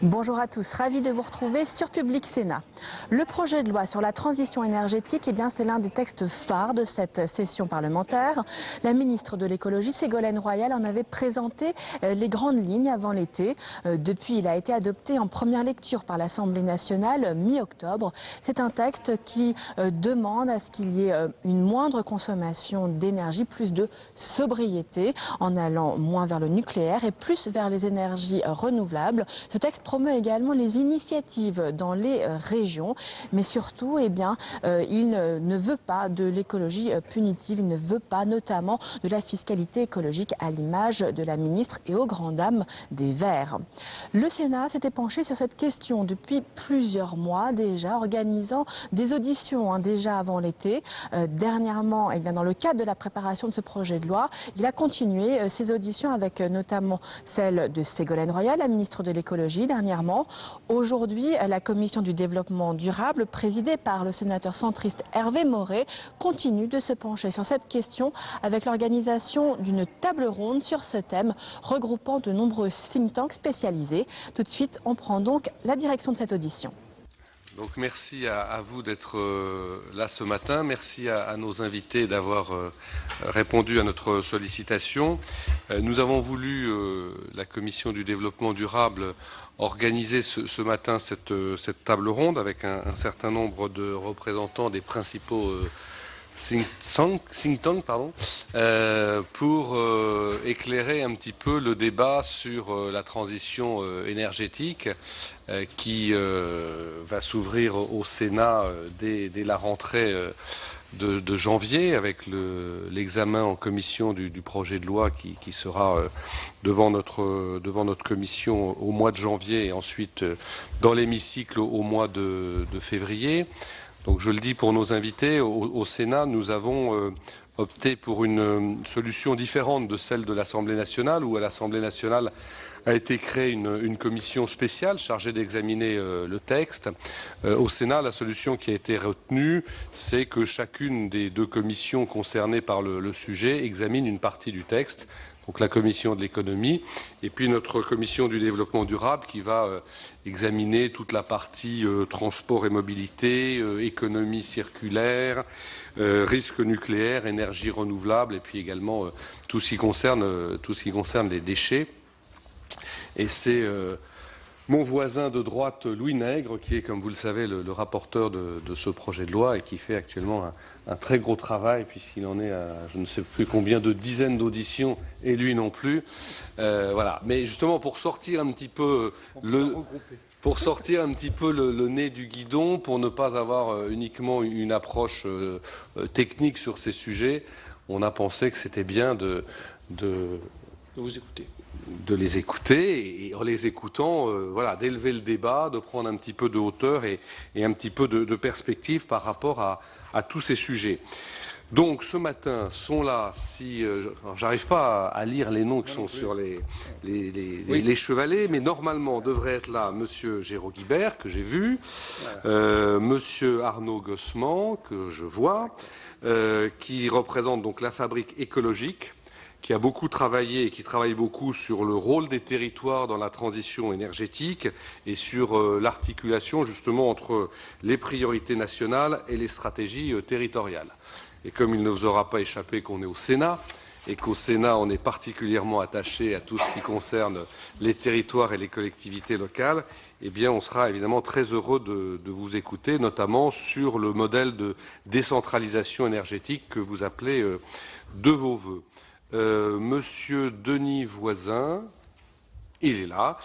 Bonjour à tous, ravi de vous retrouver sur Public Sénat. Le projet de loi sur la transition énergétique, c'est l'un des textes phares de cette session parlementaire. La ministre de l'écologie, Ségolène Royal, en avait présenté les grandes lignes avant l'été. Depuis, il a été adopté en première lecture par l'Assemblée nationale mi-octobre. C'est un texte qui demande à ce qu'il y ait une moindre consommation d'énergie, plus de sobriété, en allant moins vers le nucléaire et plus vers les énergies renouvelables. Ce texte promeut également les initiatives dans les régions, mais surtout, il ne veut pas de l'écologie punitive, il ne veut pas notamment de la fiscalité écologique à l'image de la ministre et aux grandes dames des Verts. Le Sénat s'était penché sur cette question depuis plusieurs mois déjà, organisant des auditions déjà avant l'été. Dernièrement, dans le cadre de la préparation de ce projet de loi, il a continué ses auditions avec notamment celle de Ségolène Royal, la ministre de l'écologie, dernièrement. Aujourd'hui, la commission du développement durable, présidée par le sénateur centriste Hervé Maurey, continue de se pencher sur cette question avec l'organisation d'une table ronde sur ce thème, regroupant de nombreux think tanks spécialisés. Tout de suite, on prend donc la direction de cette audition. Donc merci à vous d'être là ce matin. Merci à nos invités d'avoir répondu à notre sollicitation. Nous avons voulu, la Commission du développement durable, organiser ce matin cette table ronde avec un certain nombre de représentants des principaux think tank, pour éclairer un petit peu le débat sur la transition énergétique qui va s'ouvrir au Sénat dès la rentrée de janvier, avec l'examen en commission du projet de loi qui sera devant notre commission au mois de janvier et ensuite dans l'hémicycle au mois de février. Donc je le dis pour nos invités, au Sénat, nous avons opté pour une solution différente de celle de l'Assemblée nationale, où à l'Assemblée nationale a été créée une commission spéciale chargée d'examiner le texte. Au Sénat, la solution qui a été retenue, c'est que chacune des deux commissions concernées par le sujet examine une partie du texte. Donc la commission de l'économie, et puis notre commission du développement durable qui va examiner toute la partie transport et mobilité, économie circulaire, risque nucléaire, énergie renouvelable, et puis également tout ce qui concerne les déchets. Et c'est mon voisin de droite, Louis Nègre, qui est, comme vous le savez, le rapporteur de ce projet de loi et qui fait actuellement un très gros travail, puisqu'il en est à je ne sais plus combien de dizaines d'auditions, et lui non plus. Voilà. Mais justement, pour sortir un petit peu le nez du guidon, pour ne pas avoir uniquement une approche technique sur ces sujets, on a pensé que c'était bien de vous écouter. De les écouter et en les écoutant, d'élever le débat, de prendre un petit peu de hauteur et un petit peu de perspective par rapport à tous ces sujets. Donc ce matin sont là, j'arrive pas à lire les noms qui sont sur les chevalets, mais normalement devrait être là Monsieur Géraud Guibert, que j'ai vu, Monsieur Arnaud Gossement, que je vois, qui représente donc la Fabrique écologique, qui a beaucoup travaillé et qui travaille beaucoup sur le rôle des territoires dans la transition énergétique et sur l'articulation justement entre les priorités nationales et les stratégies territoriales. Et comme il ne vous aura pas échappé qu'on est au Sénat, et qu'au Sénat on est particulièrement attaché à tout ce qui concerne les territoires et les collectivités locales, eh bien on sera évidemment très heureux de vous écouter, notamment sur le modèle de décentralisation énergétique que vous appelez de vos vœux. Monsieur Denis Voisin, il est là,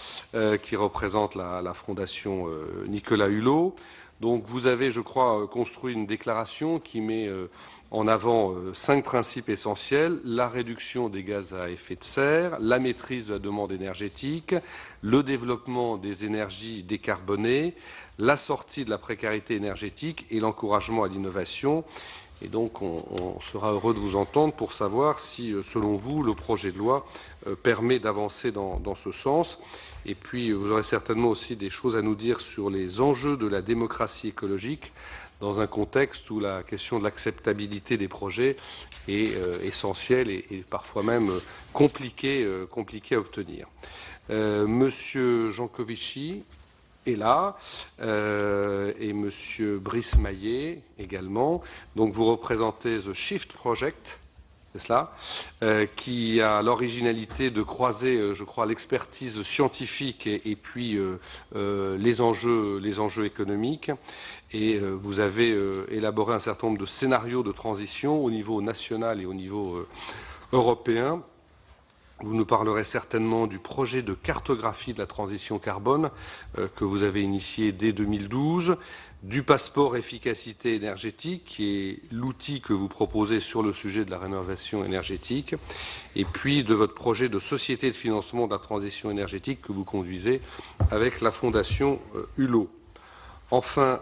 qui représente la Fondation Nicolas Hulot. Donc vous avez, je crois, construit une déclaration qui met en avant 5 principes essentiels: la réduction des gaz à effet de serre, la maîtrise de la demande énergétique, le développement des énergies décarbonées, la sortie de la précarité énergétique et l'encouragement à l'innovation. Et donc, on sera heureux de vous entendre pour savoir si, selon vous, le projet de loi permet d'avancer dans ce sens. Et puis, vous aurez certainement aussi des choses à nous dire sur les enjeux de la démocratie écologique dans un contexte où la question de l'acceptabilité des projets est essentielle et parfois même compliquée à obtenir. Monsieur Jancovici est là, et Monsieur Brice-Maillet également. Donc vous représentez The Shift Project, c'est cela, qui a l'originalité de croiser, je crois, l'expertise scientifique et puis les enjeux économiques. Et vous avez élaboré un certain nombre de scénarios de transition au niveau national et au niveau européen. Vous nous parlerez certainement du projet de cartographie de la transition carbone que vous avez initié dès 2012, du passeport efficacité énergétique, qui est l'outil que vous proposez sur le sujet de la rénovation énergétique, et puis de votre projet de société de financement de la transition énergétique que vous conduisez avec la Fondation Hulot. Enfin,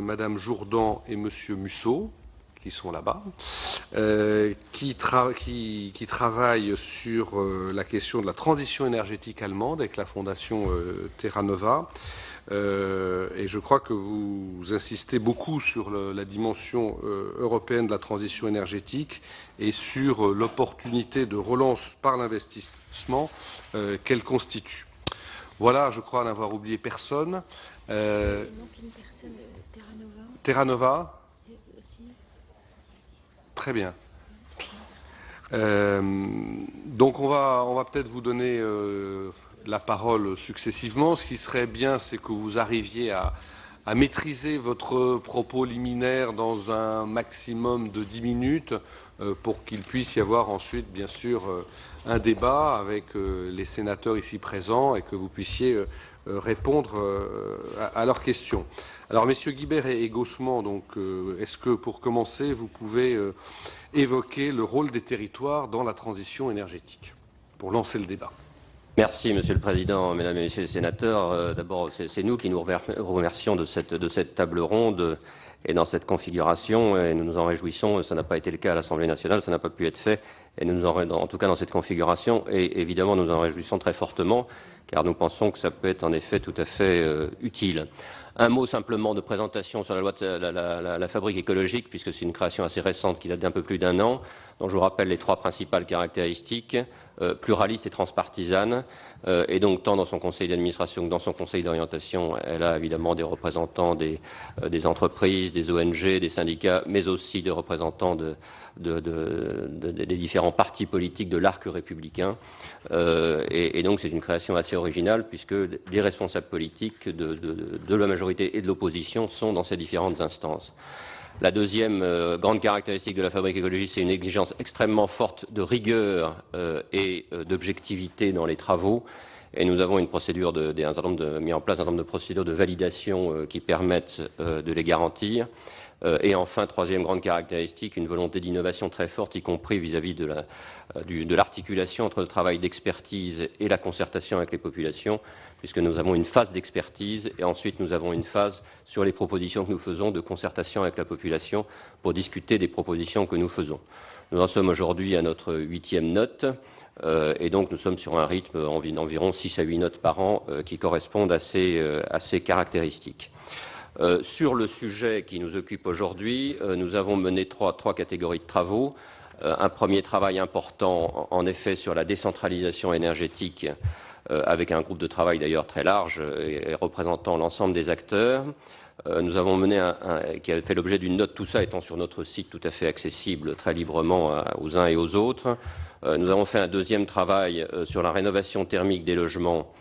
Madame Jourdan et Monsieur Musso, qui sont là-bas, qui travaillent sur la question de la transition énergétique allemande avec la fondation Terra Nova. Et je crois que vous insistez beaucoup sur la dimension européenne de la transition énergétique et sur l'opportunité de relance par l'investissement qu'elle constitue. Voilà, je crois n'avoir oublié personne. Il manque une personne de Terra Nova. Terra Nova Aussi. Très bien. Donc on va peut-être vous donner la parole successivement. Ce qui serait bien, c'est que vous arriviez à maîtriser votre propos liminaire dans un maximum de 10 minutes pour qu'il puisse y avoir ensuite, bien sûr, un débat avec les sénateurs ici présents et que vous puissiez répondre à leurs questions. Alors, messieurs Guibert et Gaussement, donc, est-ce que, pour commencer, vous pouvez évoquer le rôle des territoires dans la transition énergétique, pour lancer le débat? Merci, Monsieur le Président, Mesdames et Messieurs les sénateurs. D'abord, c'est nous qui nous remercions de cette table ronde et dans cette configuration, et nous nous en réjouissons. Ça n'a pas été le cas à l'Assemblée nationale, ça n'a pas pu être fait, et nous en tout cas dans cette configuration, et évidemment nous en réjouissons très fortement, car nous pensons que ça peut être en effet tout à fait utile. Un mot simplement de présentation sur la loi de la fabrique écologique, puisque c'est une création assez récente qui date d'un peu plus d'un an, dont je vous rappelle les trois principales caractéristiques: pluraliste et transpartisane, et donc tant dans son conseil d'administration que dans son conseil d'orientation, elle a évidemment des représentants des entreprises, des ONG, des syndicats, mais aussi des représentants des différents partis politiques de l'arc républicain. Et donc c'est une création assez originale, puisque les responsables politiques de la majorité et de l'opposition sont dans ces différentes instances. La deuxième grande caractéristique de la fabrique écologique, c'est une exigence extrêmement forte de rigueur et d'objectivité dans les travaux. Et nous avons mis en place un certain nombre de procédures de validation qui permettent de les garantir. Et enfin, troisième grande caractéristique, une volonté d'innovation très forte, y compris vis-à-vis de l'articulation entre le travail d'expertise et la concertation avec les populations, puisque nous avons une phase d'expertise et ensuite nous avons une phase sur les propositions que nous faisons de concertation avec la population pour discuter des propositions que nous faisons. Nous en sommes aujourd'hui à notre 8e note. Et donc nous sommes sur un rythme d'environ 6 à 8 notes par an qui correspondent à ces caractéristiques. Sur le sujet qui nous occupe aujourd'hui, nous avons mené trois catégories de travaux. Un premier travail important, en effet, sur la décentralisation énergétique, avec un groupe de travail d'ailleurs très large et représentant l'ensemble des acteurs. Nous avons mené qui a fait l'objet d'une note, tout ça étant sur notre site tout à fait accessible très librement aux uns et aux autres. Nous avons fait un deuxième travail sur la rénovation thermique des logements,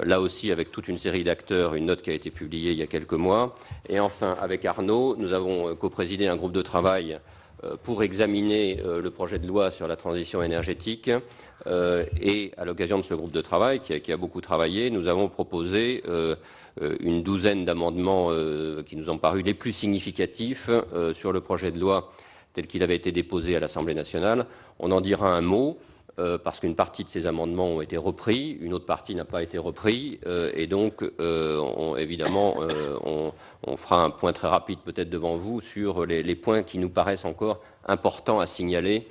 là aussi avec toute une série d'acteurs, une note qui a été publiée il y a quelques mois. Et enfin, avec Arnaud, nous avons coprésidé un groupe de travail pour examiner le projet de loi sur la transition énergétique. Et à l'occasion de ce groupe de travail, qui a beaucoup travaillé, nous avons proposé une douzaine d'amendements qui nous ont paru les plus significatifs sur le projet de loi tel qu'il avait été déposé à l'Assemblée nationale. On en dira un mot, parce qu'une partie de ces amendements ont été repris, une autre partie n'a pas été reprise, et donc évidemment on on fera un point très rapide peut-être devant vous sur les points qui nous paraissent encore importants à signaler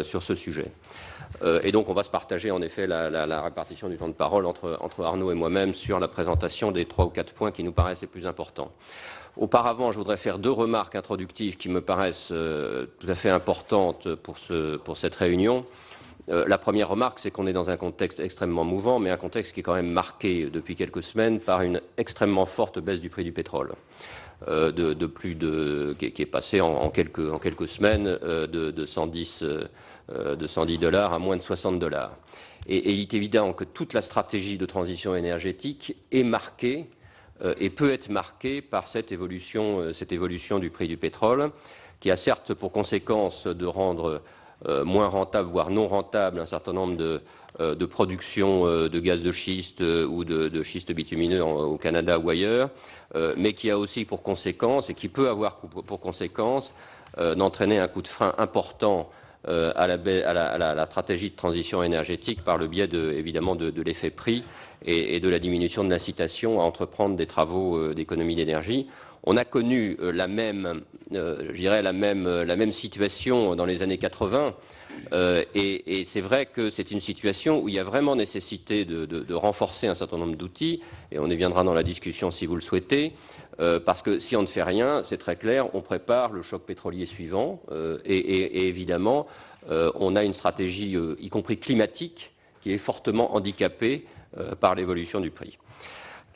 sur ce sujet. Et donc on va se partager en effet la répartition du temps de parole entre Arnaud et moi-même sur la présentation des 3 ou 4 points qui nous paraissent les plus importants. Auparavant, je voudrais faire 2 remarques introductives qui me paraissent tout à fait importantes pour cette réunion. La première remarque, c'est qu'on est dans un contexte extrêmement mouvant, mais un contexte qui est quand même marqué depuis quelques semaines par une extrêmement forte baisse du prix du pétrole, qui est passé en quelques semaines de 110 $ à moins de 60 $. Et il est évident que toute la stratégie de transition énergétique est marquée et peut être marquée par cette évolution du prix du pétrole, qui a certes pour conséquence de rendre moins rentable, voire non rentable, un certain nombre de productions de gaz de schiste ou de schiste bitumineux au Canada ou ailleurs, mais qui a aussi pour conséquence, et qui peut avoir pour conséquence, d'entraîner un coup de frein important à la stratégie de transition énergétique par le biais évidemment de l'effet prix et de la diminution de l'incitation à entreprendre des travaux d'économie d'énergie. On a connu la même situation dans les années 80, et c'est vrai que c'est une situation où il y a vraiment nécessité de renforcer un certain nombre d'outils, et on y viendra dans la discussion si vous le souhaitez, parce que si on ne fait rien, c'est très clair, on prépare le choc pétrolier suivant, et évidemment, on a une stratégie, y compris climatique, qui est fortement handicapée par l'évolution du prix.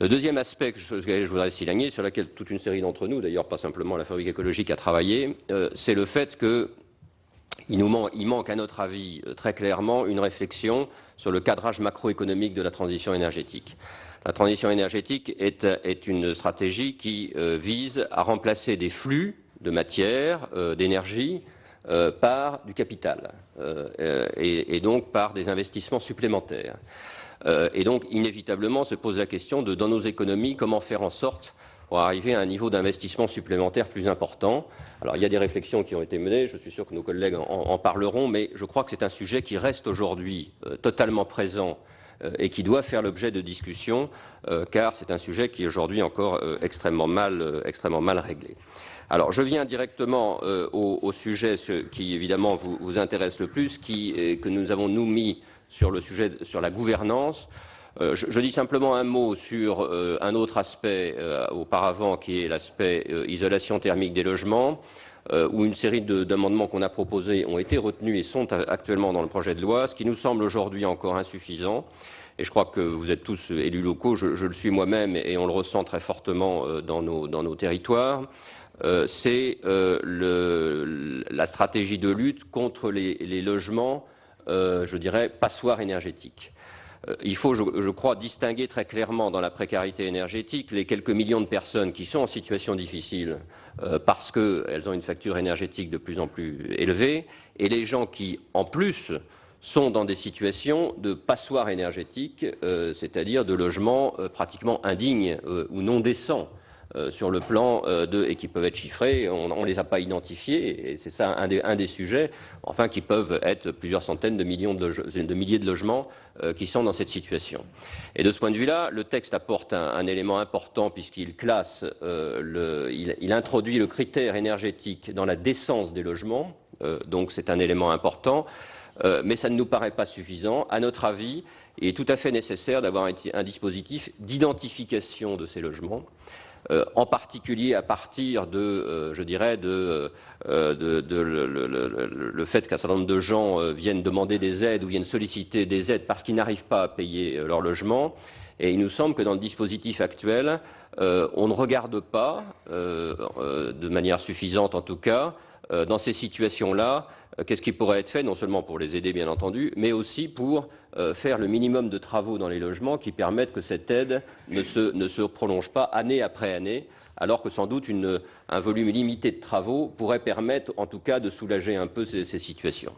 Le deuxième aspect que je voudrais signaler, sur lequel toute une série d'entre nous, d'ailleurs pas simplement la Fabrique écologique, a travaillé, c'est le fait qu'il manque, à notre avis, très clairement, une réflexion sur le cadrage macroéconomique de la transition énergétique. La transition énergétique est une stratégie qui vise à remplacer des flux de matière, d'énergie, par du capital, et donc par des investissements supplémentaires. Et donc, inévitablement, se pose la question dans nos économies, comment faire en sorte pour arriver à un niveau d'investissement supplémentaire plus important. Alors, il y a des réflexions qui ont été menées, je suis sûr que nos collègues en parleront, mais je crois que c'est un sujet qui reste aujourd'hui totalement présent et qui doit faire l'objet de discussions, car c'est un sujet qui est aujourd'hui encore extrêmement mal réglé. Alors, je viens directement au sujet qui, évidemment, vous intéresse le plus, que nous avons, nous, mis sur le sujet, sur la gouvernance. Je dis simplement un mot sur un autre aspect auparavant, qui est l'aspect isolation thermique des logements, où une série d'amendements qu'on a proposés ont été retenus et sont actuellement dans le projet de loi, ce qui nous semble aujourd'hui encore insuffisant. Et je crois que vous êtes tous élus locaux, je le suis moi-même, et on le ressent très fortement dans nos territoires. C'est la stratégie de lutte contre les logements, je dirais, passoires énergétiques. Il faut, je crois, distinguer très clairement dans la précarité énergétique les quelques millions de personnes qui sont en situation difficile parce qu'elles ont une facture énergétique de plus en plus élevée, et les gens qui, en plus, sont dans des situations de passoires énergétiques, c'est-à-dire de logements pratiquement indignes ou non décents. Sur le plan et qui peuvent être chiffrés, on ne les a pas identifiés, et c'est ça un des sujets, enfin qui peuvent être plusieurs centaines de milliers de logements qui sont dans cette situation. Et de ce point de vue-là, le texte apporte un élément important puisqu'il classe, il introduit le critère énergétique dans la décence des logements, donc c'est un élément important, mais ça ne nous paraît pas suffisant. À notre avis, il est tout à fait nécessaire d'avoir un dispositif d'identification de ces logements, en particulier à partir le fait qu'un certain nombre de gens viennent demander des aides ou viennent solliciter des aides parce qu'ils n'arrivent pas à payer leur logement. Et il nous semble que dans le dispositif actuel, on ne regarde pas, de manière suffisante en tout cas, dans ces situations-là, qu'est-ce qui pourrait être fait, non seulement pour les aider bien entendu, mais aussi pour faire le minimum de travaux dans les logements qui permettent que cette aide ne se prolonge pas année après année, alors que sans doute un volume limité de travaux pourrait permettre en tout cas de soulager un peu ces situations.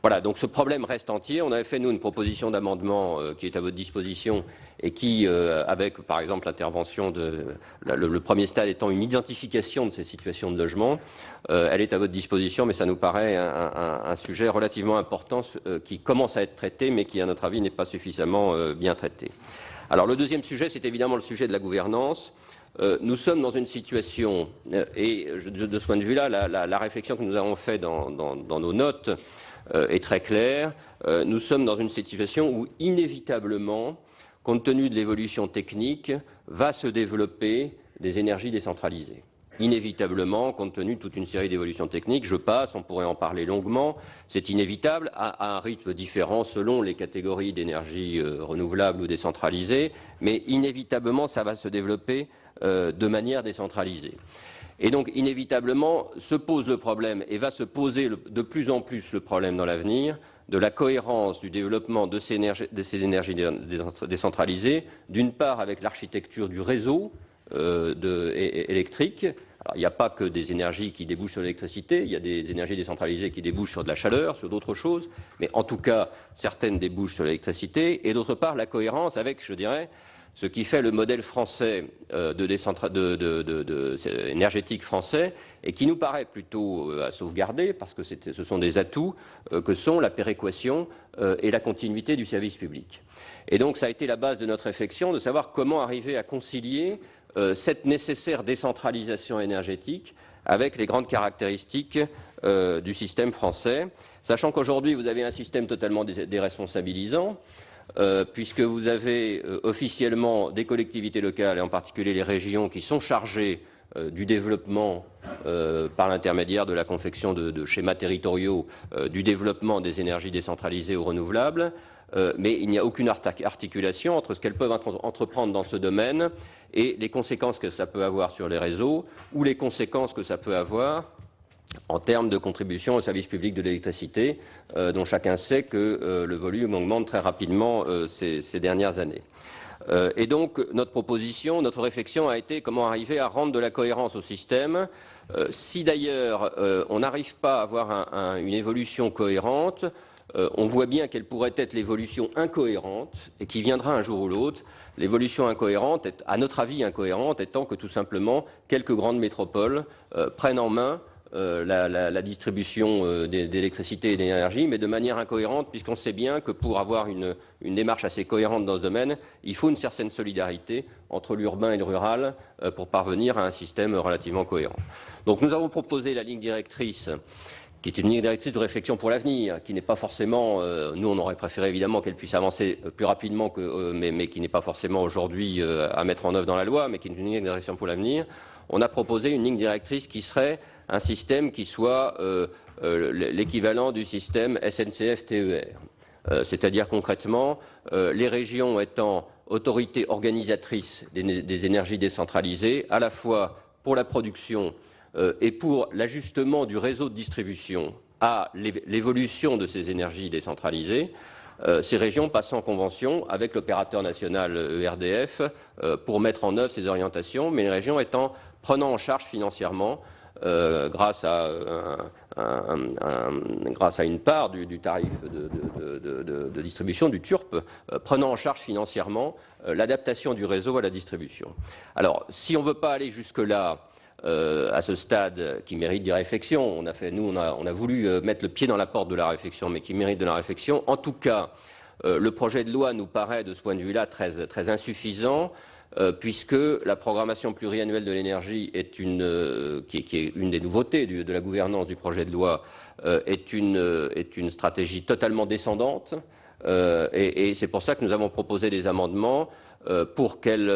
Voilà, donc ce problème reste entier. On avait fait, nous, une proposition d'amendement qui est à votre disposition et qui, avec par exemple l'intervention le premier stade étant une identification de ces situations de logement, elle est à votre disposition, mais ça nous paraît un sujet relativement important qui commence à être traité, mais qui, à notre avis, n'est pas suffisamment bien traité. Alors le deuxième sujet, c'est évidemment le sujet de la gouvernance. nous sommes dans une situation, et de ce point de vue-là, la réflexion que nous avons faite dans nos notes est très claire. Nous sommes dans une situation où, inévitablement, compte tenu de l'évolution technique, va se développer des énergies décentralisées. Inévitablement, compte tenu de toute une série d'évolutions techniques, je passe, on pourrait en parler longuement, c'est inévitable, à un rythme différent selon les catégories d'énergie renouvelables ou décentralisées, mais inévitablement, ça va se développer de manière décentralisée. Et donc, inévitablement, se pose le problème, et va se poser de plus en plus le problème dans l'avenir, de la cohérence du développement de ces énergies décentralisées, d'une part avec l'architecture du réseau électrique. Alors, il n'y a pas que des énergies qui débouchent sur l'électricité, il y a des énergies décentralisées qui débouchent sur de la chaleur, sur d'autres choses, mais en tout cas, certaines débouchent sur l'électricité, et d'autre part, la cohérence avec, je dirais, ce qui fait le modèle français énergétique français et qui nous paraît plutôt à sauvegarder parce que ce sont des atouts que sont la péréquation et la continuité du service public. Et donc ça a été la base de notre réflexion de savoir comment arriver à concilier cette nécessaire décentralisation énergétique avec les grandes caractéristiques du système français, sachant qu'aujourd'hui vous avez un système totalement déresponsabilisant. Puisque vous avez officiellement des collectivités locales, et en particulier les régions, qui sont chargées du développement, par l'intermédiaire de la confection de schémas territoriaux, du développement des énergies décentralisées ou renouvelables, mais il n'y a aucune articulation entre ce qu'elles peuvent entreprendre dans ce domaine et les conséquences que ça peut avoir sur les réseaux, ou les conséquences que ça peut avoir en termes de contribution au service public de l'électricité, dont chacun sait que le volume augmente très rapidement ces dernières années. Et donc, notre proposition, notre réflexion a été comment arriver à rendre de la cohérence au système. Si d'ailleurs on n'arrive pas à avoir une évolution cohérente, on voit bien quelle pourrait être l'évolution incohérente et qui viendra un jour ou l'autre. L'évolution incohérente, à notre avis incohérente, étant que tout simplement quelques grandes métropoles prennent en main la distribution d'électricité et d'énergie, mais de manière incohérente, puisqu'on sait bien que pour avoir une démarche assez cohérente dans ce domaine, il faut une certaine solidarité entre l'urbain et le rural pour parvenir à un système relativement cohérent. Donc nous avons proposé la ligne directrice, qui est une ligne directrice de réflexion pour l'avenir, qui n'est pas forcément, nous on aurait préféré évidemment qu'elle puisse avancer plus rapidement, mais qui n'est pas forcément aujourd'hui à mettre en œuvre dans la loi, mais qui est une ligne de réflexion pour l'avenir. On a proposé une ligne directrice qui serait un système qui soit l'équivalent du système SNCF-TER. C'est-à-dire concrètement, les régions étant autorités organisatrices des énergies décentralisées, à la fois pour la production et pour l'ajustement du réseau de distribution à l'évolution de ces énergies décentralisées, ces régions passent en convention avec l'opérateur national ERDF pour mettre en œuvre ces orientations, mais les régions prenant en charge financièrement, grâce à une part du tarif de distribution du TURP, prenant en charge financièrement l'adaptation du réseau à la distribution. Alors, si on ne veut pas aller jusque-là, à ce stade qui mérite des réflexions, on a voulu mettre le pied dans la porte de la réflexion, mais qui mérite de la réflexion. En tout cas, le projet de loi nous paraît, de ce point de vue-là, très insuffisant, puisque la programmation pluriannuelle de l'énergie est qui est une des nouveautés de la gouvernance du projet de loi, est une stratégie totalement descendante, et c'est pour ça que nous avons proposé des amendements pour qu'elle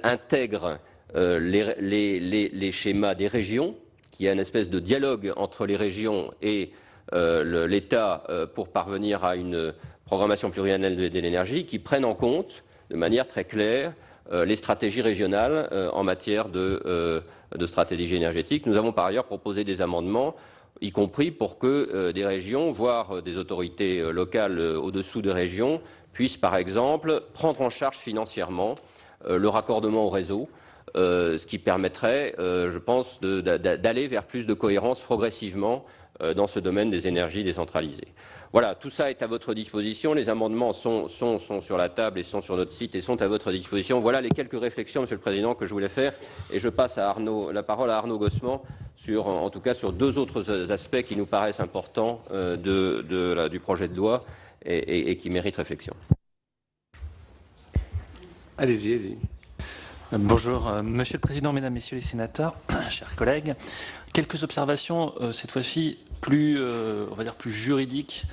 intègre les schémas des régions, qu'il y a une espèce de dialogue entre les régions et l'État pour parvenir à une programmation pluriannuelle de l'énergie qui prenne en compte de manière très claire les stratégies régionales en matière de stratégie énergétique. Nous avons par ailleurs proposé des amendements, y compris pour que des régions, voire des autorités locales au-dessous des régions, puissent par exemple prendre en charge financièrement le raccordement au réseau, ce qui permettrait, je pense, d'aller vers plus de cohérence progressivement dans ce domaine des énergies décentralisées. Voilà, tout ça est à votre disposition. Les amendements sont sur la table et sont sur notre site et sont à votre disposition. Voilà les quelques réflexions, Monsieur le Président, que je voulais faire. Et je passe la parole à Arnaud Gossement, en tout cas sur deux autres aspects qui nous paraissent importants du projet de loi et qui méritent réflexion. Allez-y, allez-y. Bonjour, Monsieur le Président, Mesdames, Messieurs les sénateurs, chers collègues. Quelques observations, cette fois-ci plus, on va dire plus juridiques,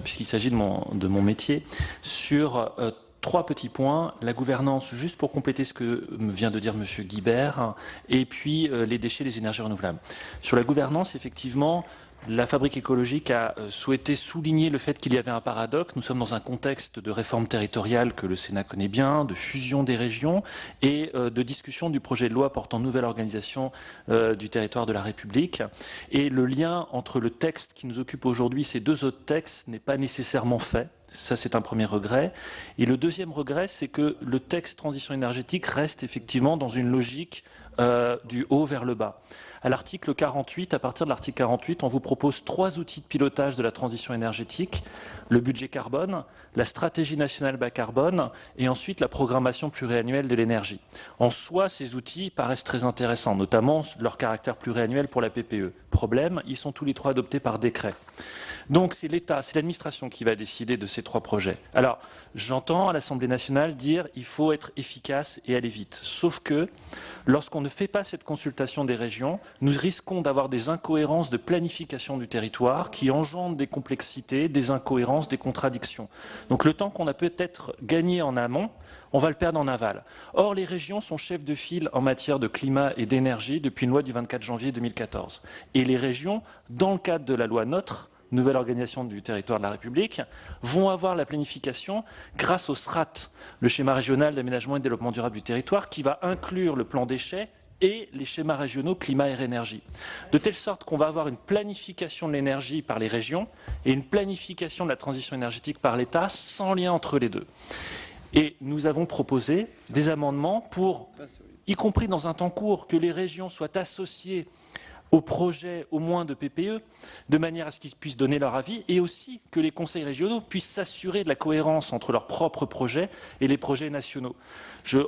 puisqu'il s'agit de mon métier, sur trois petits points. La gouvernance, juste pour compléter ce que vient de dire Monsieur Guibert, et puis les déchets, les énergies renouvelables. Sur la gouvernance, effectivement, la Fabrique écologique a souhaité souligner le fait qu'il y avait un paradoxe. Nous sommes dans un contexte de réforme territoriale que le Sénat connaît bien, de fusion des régions et de discussion du projet de loi portant nouvelle organisation du territoire de la République. Et le lien entre le texte qui nous occupe aujourd'hui et ces deux autres textes n'est pas nécessairement fait. Ça, c'est un premier regret. Et le deuxième regret, c'est que le texte transition énergétique reste effectivement dans une logique du haut vers le bas. À l'article 48, à partir de l'article 48, on vous propose 3 outils de pilotage de la transition énergétique, le budget carbone, la stratégie nationale bas carbone et ensuite la programmation pluriannuelle de l'énergie. En soi, ces outils paraissent très intéressants, notamment leur caractère pluriannuel pour la PPE. Problème, ils sont tous les 3 adoptés par décret. Donc c'est l'État, c'est l'administration qui va décider de ces 3 projets. Alors, j'entends à l'Assemblée nationale dire il faut être efficace et aller vite. Sauf que, lorsqu'on ne fait pas cette consultation des régions, nous risquons d'avoir des incohérences de planification du territoire qui engendrent des complexités, des incohérences, des contradictions. Donc le temps qu'on a peut-être gagné en amont, on va le perdre en aval. Or, les régions sont chefs de file en matière de climat et d'énergie depuis une loi du 24 janvier 2014. Et les régions, dans le cadre de la loi NOTRe, nouvelle organisation du territoire de la République, vont avoir la planification grâce au SRAT, le schéma régional d'aménagement et de développement durable du territoire, qui va inclure le plan déchets et les schémas régionaux climat et énergie. De telle sorte qu'on va avoir une planification de l'énergie par les régions et une planification de la transition énergétique par l'État sans lien entre les deux. Et nous avons proposé des amendements pour, y compris dans un temps court, que les régions soient associées au projet au moins de PPE, de manière à ce qu'ils puissent donner leur avis, et aussi que les conseils régionaux puissent s'assurer de la cohérence entre leurs propres projets et les projets nationaux.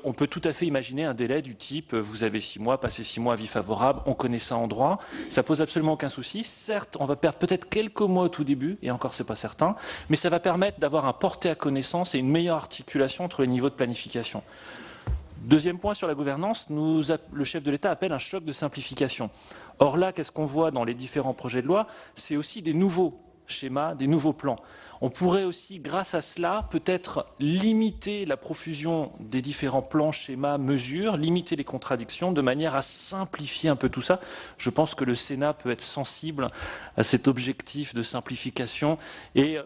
On peut tout à fait imaginer un délai du type vous avez 6 mois, passez 6 mois, avis favorable, on connaît ça en droit, ça pose absolument aucun souci. Certes, on va perdre peut-être quelques mois au tout début, et encore c'est pas certain, mais ça va permettre d'avoir un porté à connaissance et une meilleure articulation entre les niveaux de planification. Deuxième point sur la gouvernance, le chef de l'État appelle un choc de simplification. Or là, qu'est-ce qu'on voit dans les différents projets de loi? C'est aussi des nouveaux schémas, des nouveaux plans. On pourrait aussi, grâce à cela, peut-être limiter la profusion des différents plans, schémas, mesures, limiter les contradictions de manière à simplifier un peu tout ça. Je pense que le Sénat peut être sensible à cet objectif de simplification. Et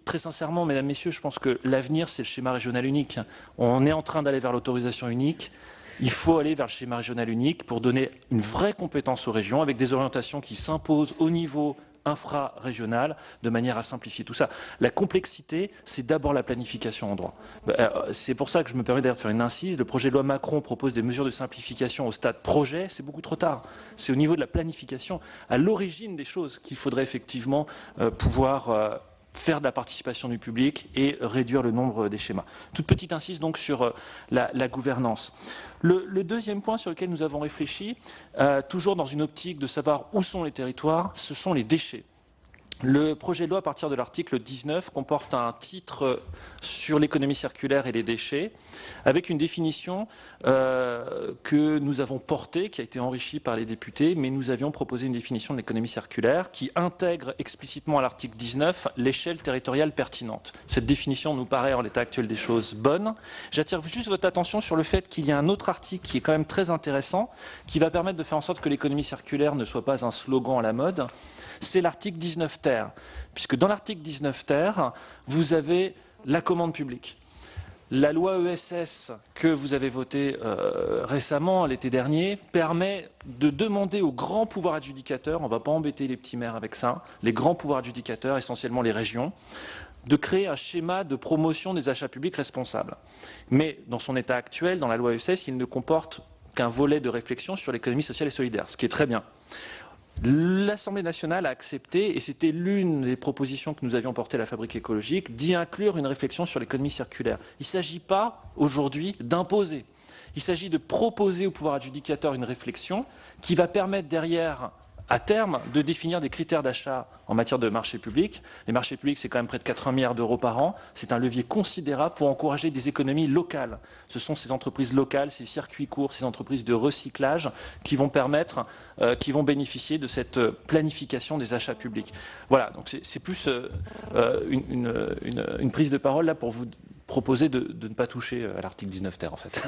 très sincèrement, mesdames, messieurs, je pense que l'avenir, c'est le schéma régional unique. On est en train d'aller vers l'autorisation unique. Il faut aller vers le schéma régional unique pour donner une vraie compétence aux régions avec des orientations qui s'imposent au niveau infra-régional, de manière à simplifier tout ça. La complexité, c'est d'abord la planification en droit. C'est pour ça que je me permets d'ailleurs de faire une incise. Le projet de loi Macron propose des mesures de simplification au stade projet, c'est beaucoup trop tard. C'est au niveau de la planification, à l'origine des choses, qu'il faudrait effectivement pouvoir faire de la participation du public et réduire le nombre des schémas. Toute petite insiste donc sur la gouvernance. Le deuxième point sur lequel nous avons réfléchi, toujours dans une optique de savoir où sont les territoires, ce sont les déchets. Le projet de loi, à partir de l'article 19, comporte un titre sur l'économie circulaire et les déchets, avec une définition que nous avons portée, qui a été enrichie par les députés, mais nous avions proposé une définition de l'économie circulaire qui intègre explicitement à l'article 19 l'échelle territoriale pertinente. Cette définition nous paraît, en l'état actuel des choses, bonne. J'attire juste votre attention sur le fait qu'il y a un autre article qui est quand même très intéressant, qui va permettre de faire en sorte que l'économie circulaire ne soit pas un slogan à la mode. C'est l'article 19 ter, puisque dans l'article 19 ter, vous avez la commande publique. La loi ESS que vous avez votée récemment, l'été dernier, permet de demander aux grands pouvoirs adjudicateurs, on ne va pas embêter les petits maires avec ça, les grands pouvoirs adjudicateurs, essentiellement les régions, de créer un schéma de promotion des achats publics responsables. Mais dans son état actuel, dans la loi ESS, il ne comporte qu'un volet de réflexion sur l'économie sociale et solidaire, ce qui est très bien. L'Assemblée nationale a accepté, et c'était l'une des propositions que nous avions portées à la Fabrique écologique, d'y inclure une réflexion sur l'économie circulaire. Il ne s'agit pas aujourd'hui d'imposer, il s'agit de proposer au pouvoir adjudicateur une réflexion qui va permettre derrière à terme, de définir des critères d'achat en matière de marché public. Les marchés publics, c'est quand même près de 80 milliards d'euros par an. C'est un levier considérable pour encourager des économies locales. Ce sont ces entreprises locales, ces circuits courts, ces entreprises de recyclage qui vont permettre, qui vont bénéficier de cette planification des achats publics. Voilà, donc c'est plus une prise de parole là pour vous proposer de ne pas toucher à l'article 19 ter en fait,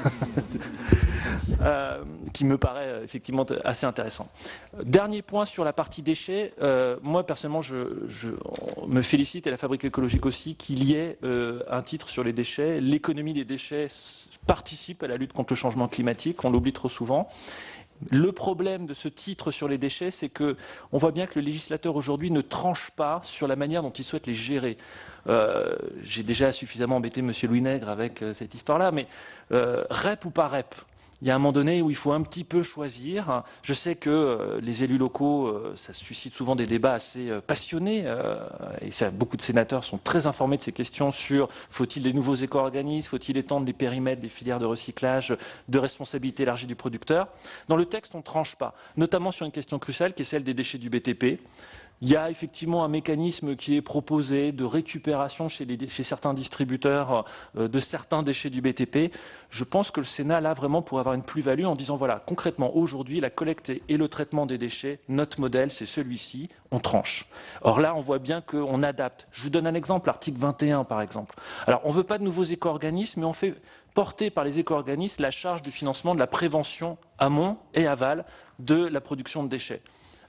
qui me paraît effectivement assez intéressant. Dernier point sur la partie déchets, moi personnellement je me félicite et la Fabrique écologique aussi qu'il y ait un titre sur les déchets. L'économie des déchets participe à la lutte contre le changement climatique, on l'oublie trop souvent. Le problème de ce titre sur les déchets, c'est que on voit bien que le législateur aujourd'hui ne tranche pas sur la manière dont il souhaite les gérer. J'ai déjà suffisamment embêté M. Louis Nègre avec cette histoire-là, mais REP ou pas REP, il y a un moment donné où il faut un petit peu choisir. Je sais que les élus locaux, ça suscite souvent des débats assez passionnés, et ça, beaucoup de sénateurs sont très informés de ces questions sur faut-il des nouveaux éco-organismes, faut-il étendre les périmètres des filières de recyclage, de responsabilité élargie du producteur. Dans le texte, on ne tranche pas, notamment sur une question cruciale qui est celle des déchets du BTP. Il y a effectivement un mécanisme qui est proposé de récupération chez certains distributeurs de certains déchets du BTP. Je pense que le Sénat, là, vraiment, pourrait avoir une plus-value en disant, voilà, concrètement, aujourd'hui, la collecte et le traitement des déchets, notre modèle, c'est celui-ci, on tranche. Or là, on voit bien qu'on adapte. Je vous donne un exemple, l'article 21, par exemple. Alors, on ne veut pas de nouveaux éco-organismes, mais on fait porter par les éco-organismes la charge du financement de la prévention amont et aval de la production de déchets.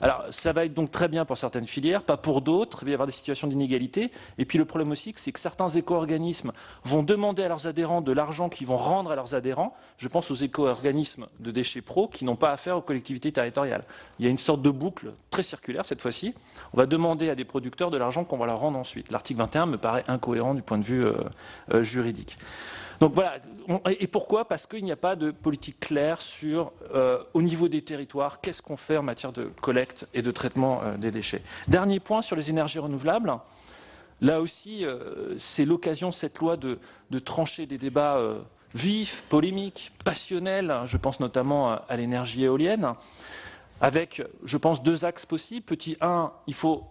Alors, ça va être donc très bien pour certaines filières, pas pour d'autres, il va y avoir des situations d'inégalité. Et puis le problème aussi, c'est que certains éco-organismes vont demander à leurs adhérents de l'argent qu'ils vont rendre à leurs adhérents. Je pense aux éco-organismes de déchets pro qui n'ont pas affaire aux collectivités territoriales. Il y a une sorte de boucle très circulaire cette fois-ci. On va demander à des producteurs de l'argent qu'on va leur rendre ensuite. L'article 21 me paraît incohérent du point de vue juridique. Donc voilà, et pourquoi? Parce qu'il n'y a pas de politique claire sur, au niveau des territoires, qu'est-ce qu'on fait en matière de collecte et de traitement des déchets. Dernier point sur les énergies renouvelables. Là aussi, c'est l'occasion, cette loi, de trancher des débats vifs, polémiques, passionnels. Je pense notamment à l'énergie éolienne, avec, je pense, deux axes possibles. Petit 1, il faut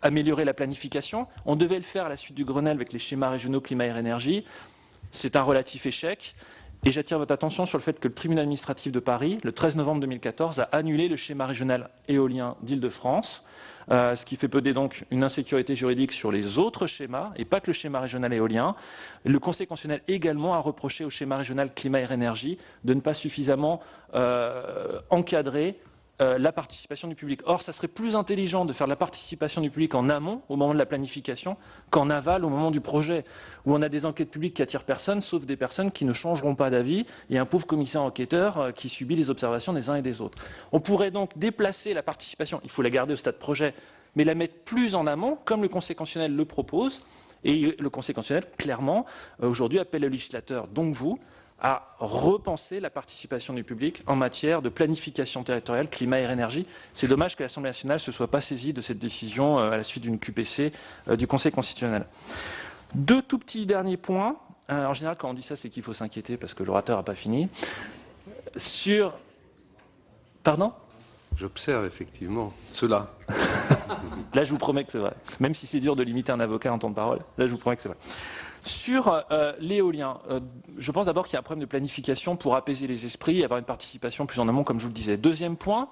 améliorer la planification. On devait le faire à la suite du Grenelle avec les schémas régionaux climat-air-énergie. C'est un relatif échec. Et j'attire votre attention sur le fait que le tribunal administratif de Paris, le 13 novembre 2014, a annulé le schéma régional éolien d'Île-de-France, ce qui fait peser donc une insécurité juridique sur les autres schémas, et pas que le schéma régional éolien. Le Conseil constitutionnel également a reproché au schéma régional climat-air-énergie de ne pas suffisamment encadrer la participation du public. Or, ça serait plus intelligent de faire de la participation du public en amont, au moment de la planification, qu'en aval, au moment du projet, où on a des enquêtes publiques qui attirent personne, sauf des personnes qui ne changeront pas d'avis, et un pauvre commissaire enquêteur qui subit les observations des uns et des autres. On pourrait donc déplacer la participation, il faut la garder au stade projet, mais la mettre plus en amont, comme le Conseil constitutionnel le propose, et le Conseil constitutionnel, clairement, aujourd'hui appelle le législateur, donc vous, à repenser la participation du public en matière de planification territoriale, climat et énergie. C'est dommage que l'Assemblée nationale ne se soit pas saisie de cette décision à la suite d'une QPC du Conseil constitutionnel. Deux tout petits derniers points. En général, quand on dit ça, c'est qu'il faut s'inquiéter parce que l'orateur n'a pas fini. Sur... Pardon ? J'observe effectivement cela. Là, je vous promets que c'est vrai. Même si c'est dur de limiter un avocat en temps de parole, là, je vous promets que c'est vrai. Sur l'éolien, je pense d'abord qu'il y a un problème de planification pour apaiser les esprits et avoir une participation plus en amont, comme je vous le disais. Deuxième point,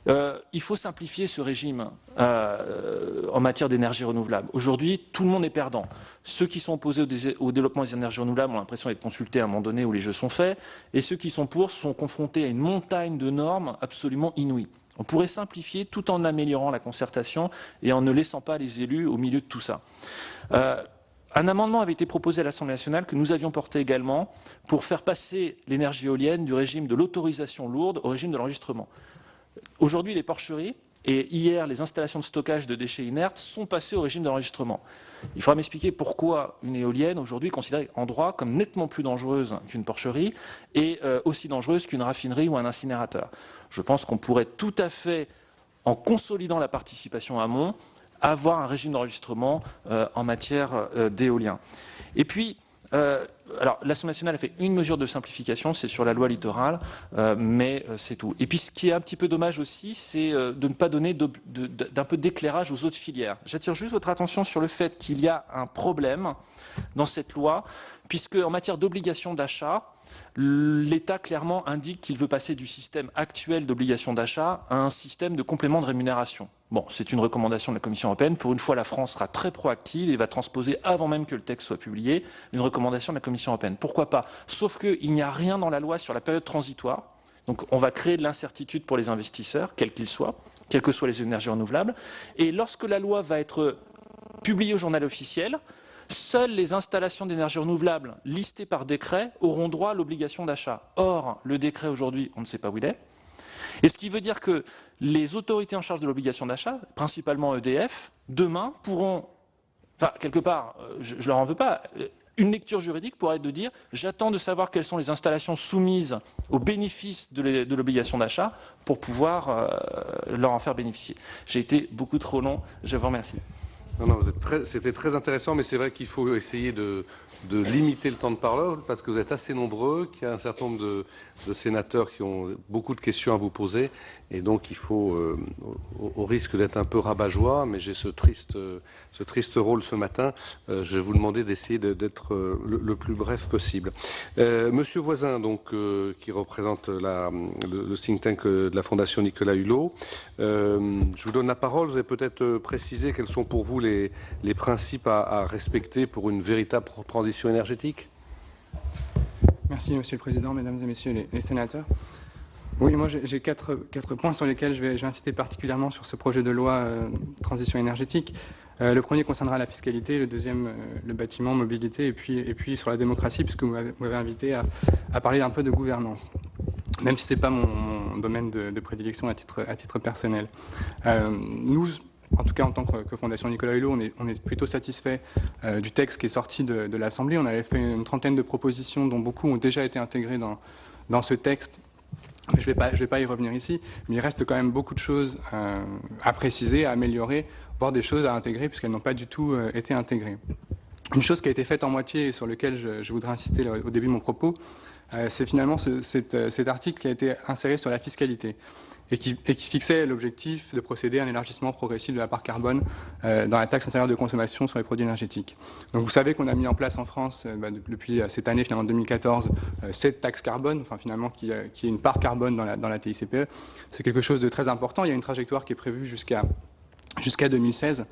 il faut simplifier ce régime en matière d'énergie renouvelable. Aujourd'hui, tout le monde est perdant. Ceux qui sont opposés au développement des énergies renouvelables ont l'impression d'être consultés à un moment donné où les jeux sont faits, et ceux qui sont pour sont confrontés à une montagne de normes absolument inouïes. On pourrait simplifier tout en améliorant la concertation et en ne laissant pas les élus au milieu de tout ça. Un amendement avait été proposé à l'Assemblée nationale que nous avions porté également pour faire passer l'énergie éolienne du régime de l'autorisation lourde au régime de l'enregistrement. Aujourd'hui, les porcheries et hier, les installations de stockage de déchets inertes sont passées au régime de l'enregistrement. Il faudra m'expliquer pourquoi une éolienne aujourd'hui est considérée en droit comme nettement plus dangereuse qu'une porcherie et aussi dangereuse qu'une raffinerie ou un incinérateur. Je pense qu'on pourrait tout à fait, en consolidant la participation amont, avoir un régime d'enregistrement en matière d'éolien. Et puis, Alors, l'Assemblée nationale a fait une mesure de simplification, c'est sur la loi littorale, mais c'est tout. Et puis, ce qui est un petit peu dommage aussi, c'est de ne pas donner d'un peu d'éclairage aux autres filières. J'attire juste votre attention sur le fait qu'il y a un problème dans cette loi, puisque en matière d'obligation d'achat, l'État clairement indique qu'il veut passer du système actuel d'obligation d'achat à un système de complément de rémunération. Bon, c'est une recommandation de la Commission européenne. Pour une fois, la France sera très proactive et va transposer, avant même que le texte soit publié, une recommandation de la Commission européenne. Pourquoi pas? Sauf qu'il n'y a rien dans la loi sur la période transitoire. Donc on va créer de l'incertitude pour les investisseurs, quels qu'ils soient, quelles que soient les énergies renouvelables. Et lorsque la loi va être publiée au journal officiel, seules les installations d'énergie renouvelable listées par décret auront droit à l'obligation d'achat. Or, le décret aujourd'hui, on ne sait pas où il est. Et ce qui veut dire que les autorités en charge de l'obligation d'achat, principalement EDF, demain pourront, enfin quelque part, je leur en veux pas, une lecture juridique pourrait être de dire j'attends de savoir quelles sont les installations soumises au bénéfice de l'obligation d'achat pour pouvoir leur en faire bénéficier. J'ai été beaucoup trop long, je vous remercie. Non, c'était très intéressant, mais c'est vrai qu'il faut essayer de limiter le temps de parole parce que vous êtes assez nombreux, qu'il y a un certain nombre de sénateurs qui ont beaucoup de questions à vous poser et donc il faut, au risque d'être un peu rabat-joie, mais j'ai ce triste rôle ce matin, je vais vous demander d'essayer d'être le plus bref possible. Monsieur Voisin, donc, qui représente le think tank de la Fondation Nicolas Hulot, je vous donne la parole, vous allez peut-être préciser quels sont pour vous les principes à respecter pour une véritable transition énergétique. Merci Monsieur le Président, Mesdames et Messieurs les sénateurs. Oui, moi j'ai quatre points sur lesquels je vais insister particulièrement sur ce projet de loi transition énergétique. Le premier concernera la fiscalité, le deuxième le bâtiment, mobilité, et puis sur la démocratie, puisque vous m'avez invité à parler un peu de gouvernance, même si ce n'est pas mon domaine de prédilection à titre personnel. Nous, en tout cas en tant que Fondation Nicolas Hulot, on est plutôt satisfait du texte qui est sorti de l'Assemblée. On avait fait une trentaine de propositions dont beaucoup ont déjà été intégrées dans ce texte. Je ne vais pas y revenir ici, mais il reste quand même beaucoup de choses à préciser, à améliorer, voire des choses à intégrer puisqu'elles n'ont pas du tout été intégrées. Une chose qui a été faite en moitié et sur laquelle je voudrais insister au début de mon propos, c'est finalement cet article qui a été inséré sur la fiscalité et qui fixait l'objectif de procéder à un élargissement progressif de la part carbone dans la taxe intérieure de consommation sur les produits énergétiques. Donc vous savez qu'on a mis en place en France, depuis cette année, finalement 2014, cette taxe carbone, enfin finalement qui est une part carbone dans la TICPE. C'est quelque chose de très important. Il y a une trajectoire qui est prévue jusqu'à 2016.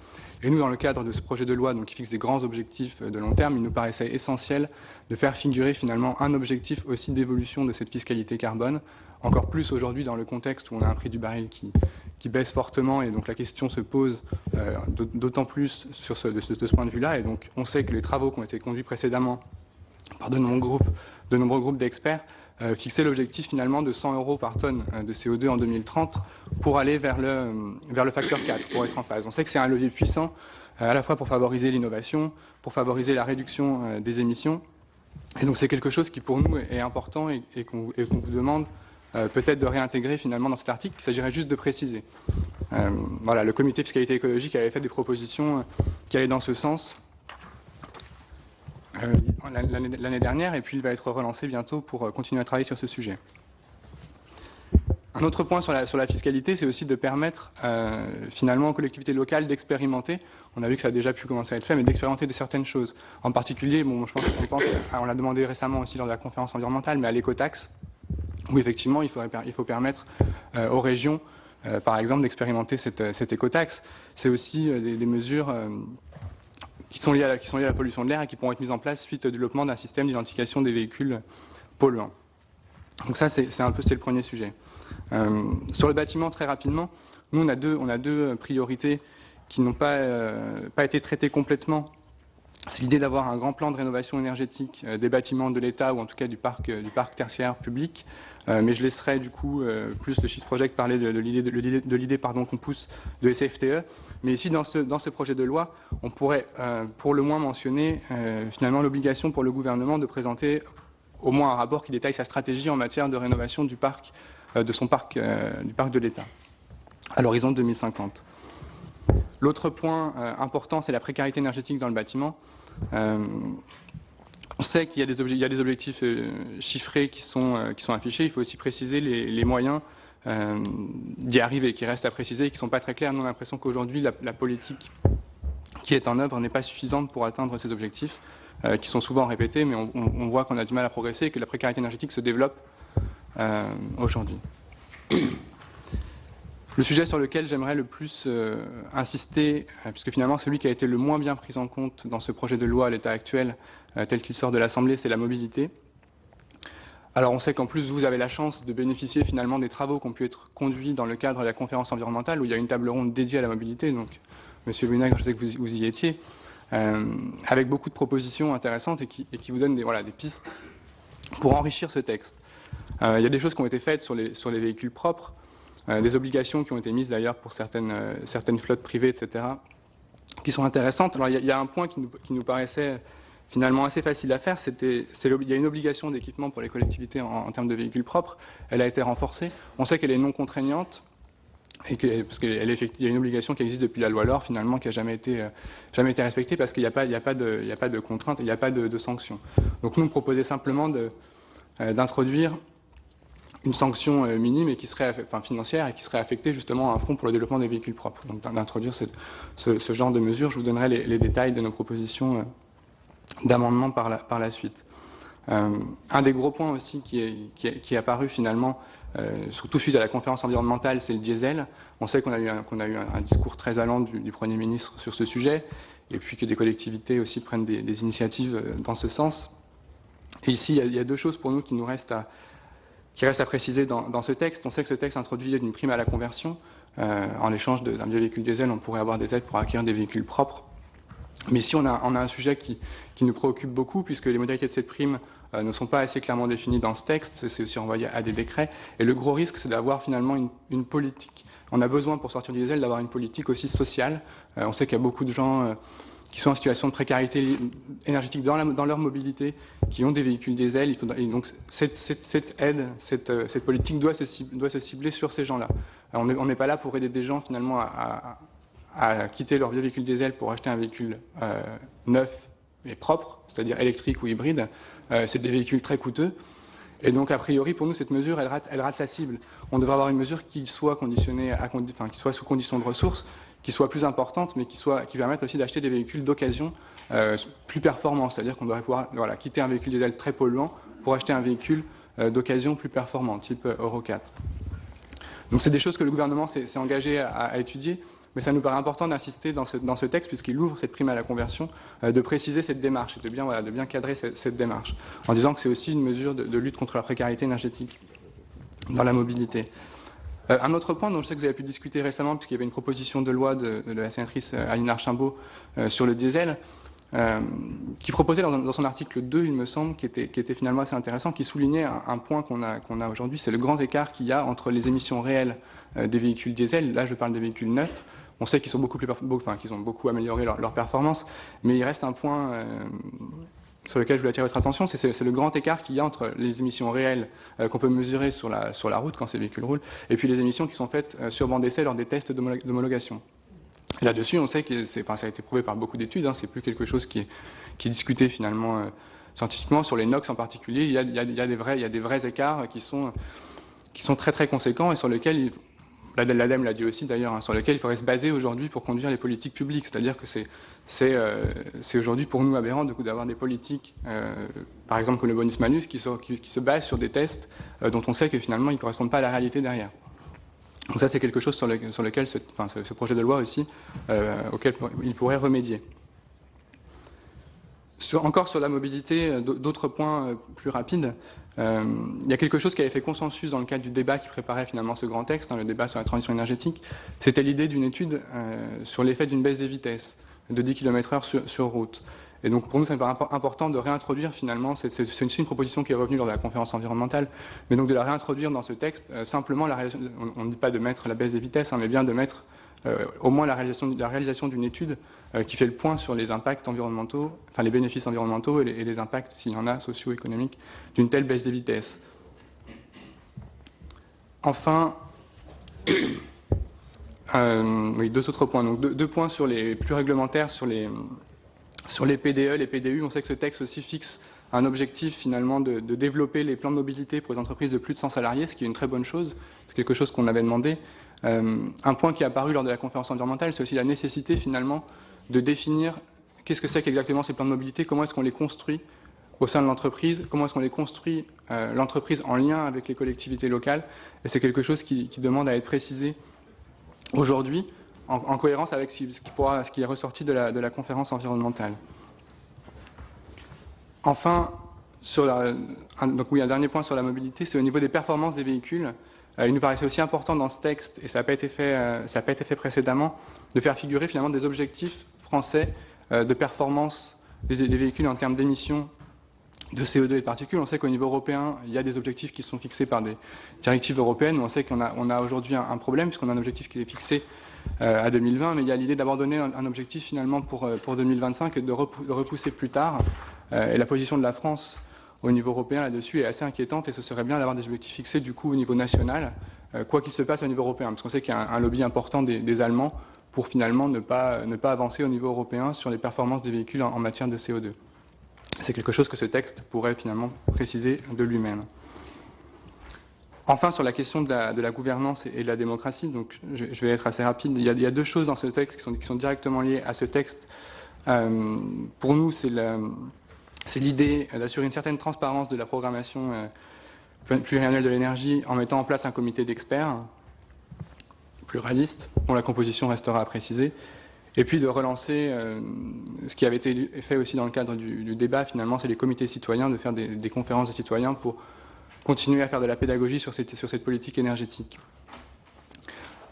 Et nous, dans le cadre de ce projet de loi qui fixe des grands objectifs de long terme, il nous paraissait essentiel de faire figurer finalement un objectif aussi d'évolution de cette fiscalité carbone, encore plus aujourd'hui dans le contexte où on a un prix du baril qui baisse fortement et donc la question se pose d'autant plus de ce point de vue-là. Et donc on sait que les travaux qui ont été conduits précédemment par de nombreux groupes d'experts fixer l'objectif finalement de 100 € par tonne de CO2 en 2030 pour aller vers le facteur 4, pour être en phase. On sait que c'est un levier puissant à la fois pour favoriser l'innovation, pour favoriser la réduction des émissions. Et donc c'est quelque chose qui pour nous est important et qu'on vous demande peut-être de réintégrer finalement dans cet article. Il s'agirait juste de préciser. Voilà, le comité fiscalité écologique avait fait des propositions qui allaient dans ce sens l'année dernière, et puis il va être relancé bientôt pour continuer à travailler sur ce sujet. Un autre point sur la fiscalité, c'est aussi de permettre finalement aux collectivités locales d'expérimenter. On a vu que ça a déjà pu commencer à être fait, mais d'expérimenter de certaines choses. En particulier, bon, je pense on l'a demandé récemment aussi lors de la conférence environnementale, mais à l'écotaxe, où effectivement il faut permettre aux régions, par exemple, d'expérimenter cette écotaxe. C'est aussi des mesures qui sont liées à la pollution de l'air et qui pourront être mises en place suite au développement d'un système d'identification des véhicules polluants. Donc ça, c'est le premier sujet. Sur le bâtiment, très rapidement, nous, on a deux priorités qui n'ont pas été traitées complètement. C'est l'idée d'avoir un grand plan de rénovation énergétique des bâtiments de l'État ou en tout cas du parc tertiaire public. Mais je laisserai du coup plus le Chiffre Project parler de l'idée qu'on pousse de SFTE. Mais ici, dans ce projet de loi, on pourrait pour le moins mentionner finalement l'obligation pour le gouvernement de présenter au moins un rapport qui détaille sa stratégie en matière de rénovation du parc de l'État à l'horizon 2050. L'autre point important, c'est la précarité énergétique dans le bâtiment. On sait qu'il y a des objectifs chiffrés qui sont affichés. Il faut aussi préciser les moyens d'y arriver, qui restent à préciser et qui ne sont pas très clairs. Nous, on a l'impression qu'aujourd'hui, la politique qui est en œuvre n'est pas suffisante pour atteindre ces objectifs, qui sont souvent répétés, mais on voit qu'on a du mal à progresser et que la précarité énergétique se développe aujourd'hui. Le sujet sur lequel j'aimerais le plus insister, puisque finalement celui qui a été le moins bien pris en compte dans ce projet de loi à l'état actuel, tel qu'il sort de l'Assemblée, c'est la mobilité. Alors on sait qu'en plus vous avez la chance de bénéficier finalement des travaux qui ont pu être conduits dans le cadre de la conférence environnementale, où il y a une table ronde dédiée à la mobilité, donc Monsieur Brunel, je sais que vous y étiez, avec beaucoup de propositions intéressantes et qui vous donnent des pistes pour enrichir ce texte. Il y a des choses qui ont été faites sur les véhicules propres, des obligations qui ont été mises d'ailleurs pour certaines flottes privées, etc., qui sont intéressantes. Alors il y a un point qui nous paraissait finalement assez facile à faire, il y a une obligation d'équipement pour les collectivités en termes de véhicules propres. Elle a été renforcée. On sait qu'elle est non contraignante, parce qu'il y a une obligation qui existe depuis la loi LOR, finalement, qui n'a jamais été respectée, parce qu'il n'y a pas de contrainte, il n'y a pas de sanction. Donc nous, on proposait simplement d'introduire une sanction minime et financière et qui serait affectée justement à un fonds pour le développement des véhicules propres. Donc d'introduire ce genre de mesures, je vous donnerai les détails de nos propositions d'amendement par la suite. Un des gros points aussi qui est apparu finalement, surtout suite à la conférence environnementale, c'est le diesel. On sait qu'on a eu un discours très allant du Premier ministre sur ce sujet, et puis que des collectivités aussi prennent des initiatives dans ce sens. Et ici, il y a deux choses pour nous qui restent à préciser dans ce texte. On sait que ce texte introduit une prime à la conversion. En échange d'un vieux véhicule diesel, on pourrait avoir des aides pour acquérir des véhicules propres. Mais ici, on a un sujet qui nous préoccupe beaucoup, puisque les modalités de cette prime ne sont pas assez clairement définies dans ce texte. C'est aussi renvoyé à des décrets. Et le gros risque, c'est d'avoir finalement une politique. On a besoin, pour sortir du diesel, d'avoir une politique aussi sociale. On sait qu'il y a beaucoup de gens qui sont en situation de précarité énergétique dans leur mobilité, qui ont des véhicules diesel. Et donc cette aide, cette politique doit se cibler sur ces gens-là. On n'est pas là pour aider des gens finalement à quitter leur vieux véhicule diesel pour acheter un véhicule neuf et propre, c'est-à-dire électrique ou hybride. C'est des véhicules très coûteux. Et donc, a priori, pour nous, cette mesure, elle rate sa cible. On devrait avoir une mesure qui soit conditionnée, qui soit sous condition de ressources, qui soit plus importante, mais qui permette aussi d'acheter des véhicules d'occasion plus performants. C'est-à-dire qu'on devrait pouvoir quitter un véhicule diesel très polluant pour acheter un véhicule d'occasion plus performant, type Euro 4. Donc c'est des choses que le gouvernement s'est engagé à étudier, mais ça nous paraît important d'insister dans ce texte, puisqu'il ouvre cette prime à la conversion, de préciser cette démarche et de bien cadrer cette démarche, en disant que c'est aussi une mesure de lutte contre la précarité énergétique dans la mobilité. Un autre point dont je sais que vous avez pu discuter récemment, puisqu'il y avait une proposition de loi de la sénatrice Aline Archimbaud sur le diesel, qui proposait dans son article 2, il me semble, qui était finalement assez intéressant, qui soulignait un point qu'on a aujourd'hui, c'est le grand écart qu'il y a entre les émissions réelles des véhicules diesel. Là, je parle des véhicules neufs. On sait qu'ils qu'ils ont beaucoup amélioré leur performance, mais il reste un point sur lequel je voulais attirer votre attention, c'est le grand écart qu'il y a entre les émissions réelles qu'on peut mesurer sur la route quand ces véhicules roulent, et puis les émissions qui sont faites sur banc d'essai lors des tests d'homologation. Et là-dessus, on sait que ça a été prouvé par beaucoup d'études, c'est plus quelque chose qui est discuté finalement scientifiquement. Sur les NOx en particulier, il y a des vrais écarts qui sont très très conséquents et sur lesquels l'ADEME l'a dit aussi d'ailleurs, sur lequel il faudrait se baser aujourd'hui pour conduire les politiques publiques. C'est-à-dire que c'est aujourd'hui pour nous aberrant d'avoir des politiques, par exemple comme le bonus-malus, qui se basent sur des tests dont on sait que finalement ils ne correspondent pas à la réalité derrière. Donc ça c'est quelque chose sur lequel ce projet de loi aussi, auquel il pourrait remédier. Encore sur la mobilité, d'autres points plus rapides. Il y a quelque chose qui avait fait consensus dans le cadre du débat qui préparait finalement ce grand texte, le débat sur la transition énergétique. C'était l'idée d'une étude sur l'effet d'une baisse des vitesses de 10 km/h sur route. Et donc pour nous, ça me paraît important de réintroduire finalement, c'est une proposition qui est revenue lors de la conférence environnementale, mais donc de la réintroduire dans ce texte, simplement, on ne dit pas de mettre la baisse des vitesses, mais bien de mettre au moins la réalisation d'une étude qui fait le point sur les impacts environnementaux, enfin les bénéfices environnementaux et les impacts, s'il y en a, socio-économiques, d'une telle baisse des vitesses. Enfin, oui, deux autres points. Donc deux points sur les plus réglementaires, sur les PDE, les PDU. On sait que ce texte aussi fixe un objectif finalement de développer les plans de mobilité pour les entreprises de plus de 100 salariés, ce qui est une très bonne chose, c'est quelque chose qu'on avait demandé. Un point qui est apparu lors de la conférence environnementale, c'est aussi la nécessité finalement de définir qu'est-ce que c'est qu'exactement ces plans de mobilité, comment est-ce qu'on les construit au sein de l'entreprise, comment est-ce qu'on les construit l'entreprise en lien avec les collectivités locales, et c'est quelque chose qui demande à être précisé aujourd'hui, en cohérence avec ce qui est ressorti de la conférence environnementale. Enfin, donc oui, un dernier point sur la mobilité, c'est au niveau des performances des véhicules. Il nous paraissait aussi important dans ce texte, et ça n'a pas été fait précédemment, de faire figurer finalement des objectifs français de performance des véhicules en termes d'émissions de CO2 et de particules. On sait qu'au niveau européen, il y a des objectifs qui sont fixés par des directives européennes, mais on sait qu'on a aujourd'hui un problème, puisqu'on a un objectif qui est fixé à 2020, mais il y a l'idée d'abandonner un objectif finalement pour 2025 et de repousser plus tard. Et la position de la France au niveau européen là-dessus est assez inquiétante, et ce serait bien d'avoir des objectifs fixés du coup au niveau national, quoi qu'il se passe au niveau européen, parce qu'on sait qu'il y a un lobby important des Allemands pour finalement ne pas avancer au niveau européen sur les performances des véhicules en matière de CO2. C'est quelque chose que ce texte pourrait finalement préciser de lui-même. Enfin, sur la question de la gouvernance et de la démocratie, donc je vais être assez rapide. Il y a deux choses dans ce texte qui sont directement liées à ce texte. Pour nous, c'est l'idée d'assurer une certaine transparence de la programmation pluriannuelle de l'énergie en mettant en place un comité d'experts pluraliste, dont la composition restera à préciser, et puis de relancer ce qui avait été fait aussi dans le cadre du débat, finalement, c'est les comités citoyens, de faire des conférences de citoyens pour continuer à faire de la pédagogie sur cette politique énergétique.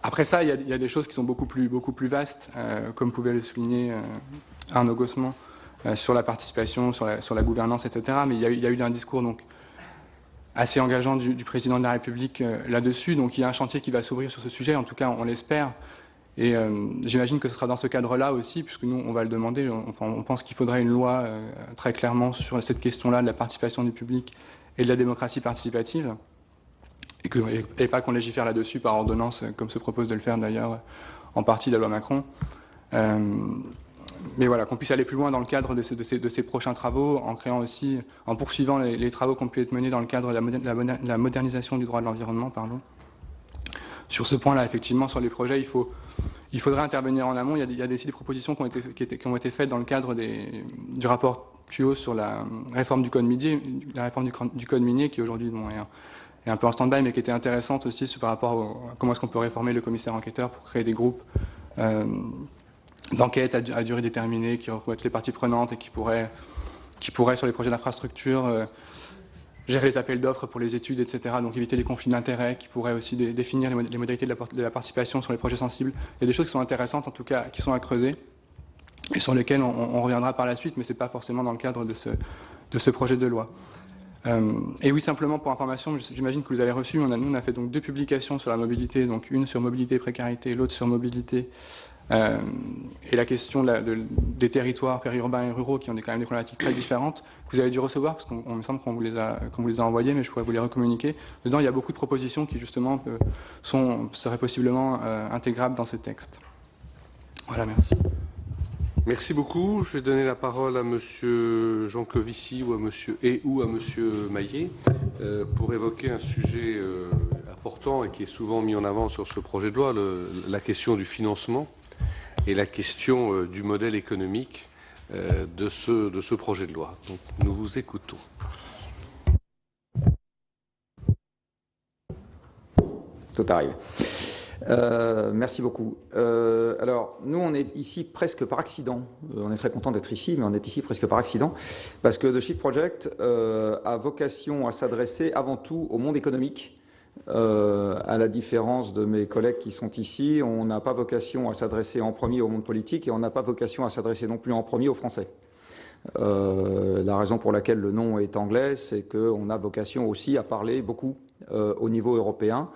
Après ça, il y a des choses qui sont beaucoup plus vastes, comme pouvait le souligner Arnaud Gossement, sur la participation, sur la gouvernance, etc. Mais il y a eu un discours donc assez engageant du président de la République là-dessus. Donc il y a un chantier qui va s'ouvrir sur ce sujet, en tout cas on l'espère. Et j'imagine que ce sera dans ce cadre-là aussi, puisque nous on va le demander. On pense qu'il faudrait une loi très clairement sur cette question-là de la participation du public et de la démocratie participative. Et pas qu'on légifère là-dessus par ordonnance, comme se propose de le faire d'ailleurs en partie la loi Macron. Mais voilà, qu'on puisse aller plus loin dans le cadre de ces prochains travaux, en poursuivant les travaux qui ont pu être menés dans le cadre de la modernisation du droit de l'environnement, pardon. Sur ce point-là, effectivement, sur les projets, il faudrait intervenir en amont. Il y a des propositions qui ont été faites dans le cadre du rapport Thuot sur la réforme du code minier, qui aujourd'hui est un peu en stand-by, mais qui était intéressante aussi par rapport à comment est-ce qu'on peut réformer le commissaire enquêteur pour créer des groupes d'enquête à durée déterminée, qui retrouvent toutes les parties prenantes et qui pourraient sur les projets d'infrastructure, gérer les appels d'offres pour les études, etc. Donc éviter les conflits d'intérêts, qui pourraient aussi définir les modalités de la participation sur les projets sensibles. Il y a des choses qui sont intéressantes, en tout cas, qui sont à creuser, et sur lesquelles on reviendra par la suite, mais ce n'est pas forcément dans le cadre de ce projet de loi. Et oui, simplement pour information, j'imagine que vous avez reçu, nous on a fait donc 2 publications sur la mobilité, donc une sur mobilité et précarité, l'autre sur mobilité, et la question des territoires périurbains et ruraux qui ont quand même des problématiques très différentes, que vous avez dû recevoir, parce qu'on me semble qu'on vous les a envoyés, mais je pourrais vous les recommuniquer. Dedans, il y a beaucoup de propositions qui, justement, seraient possiblement intégrables dans ce texte. Voilà, merci. Merci beaucoup. Je vais donner la parole à M. Jancovici ou à M. Maillet pour évoquer un sujet important et qui est souvent mis en avant sur ce projet de loi, la question du financement et la question du modèle économique de ce projet de loi. Donc, nous vous écoutons. Tout arrive. Merci beaucoup. Alors, nous, on est ici presque par accident. On est très content d'être ici, mais on est ici presque par accident, parce que The Shift Project a vocation à s'adresser avant tout au monde économique. À la différence de mes collègues qui sont ici, on n'a pas vocation à s'adresser en premier au monde politique et on n'a pas vocation à s'adresser non plus en premier aux Français. La raison pour laquelle le nom est anglais, c'est qu'on a vocation aussi à parler beaucoup au niveau européen,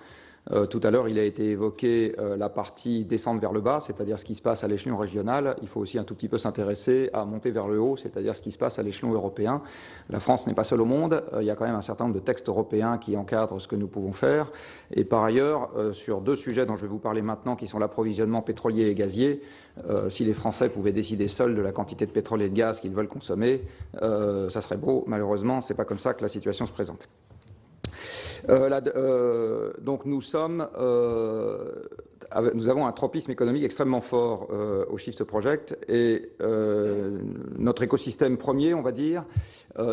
Tout à l'heure, il a été évoqué la partie descendre vers le bas, c'est-à-dire ce qui se passe à l'échelon régional. Il faut aussi un tout petit peu s'intéresser à monter vers le haut, c'est-à-dire ce qui se passe à l'échelon européen. La France n'est pas seule au monde. Il y a quand même un certain nombre de textes européens qui encadrent ce que nous pouvons faire. Et par ailleurs, sur deux sujets dont je vais vous parler maintenant, qui sont l'approvisionnement pétrolier et gazier, si les Français pouvaient décider seuls de la quantité de pétrole et de gaz qu'ils veulent consommer, ça serait beau. Malheureusement, ce n'est pas comme ça que la situation se présente. Donc nous avons un tropisme économique extrêmement fort au Shift Project et notre écosystème premier, on va dire,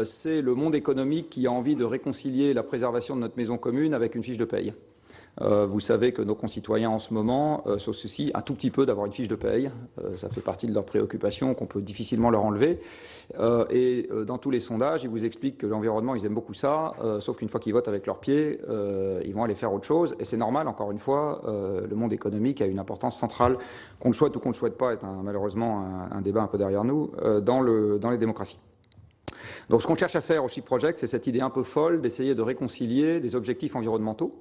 c'est le monde économique qui a envie de réconcilier la préservation de notre maison commune avec une fiche de paye. Vous savez que nos concitoyens en ce moment se soucient un tout petit peu d'avoir une fiche de paye. Ça fait partie de leurs préoccupations qu'on peut difficilement leur enlever. Et dans tous les sondages, ils vous expliquent que l'environnement, ils aiment beaucoup ça, sauf qu'une fois qu'ils votent avec leurs pieds, ils vont aller faire autre chose. Et c'est normal, encore une fois, le monde économique a une importance centrale, qu'on le souhaite ou qu'on ne le souhaite pas, est malheureusement un débat un peu derrière nous, dans les démocraties. Donc ce qu'on cherche à faire au Shift Project, c'est cette idée un peu folle d'essayer de réconcilier des objectifs environnementaux.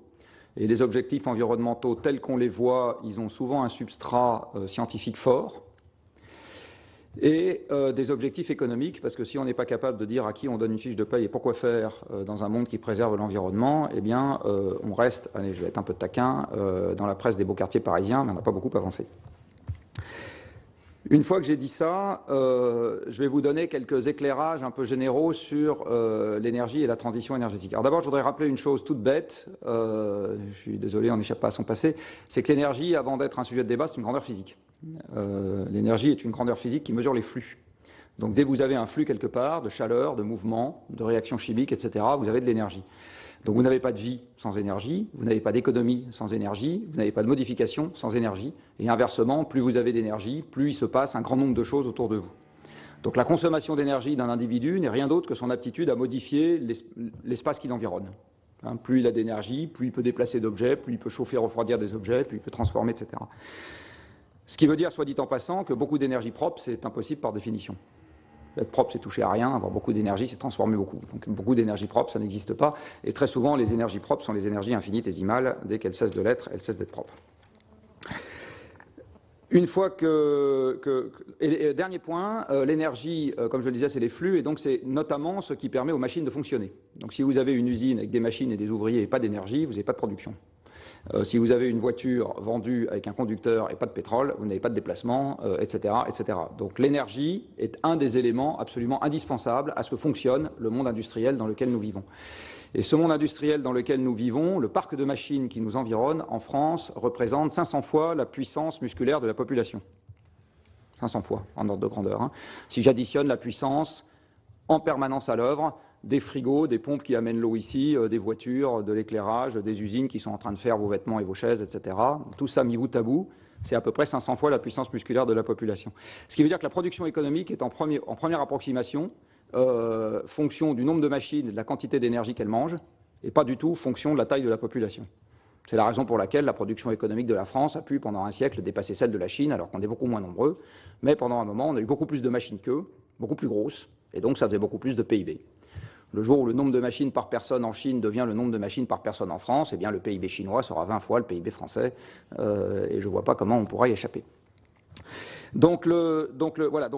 Et les objectifs environnementaux tels qu'on les voit, ils ont souvent un substrat scientifique fort. Et des objectifs économiques, parce que si on n'est pas capable de dire à qui on donne une fiche de paye et pourquoi faire dans un monde qui préserve l'environnement, eh bien on reste, allez, je vais être un peu taquin, dans la presse des beaux quartiers parisiens, mais on n'a pas beaucoup avancé. Une fois que j'ai dit ça, je vais vous donner quelques éclairages un peu généraux sur l'énergie et la transition énergétique. Alors d'abord, je voudrais rappeler une chose toute bête, je suis désolé, on n'échappe pas à son passé, c'est que l'énergie, avant d'être un sujet de débat, c'est une grandeur physique. L'énergie est une grandeur physique qui mesure les flux. Donc dès que vous avez un flux quelque part, de chaleur, de mouvement, de réaction chimique, etc., vous avez de l'énergie. Donc vous n'avez pas de vie sans énergie, vous n'avez pas d'économie sans énergie, vous n'avez pas de modification sans énergie. Et inversement, plus vous avez d'énergie, plus il se passe un grand nombre de choses autour de vous. Donc la consommation d'énergie d'un individu n'est rien d'autre que son aptitude à modifier l'espace qui l'environne. Plus il a d'énergie, plus il peut déplacer d'objets, plus il peut chauffer, refroidir des objets, plus il peut transformer, etc. Ce qui veut dire, soit dit en passant, que beaucoup d'énergie propre, c'est impossible par définition. Être propre, c'est toucher à rien. Avoir beaucoup d'énergie, c'est transformer beaucoup. Donc beaucoup d'énergie propre, ça n'existe pas. Et très souvent, les énergies propres sont les énergies infinitésimales. Dès qu'elles cessent de l'être, elles cessent d'être propres. Une fois et dernier point, l'énergie, comme je le disais, c'est les flux. Et donc, c'est notamment ce qui permet aux machines de fonctionner. Donc, si vous avez une usine avec des machines et des ouvriers et pas d'énergie, vous n'avez pas de production. Si vous avez une voiture vendue avec un conducteur et pas de pétrole, vous n'avez pas de déplacement, etc., etc. Donc l'énergie est un des éléments absolument indispensables à ce que fonctionne le monde industriel dans lequel nous vivons. Et ce monde industriel dans lequel nous vivons, le parc de machines qui nous environne en France représente 500 fois la puissance musculaire de la population. 500 fois en ordre de grandeur. Si j'additionne la puissance en permanence à l'œuvre, des frigos, des pompes qui amènent l'eau ici, des voitures, de l'éclairage, des usines qui sont en train de faire vos vêtements et vos chaises, etc. Tout ça mis bout à bout, c'est à peu près 500 fois la puissance musculaire de la population. Ce qui veut dire que la production économique est en première approximation fonction du nombre de machines et de la quantité d'énergie qu'elles mangent, et pas du tout fonction de la taille de la population. C'est la raison pour laquelle la production économique de la France a pu, pendant un siècle, dépasser celle de la Chine, alors qu'on est beaucoup moins nombreux. Mais pendant un moment, on a eu beaucoup plus de machines qu'eux, beaucoup plus grosses, et donc ça faisait beaucoup plus de PIB. Le jour où le nombre de machines par personne en Chine devient le nombre de machines par personne en France, eh bien le PIB chinois sera 20 fois le PIB français, et je ne vois pas comment on pourra y échapper. Donc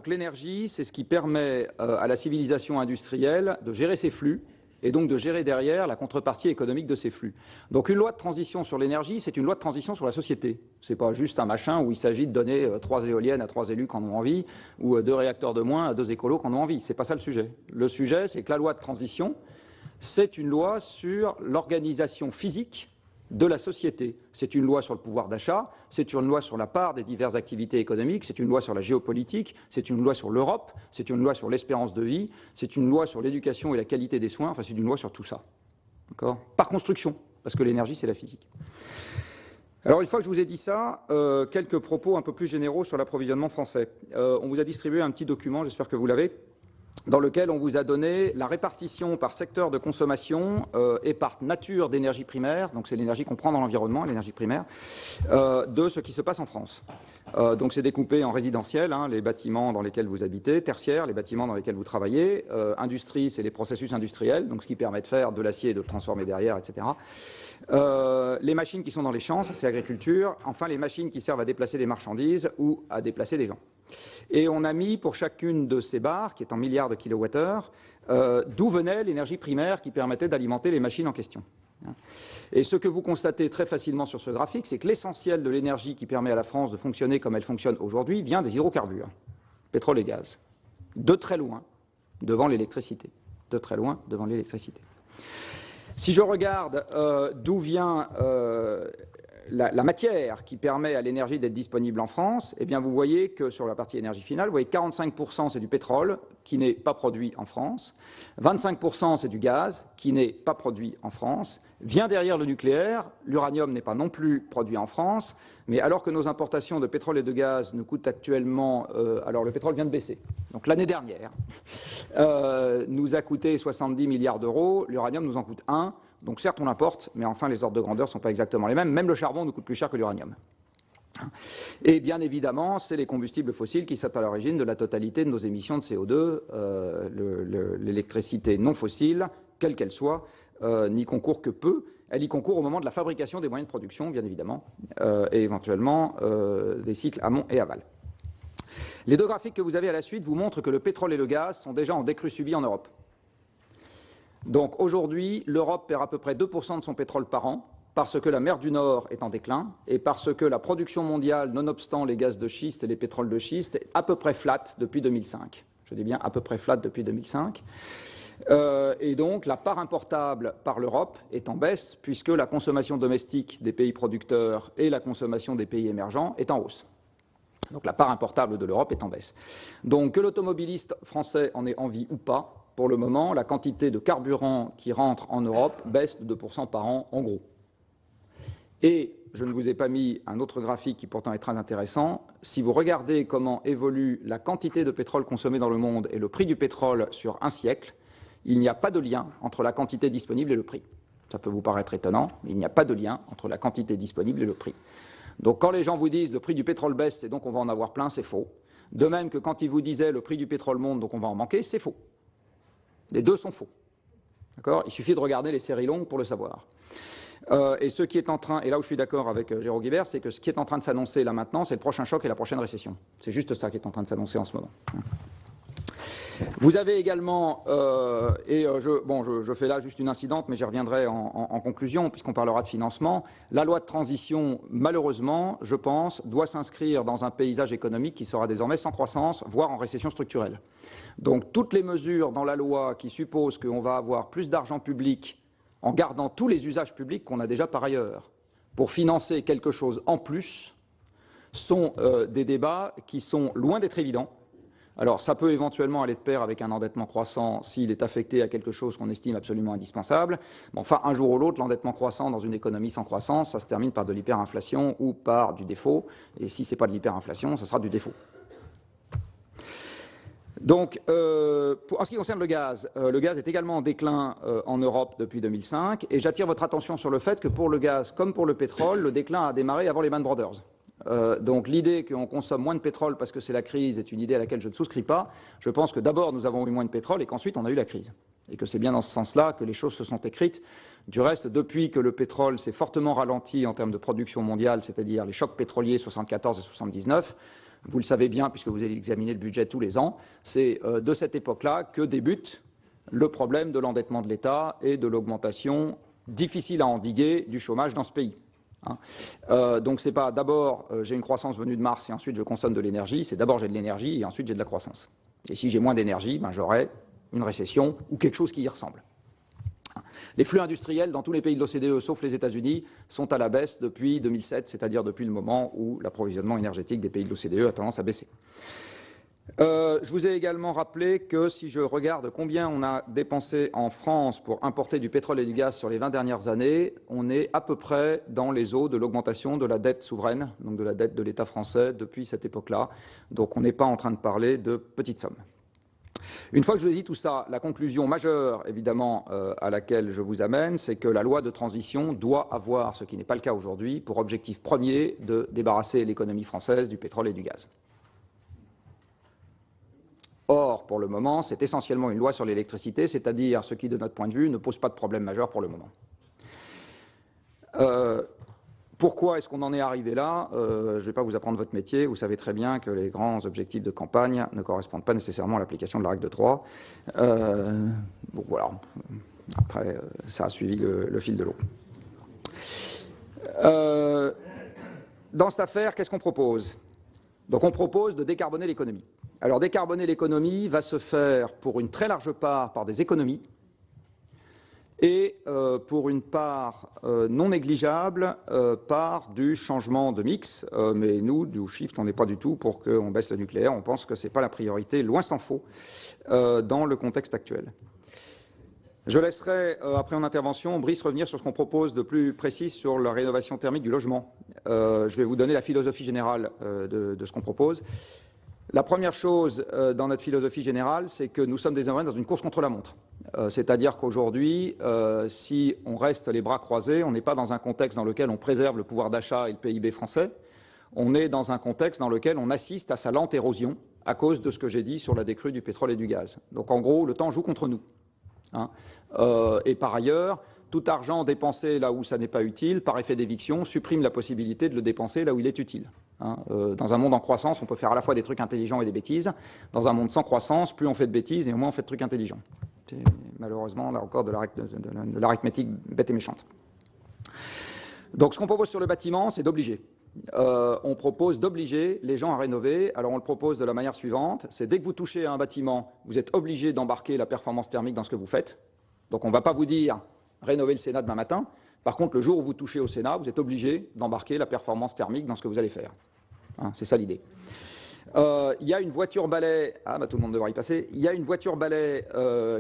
l'énergie, c'est ce qui permet à la civilisation industrielle de gérer ses flux, et donc de gérer derrière la contrepartie économique de ces flux. Donc une loi de transition sur l'énergie, c'est une loi de transition sur la société. Ce n'est pas juste un machin où il s'agit de donner 3 éoliennes à 3 élus qui en ont envie, ou 2 réacteurs de moins à 2 écolos qui en ont envie. Ce n'est pas ça le sujet. Le sujet, c'est que la loi de transition, c'est une loi sur l'organisation physique de la société. C'est une loi sur le pouvoir d'achat, c'est une loi sur la part des diverses activités économiques, c'est une loi sur la géopolitique, c'est une loi sur l'Europe, c'est une loi sur l'espérance de vie, c'est une loi sur l'éducation et la qualité des soins, enfin c'est une loi sur tout ça. D'accord ? Par construction, parce que l'énergie c'est la physique. Alors une fois que je vous ai dit ça, quelques propos un peu plus généraux sur l'approvisionnement français. On vous a distribué un petit document, j'espère que vous l'avez, dans lequel on vous a donné la répartition par secteur de consommation et par nature d'énergie primaire, donc c'est l'énergie qu'on prend dans l'environnement, l'énergie primaire, de ce qui se passe en France. Donc c'est découpé en résidentiel, les bâtiments dans lesquels vous habitez, tertiaire, les bâtiments dans lesquels vous travaillez, industrie, c'est les processus industriels, donc ce qui permet de faire de l'acier et de le transformer derrière, etc. Les machines qui sont dans les champs, ça c'est l'agriculture. Enfin, les machines qui servent à déplacer des marchandises ou à déplacer des gens. Et on a mis pour chacune de ces barres, qui est en milliards de kilowattheures, d'où venait l'énergie primaire qui permettait d'alimenter les machines en question. Et ce que vous constatez très facilement sur ce graphique, c'est que l'essentiel de l'énergie qui permet à la France de fonctionner comme elle fonctionne aujourd'hui vient des hydrocarbures, pétrole et gaz, de très loin devant l'électricité. De très loin devant l'électricité. Si je regarde d'où vient la matière qui permet à l'énergie d'être disponible en France, eh bien vous voyez que sur la partie énergie finale, vous voyez 45% c'est du pétrole qui n'est pas produit en France, 25% c'est du gaz qui n'est pas produit en France, vient derrière le nucléaire, l'uranium n'est pas non plus produit en France, mais alors que nos importations de pétrole et de gaz nous coûtent actuellement, alors le pétrole vient de baisser, donc l'année dernière, nous a coûté 70 milliards d'euros, l'uranium nous en coûte 1. Donc certes, on l'importe, mais enfin, les ordres de grandeur ne sont pas exactement les mêmes. Même le charbon nous coûte plus cher que l'uranium. Et bien évidemment, c'est les combustibles fossiles qui sont à l'origine de la totalité de nos émissions de CO2. L'électricité non fossile, quelle qu'elle soit, n'y concourt que peu. Elle y concourt au moment de la fabrication des moyens de production, bien évidemment, et éventuellement des cycles amont et aval. Les deux graphiques que vous avez à la suite vous montrent que le pétrole et le gaz sont déjà en décrue subie en Europe. Donc aujourd'hui, l'Europe perd à peu près 2% de son pétrole par an parce que la mer du Nord est en déclin et parce que la production mondiale, nonobstant les gaz de schiste et les pétroles de schiste, est à peu près flat depuis 2005. Je dis bien à peu près flat depuis 2005. Et donc la part importable par l'Europe est en baisse puisque la consommation domestique des pays producteurs et la consommation des pays émergents est en hausse. Donc la part importable de l'Europe est en baisse. Donc que l'automobiliste français en ait envie ou pas, pour le moment, la quantité de carburant qui rentre en Europe baisse de 2% par an, en gros. Et je ne vous ai pas mis un autre graphique qui pourtant est très intéressant. Si vous regardez comment évolue la quantité de pétrole consommée dans le monde et le prix du pétrole sur un siècle, il n'y a pas de lien entre la quantité disponible et le prix. Ça peut vous paraître étonnant, mais il n'y a pas de lien entre la quantité disponible et le prix. Donc quand les gens vous disent le prix du pétrole baisse et donc on va en avoir plein, c'est faux. De même que quand ils vous disaient le prix du pétrole monte donc on va en manquer, c'est faux. Les deux sont faux. D'accord ? Il suffit de regarder les séries longues pour le savoir. Et ce qui est en train, et là où je suis d'accord avec Jérôme Guibert, c'est que ce qui est en train de s'annoncer là maintenant, c'est le prochain choc et la prochaine récession. C'est juste ça qui est en train de s'annoncer en ce moment. Vous avez également, je fais là juste une incidente, mais j'y reviendrai en conclusion, puisqu'on parlera de financement. La loi de transition, malheureusement, je pense, doit s'inscrire dans un paysage économique qui sera désormais sans croissance, voire en récession structurelle. Donc toutes les mesures dans la loi qui supposent qu'on va avoir plus d'argent public en gardant tous les usages publics qu'on a déjà par ailleurs, pour financer quelque chose en plus, sont des débats qui sont loin d'être évidents. Alors, ça peut éventuellement aller de pair avec un endettement croissant s'il est affecté à quelque chose qu'on estime absolument indispensable. Mais enfin, un jour ou l'autre, l'endettement croissant dans une économie sans croissance, ça se termine par de l'hyperinflation ou par du défaut. Et si ce n'est pas de l'hyperinflation, ça sera du défaut. Donc, en ce qui concerne le gaz est également en déclin en Europe depuis 2005. Et j'attire votre attention sur le fait que pour le gaz comme pour le pétrole, le déclin a démarré avant les Lehman Brothers. Donc l'idée qu'on consomme moins de pétrole parce que c'est la crise est une idée à laquelle je ne souscris pas. Je pense que d'abord nous avons eu moins de pétrole et qu'ensuite on a eu la crise. Et que c'est bien dans ce sens-là que les choses se sont écrites. Du reste, depuis que le pétrole s'est fortement ralenti en termes de production mondiale, c'est-à-dire les chocs pétroliers 74 et 79, vous le savez bien puisque vous allez examiner le budget tous les ans, c'est de cette époque-là que débute le problème de l'endettement de l'État et de l'augmentation difficile à endiguer du chômage dans ce pays. Donc c'est pas d'abord j'ai une croissance venue de Mars et ensuite je consomme de l'énergie, c'est d'abord j'ai de l'énergie et ensuite j'ai de la croissance. Et si j'ai moins d'énergie, j'aurai une récession ou quelque chose qui y ressemble. Les flux industriels dans tous les pays de l'OCDE, sauf les États-Unis, sont à la baisse depuis 2007, c'est-à-dire depuis le moment où l'approvisionnement énergétique des pays de l'OCDE a tendance à baisser. Je vous ai également rappelé que si je regarde combien on a dépensé en France pour importer du pétrole et du gaz sur les 20 dernières années, on est à peu près dans les eaux de l'augmentation de la dette souveraine, donc de la dette de l'État français depuis cette époque-là. Donc on n'est pas en train de parler de petites sommes. Une fois que je vous ai dit tout ça, la conclusion majeure, évidemment, à laquelle je vous amène, c'est que la loi de transition doit avoir, ce qui n'est pas le cas aujourd'hui, pour objectif premier de débarrasser l'économie française du pétrole et du gaz. Or, pour le moment, c'est essentiellement une loi sur l'électricité, c'est-à-dire ce qui, de notre point de vue, ne pose pas de problème majeur pour le moment. Pourquoi est-ce qu'on en est arrivé là? Je ne vais pas vous apprendre votre métier. Vous savez très bien que les grands objectifs de campagne ne correspondent pas nécessairement à l'application de la règle de 3. Bon, voilà. Après, ça a suivi le fil de l'eau. Dans cette affaire, qu'est-ce qu'on propose? Donc on propose de décarboner l'économie. Alors décarboner l'économie va se faire pour une très large part par des économies, et pour une part non négligeable par du changement de mix. Mais nous, du Shift, on n'est pas du tout pour qu'on baisse le nucléaire. On pense que ce n'est pas la priorité, loin s'en faut, dans le contexte actuel. Je laisserai, après mon intervention, Brice revenir sur ce qu'on propose de plus précis sur la rénovation thermique du logement. Je vais vous donner la philosophie générale de ce qu'on propose. La première chose dans notre philosophie générale, c'est que nous sommes désormais dans une course contre la montre. C'est-à-dire qu'aujourd'hui, si on reste les bras croisés, on n'est pas dans un contexte dans lequel on préserve le pouvoir d'achat et le PIB français. On est dans un contexte dans lequel on assiste à sa lente érosion à cause de ce que j'ai dit sur la décrue du pétrole et du gaz. Donc en gros, le temps joue contre nous. Et par ailleurs, tout argent dépensé là où ça n'est pas utile, par effet d'éviction, supprime la possibilité de le dépenser là où il est utile. Dans un monde en croissance, on peut faire à la fois des trucs intelligents et des bêtises. Dans un monde sans croissance, plus on fait de bêtises et moins on fait de trucs intelligents. C'est malheureusement là encore de l'arithmétique bête et méchante. Donc ce qu'on propose sur le bâtiment, c'est d'obliger. On propose d'obliger les gens à rénover. Alors on le propose de la manière suivante, c'est dès que vous touchez à un bâtiment, vous êtes obligé d'embarquer la performance thermique dans ce que vous faites. Donc on ne va pas vous dire rénover le Sénat demain matin. Par contre, le jour où vous touchez au Sénat, vous êtes obligé d'embarquer la performance thermique dans ce que vous allez faire. C'est ça l'idée. Il y a une voiture balai, tout le monde devra y passer, il y a une voiture balai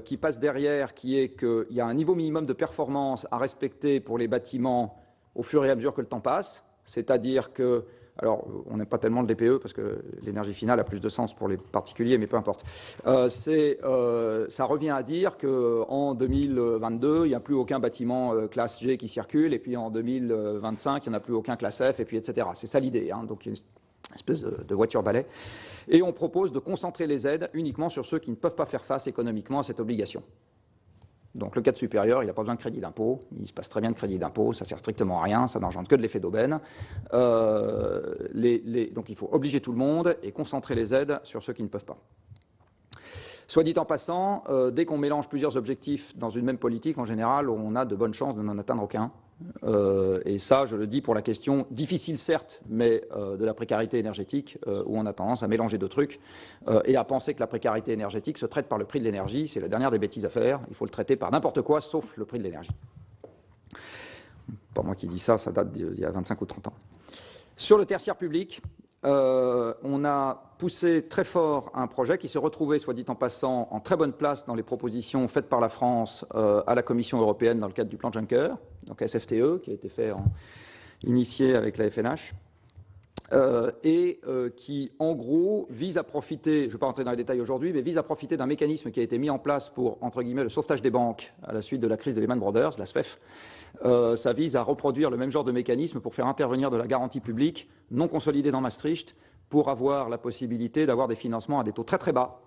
qui passe derrière, qui est qu'il y a un niveau minimum de performance à respecter pour les bâtiments au fur et à mesure que le temps passe. C'est-à-dire que, alors on n'aime pas tellement le DPE parce que l'énergie finale a plus de sens pour les particuliers, mais peu importe. Ça revient à dire qu'en 2022, il n'y a plus aucun bâtiment classe G qui circule, et puis en 2025, il n'y en a plus aucun classe F, et puis etc. C'est ça l'idée. Donc il y a une espèce de voiture balai. Et on propose de concentrer les aides uniquement sur ceux qui ne peuvent pas faire face économiquement à cette obligation. Donc le cadre supérieur, il n'a pas besoin de crédit d'impôt, il se passe très bien de crédit d'impôt, ça ne sert strictement à rien, ça n'engendre que de l'effet d'aubaine. Donc il faut obliger tout le monde et concentrer les aides sur ceux qui ne peuvent pas. Soit dit en passant, dès qu'on mélange plusieurs objectifs dans une même politique, en général, on a de bonnes chances de n'en atteindre aucun. Et ça, je le dis pour la question difficile certes, mais de la précarité énergétique, où on a tendance à mélanger deux trucs et à penser que la précarité énergétique se traite par le prix de l'énergie. C'est la dernière des bêtises à faire. Il faut le traiter par n'importe quoi, sauf le prix de l'énergie. Pas moi qui dis ça, ça date d'il y a 25 ou 30 ans. Sur le tertiaire public, on a poussé très fort un projet qui s'est retrouvé, soit dit en passant, en très bonne place dans les propositions faites par la France à la Commission européenne dans le cadre du plan Juncker, donc SFTE, qui a été initié avec la FNH, qui, en gros, vise à profiter, je ne vais pas rentrer dans les détails aujourd'hui, mais vise à profiter d'un mécanisme qui a été mis en place pour, entre guillemets, le sauvetage des banques à la suite de la crise de Lehman Brothers, la SFEF. Ça vise à reproduire le même genre de mécanisme pour faire intervenir de la garantie publique non consolidée dans Maastricht pour avoir la possibilité d'avoir des financements à des taux très très bas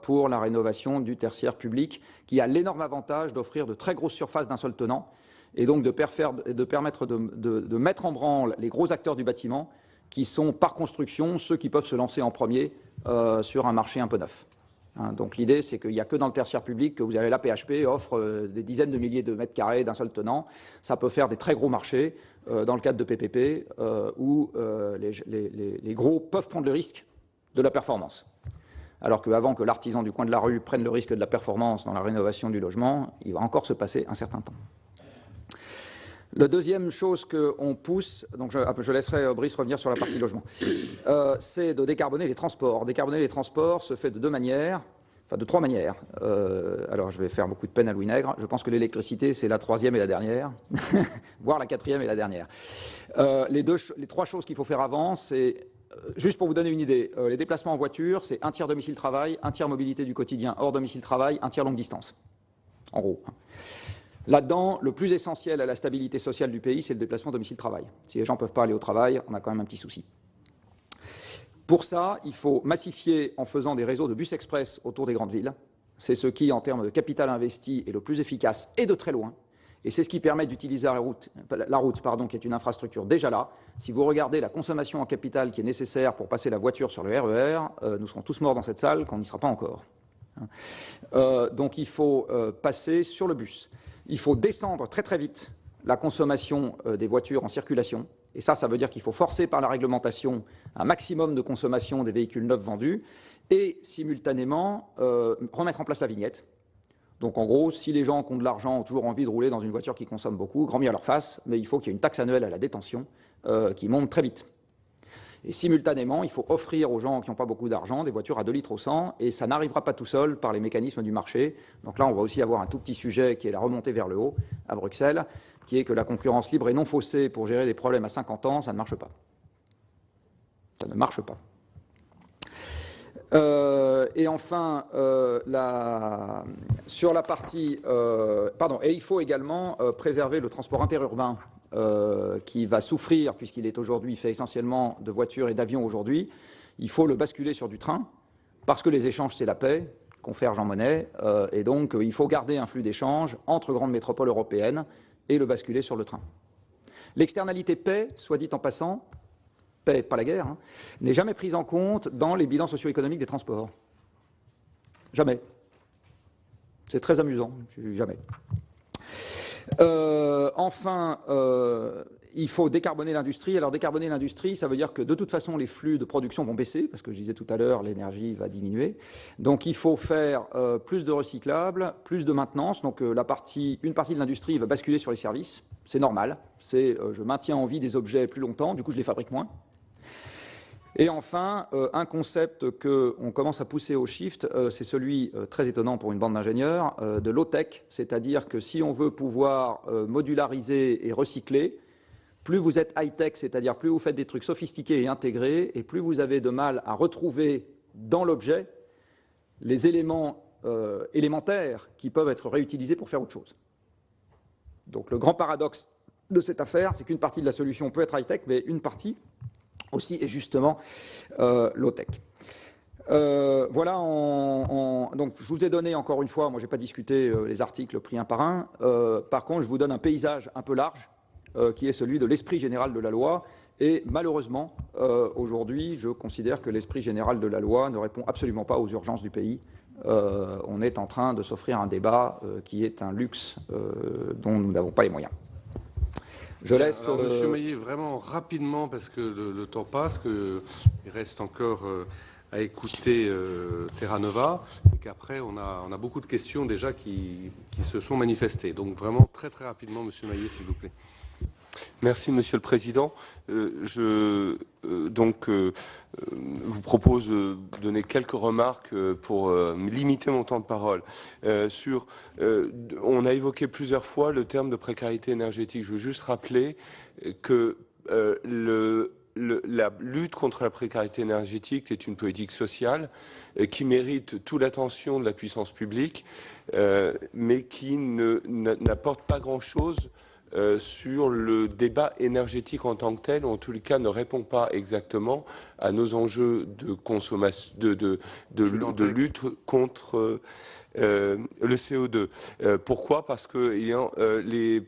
pour la rénovation du tertiaire public, qui a l'énorme avantage d'offrir de très grosses surfaces d'un seul tenant et donc de permettre de mettre en branle les gros acteurs du bâtiment qui sont par construction ceux qui peuvent se lancer en premier sur un marché un peu neuf. Donc l'idée, c'est qu'il n'y a que dans le tertiaire public que vous avez la PHP offre des dizaines de milliers de mètres carrés d'un seul tenant. Ça peut faire des très gros marchés dans le cadre de PPP où les gros peuvent prendre le risque de la performance. Alors qu'avant que l'artisan du coin de la rue prenne le risque de la performance dans la rénovation du logement, il va encore se passer un certain temps. La deuxième chose qu'on pousse, donc je laisserai Brice revenir sur la partie logement, c'est de décarboner les transports. Décarboner les transports se fait de deux manières, enfin de trois manières. Alors je vais faire beaucoup de peine à Louis Nègre. Je pense que l'électricité, c'est la troisième et la dernière, voire la quatrième et la dernière. Les trois choses qu'il faut faire avant, c'est, juste pour vous donner une idée, les déplacements en voiture, c'est un tiers domicile-travail, un tiers mobilité du quotidien hors domicile-travail, un tiers longue distance, en gros. Là-dedans, le plus essentiel à la stabilité sociale du pays, c'est le déplacement domicile-travail. Si les gens ne peuvent pas aller au travail, on a quand même un petit souci. Pour ça, il faut massifier en faisant des réseaux de bus express autour des grandes villes. C'est ce qui, en termes de capital investi, est le plus efficace et de très loin. Et c'est ce qui permet d'utiliser la route, qui est une infrastructure déjà là. Si vous regardez la consommation en capital qui est nécessaire pour passer la voiture sur le RER, nous serons tous morts dans cette salle quand on n'y sera pas encore. Donc il faut passer sur le bus. Il faut descendre très très vite la consommation des voitures en circulation. Et ça veut dire qu'il faut forcer par la réglementation un maximum de consommation des véhicules neufs vendus et simultanément remettre en place la vignette. Donc en gros, si les gens qui ont de l'argent ont toujours envie de rouler dans une voiture qui consomme beaucoup, grand bien à leur face, mais il faut qu'il y ait une taxe annuelle à la détention qui monte très vite. Et simultanément, il faut offrir aux gens qui n'ont pas beaucoup d'argent des voitures à 2 litres au 100, et ça n'arrivera pas tout seul par les mécanismes du marché. Donc là, on va aussi avoir un tout petit sujet qui est la remontée vers le haut à Bruxelles, qui est que la concurrence libre et non faussée pour gérer des problèmes à 50 ans, ça ne marche pas. Ça ne marche pas. Et enfin, sur la partie... et il faut également préserver le transport interurbain qui va souffrir, puisqu'il est aujourd'hui fait essentiellement de voitures et d'avions aujourd'hui. Il faut le basculer sur du train, parce que les échanges, c'est la paix, confère Jean Monnet, et donc il faut garder un flux d'échanges entre grandes métropoles européennes et le basculer sur le train. L'externalité paix, soit dit en passant, paix, pas la guerre, hein, n'est jamais prise en compte dans les bilans socio-économiques des transports. Jamais. C'est très amusant, jamais. Enfin, il faut décarboner l'industrie. Alors décarboner l'industrie, ça veut dire que de toute façon les flux de production vont baisser, parce que je disais tout à l'heure, l'énergie va diminuer. Donc il faut faire plus de recyclables, plus de maintenance. Donc une partie de l'industrie va basculer sur les services. C'est normal. C'est je maintiens en vie des objets plus longtemps, du coup je les fabrique moins. Et enfin, un concept qu'on commence à pousser au shift, c'est celui très étonnant pour une bande d'ingénieurs, de low-tech, c'est-à-dire que si on veut pouvoir modulariser et recycler, plus vous êtes high-tech, c'est-à-dire plus vous faites des trucs sophistiqués et intégrés, et plus vous avez de mal à retrouver dans l'objet les éléments élémentaires qui peuvent être réutilisés pour faire autre chose. Donc le grand paradoxe de cette affaire, c'est qu'une partie de la solution peut être high-tech, mais une partie aussi est justement low-tech. Voilà, donc je vous ai donné encore une fois, moi je n'ai pas discuté les articles pris un par un, par contre je vous donne un paysage un peu large, qui est celui de l'esprit général de la loi, et malheureusement, aujourd'hui, je considère que l'esprit général de la loi ne répond absolument pas aux urgences du pays. On est en train de s'offrir un débat qui est un luxe dont nous n'avons pas les moyens. Je laisse... Alors, Monsieur Maillet, vraiment rapidement, parce que le temps passe, il reste encore à écouter Terra Nova, et qu'après, on a beaucoup de questions déjà qui se sont manifestées. Donc vraiment, très très rapidement, Monsieur Maillet, s'il vous plaît. Merci, Monsieur le Président. Je vous propose de donner quelques remarques pour limiter mon temps de parole. On a évoqué plusieurs fois le terme de précarité énergétique. Je veux juste rappeler que la lutte contre la précarité énergétique est une politique sociale qui mérite toute l'attention de la puissance publique, mais qui n'apporte pas grand-chose sur le débat énergétique en tant que tel, ou en tous les cas ne répond pas exactement à nos enjeux de consommation, de lutte contre le CO2. Pourquoi? Parce que les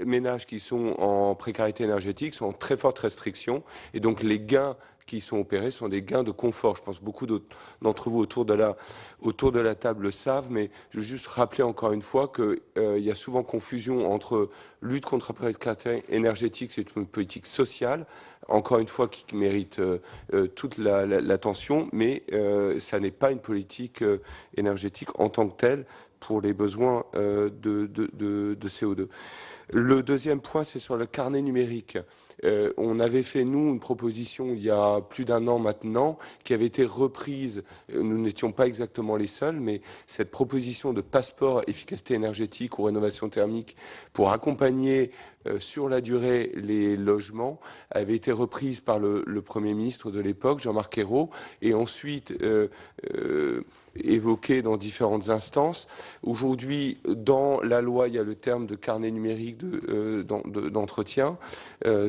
ménages qui sont en précarité énergétique sont en très forte restriction, et donc les gains qui sont opérés sont des gains de confort. Je pense que beaucoup d'entre vous autour de la table le savent, mais je veux juste rappeler encore une fois qu'il y a souvent confusion entre lutte contre la précarité énergétique, c'est une politique sociale, encore une fois qui mérite toute l'attention, mais ça n'est pas une politique énergétique en tant que telle pour les besoins de CO2. Le deuxième point, c'est sur le carnet numérique. On avait fait, nous, une proposition il y a plus d'un an maintenant, qui avait été reprise. Nous n'étions pas exactement les seuls, mais cette proposition de passeport efficacité énergétique ou rénovation thermique pour accompagner sur la durée les logements avait été reprise par le Premier ministre de l'époque, Jean-Marc Ayrault, et ensuite évoquée dans différentes instances. Aujourd'hui, dans la loi, il y a le terme de carnet numérique d'entretien,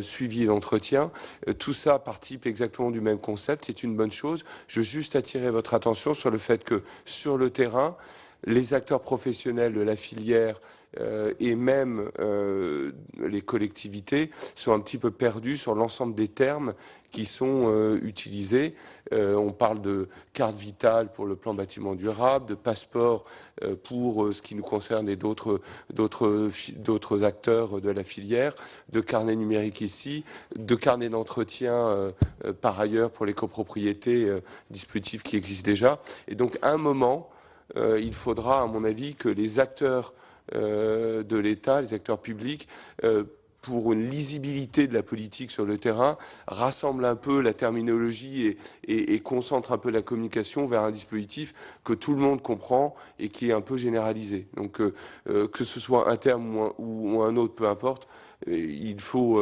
suivi d'entretien. Tout ça participe exactement du même concept, c'est une bonne chose. Je veux juste attirer votre attention sur le fait que sur le terrain, les acteurs professionnels de la filière et même les collectivités sont un petit peu perdus sur l'ensemble des termes qui sont utilisés. On parle de carte vitale pour le plan bâtiment durable, de passeport pour ce qui nous concerne et d'autres acteurs de la filière, de carnet numérique ici, de carnet d'entretien par ailleurs pour les copropriétés, dispositifs qui existent déjà. Et donc à un moment, il faudra, à mon avis, que les acteurs de l'État, les acteurs publics, pour une lisibilité de la politique sur le terrain, rassemblent un peu la terminologie et concentrent un peu la communication vers un dispositif que tout le monde comprend et qui est un peu généralisé. Donc que ce soit un terme ou un autre, peu importe, il faut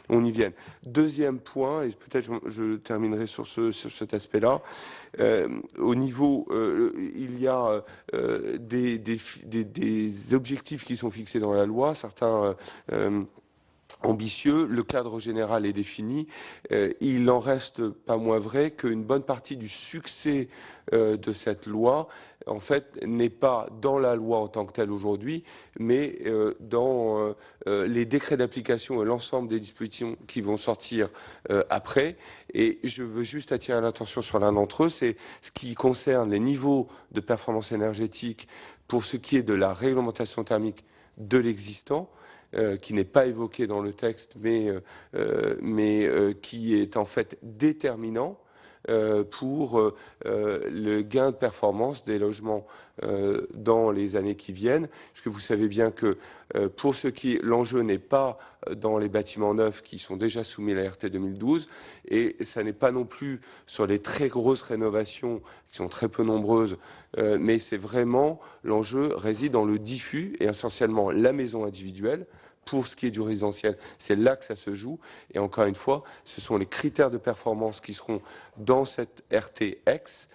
on y vienne. Deuxième point, et peut-être je terminerai sur cet aspect-là, au niveau, il y a des objectifs qui sont fixés dans la loi, certains ambitieux, le cadre général est défini, il n'en reste pas moins vrai qu'une bonne partie du succès de cette loi, en fait, n'est pas dans la loi en tant que telle aujourd'hui, mais dans les décrets d'application et l'ensemble des dispositions qui vont sortir après. Et je veux juste attirer l'attention sur l'un d'entre eux, c'est ce qui concerne les niveaux de performance énergétique pour ce qui est de la réglementation thermique de l'existant, qui n'est pas évoqué dans le texte, mais qui est en fait déterminant pour le gain de performance des logements dans les années qui viennent, puisque vous savez bien que pour ce qui est, l'enjeu n'est pas dans les bâtiments neufs qui sont déjà soumis à la RT 2012, et ça n'est pas non plus sur les très grosses rénovations qui sont très peu nombreuses, mais c'est vraiment, l'enjeu réside dans le diffus et essentiellement la maison individuelle. Pour ce qui est du résidentiel, c'est là que ça se joue. Et encore une fois, ce sont les critères de performance qui seront dans cette RTX.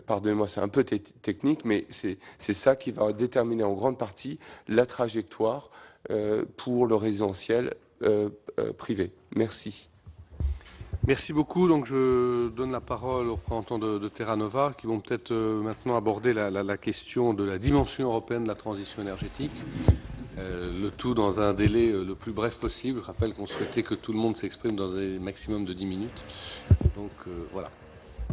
Pardonnez-moi, c'est un peu technique, mais c'est ça qui va déterminer en grande partie la trajectoire pour le résidentiel privé. Merci. Merci beaucoup. Donc je donne la parole aux représentants de Terra Nova qui vont peut-être maintenant aborder la question de la dimension européenne de la transition énergétique. Le tout dans un délai le plus bref possible. Je rappelle qu'on souhaitait que tout le monde s'exprime dans un maximum de 10 minutes. Donc voilà.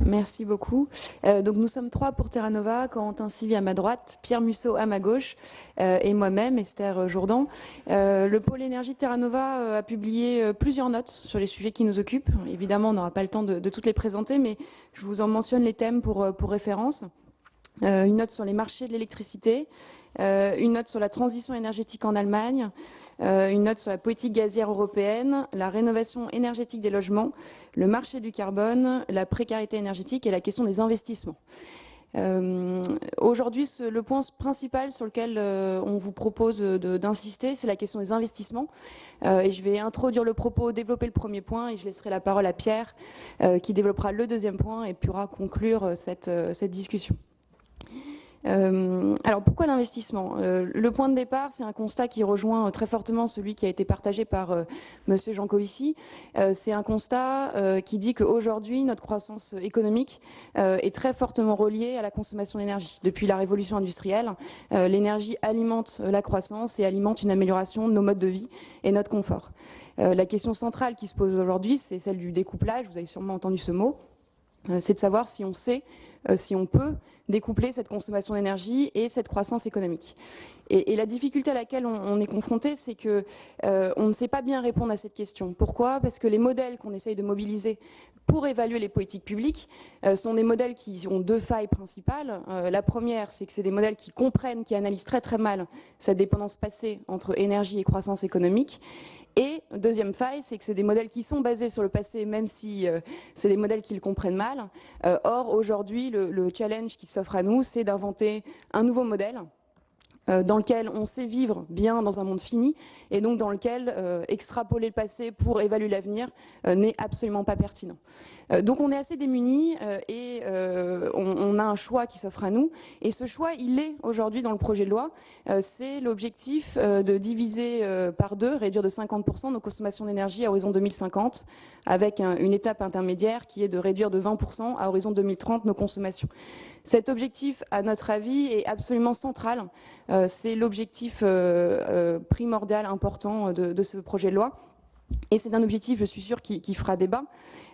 Merci beaucoup. Donc nous sommes 3 pour Terra Nova, Corentin Civy à ma droite, Pierre Musso à ma gauche et moi-même, Esther Jourdan. Le pôle énergie de Terra Nova a publié plusieurs notes sur les sujets qui nous occupent. Évidemment, on n'aura pas le temps de toutes les présenter, mais je vous en mentionne les thèmes pour référence. Une note sur les marchés de l'électricité, une note sur la transition énergétique en Allemagne, une note sur la politique gazière européenne, la rénovation énergétique des logements, le marché du carbone, la précarité énergétique et la question des investissements. Aujourd'hui, le point principal sur lequel on vous propose d'insister, c'est la question des investissements. Et je vais introduire le propos, développer le premier point, et je laisserai la parole à Pierre, qui développera le deuxième point et pourra conclure cette discussion. Alors pourquoi l'investissement? Le point de départ, c'est un constat qui rejoint très fortement celui qui a été partagé par Monsieur Jancovici. C'est un constat qui dit qu'aujourd'hui, notre croissance économique est très fortement reliée à la consommation d'énergie. Depuis la révolution industrielle, l'énergie alimente la croissance et alimente une amélioration de nos modes de vie et notre confort. La question centrale qui se pose aujourd'hui, c'est celle du découplage. Vous avez sûrement entendu ce mot. C'est de savoir si on sait, si on peut découpler cette consommation d'énergie et cette croissance économique. Et la difficulté à laquelle on est confronté, c'est que on ne sait pas bien répondre à cette question. Pourquoi? Parce que les modèles qu'on essaye de mobiliser pour évaluer les politiques publiques sont des modèles qui ont deux failles principales. La première, c'est que c'est des modèles qui comprennent, qui analysent très très mal cette dépendance passée entre énergie et croissance économique. Et deuxième faille, c'est que c'est des modèles qui sont basés sur le passé, même si c'est des modèles qui le comprennent mal. Or, aujourd'hui, le challenge qui s'offre à nous, c'est d'inventer un nouveau modèle dans lequel on sait vivre bien dans un monde fini et donc dans lequel extrapoler le passé pour évaluer l'avenir n'est absolument pas pertinent. Donc on est assez démunis et on a un choix qui s'offre à nous. Et ce choix, il est aujourd'hui dans le projet de loi. C'est l'objectif de diviser par 2, réduire de 50% nos consommations d'énergie à horizon 2050, avec une étape intermédiaire qui est de réduire de 20% à horizon 2030 nos consommations. Cet objectif, à notre avis, est absolument central. C'est l'objectif primordial, important de ce projet de loi. Et c'est un objectif, je suis sûre, qui fera débat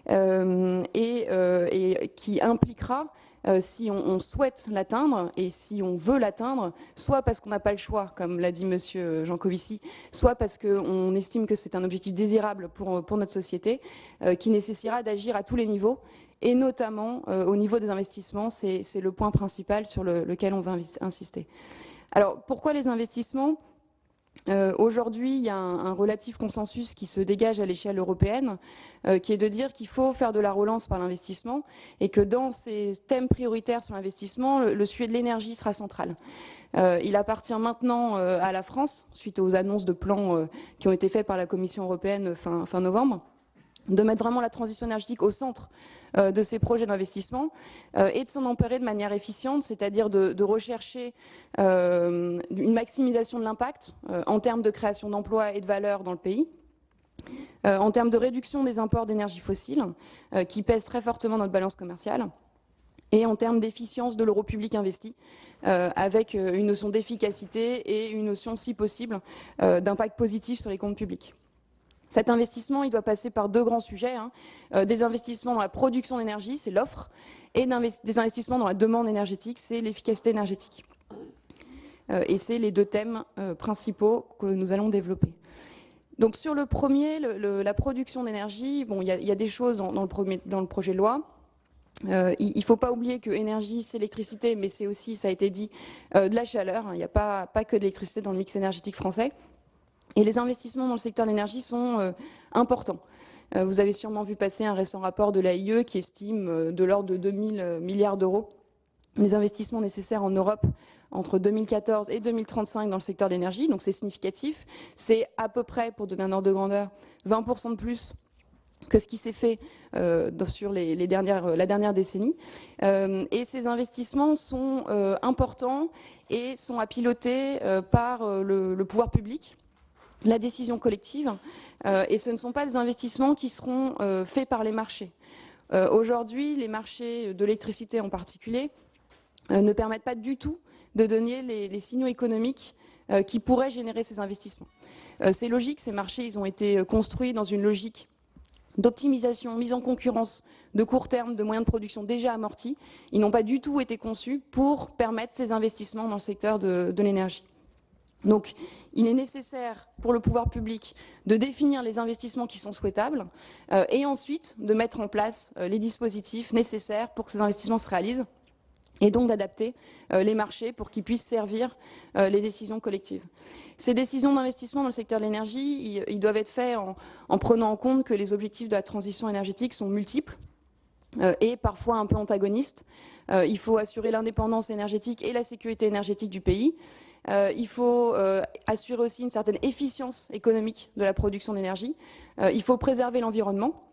et qui impliquera, si on souhaite l'atteindre et si on veut l'atteindre, soit parce qu'on n'a pas le choix, comme l'a dit Monsieur Jancovici, soit parce qu'on estime que c'est un objectif désirable pour notre société, qui nécessitera d'agir à tous les niveaux, et notamment au niveau des investissements. C'est le point principal sur lequel on va insister. Alors, pourquoi les investissements ? Aujourd'hui, il y a un relatif consensus qui se dégage à l'échelle européenne, qui est de dire qu'il faut faire de la relance par l'investissement et que dans ces thèmes prioritaires sur l'investissement, le sujet de l'énergie sera central. Il appartient maintenant à la France, suite aux annonces de plans qui ont été faites par la Commission européenne fin novembre, de mettre vraiment la transition énergétique au centre de ces projets d'investissement et de s'en emparer de manière efficiente, c'est-à-dire de rechercher une maximisation de l'impact en termes de création d'emplois et de valeur dans le pays, en termes de réduction des imports d'énergie fossile qui pèsent très fortement notre balance commerciale, et en termes d'efficience de l'euro public investi, avec une notion d'efficacité et une notion, si possible, d'impact positif sur les comptes publics. Cet investissement, il doit passer par 2 grands sujets, des investissements dans la production d'énergie, c'est l'offre, et des investissements dans la demande énergétique, c'est l'efficacité énergétique. Et c'est les 2 thèmes principaux que nous allons développer. Donc sur le premier, la production d'énergie, bon, il y a des choses dans le projet de loi. Il ne faut pas oublier que énergie, c'est électricité, mais c'est aussi, ça a été dit, de la chaleur. Il n'y a pas que de l'électricité dans le mix énergétique français. Et les investissements dans le secteur de l'énergie sont importants. Vous avez sûrement vu passer un récent rapport de l'AIE qui estime de l'ordre de 2000 milliards d'euros les investissements nécessaires en Europe entre 2014 et 2035 dans le secteur de l'énergie. Donc c'est significatif. C'est à peu près, pour donner un ordre de grandeur, 20% de plus que ce qui s'est fait sur la dernière décennie. Et ces investissements sont importants et sont à piloter par le pouvoir public, la décision collective, et ce ne sont pas des investissements qui seront faits par les marchés. Aujourd'hui, les marchés de l'électricité en particulier ne permettent pas du tout de donner les signaux économiques qui pourraient générer ces investissements. C'est logique, ces marchés, ils ont été construits dans une logique d'optimisation, mise en concurrence de court terme, de moyens de production déjà amortis. Ils n'ont pas du tout été conçus pour permettre ces investissements dans le secteur de l'énergie. Donc, il est nécessaire pour le pouvoir public de définir les investissements qui sont souhaitables et ensuite de mettre en place les dispositifs nécessaires pour que ces investissements se réalisent et donc d'adapter les marchés pour qu'ils puissent servir les décisions collectives. Ces décisions d'investissement dans le secteur de l'énergie, ils doivent être faits en prenant en compte que les objectifs de la transition énergétique sont multiples et parfois un peu antagonistes. Il faut assurer l'indépendance énergétique et la sécurité énergétique du pays. Il faut assurer aussi une certaine efficience économique de la production d'énergie. Il faut préserver l'environnement.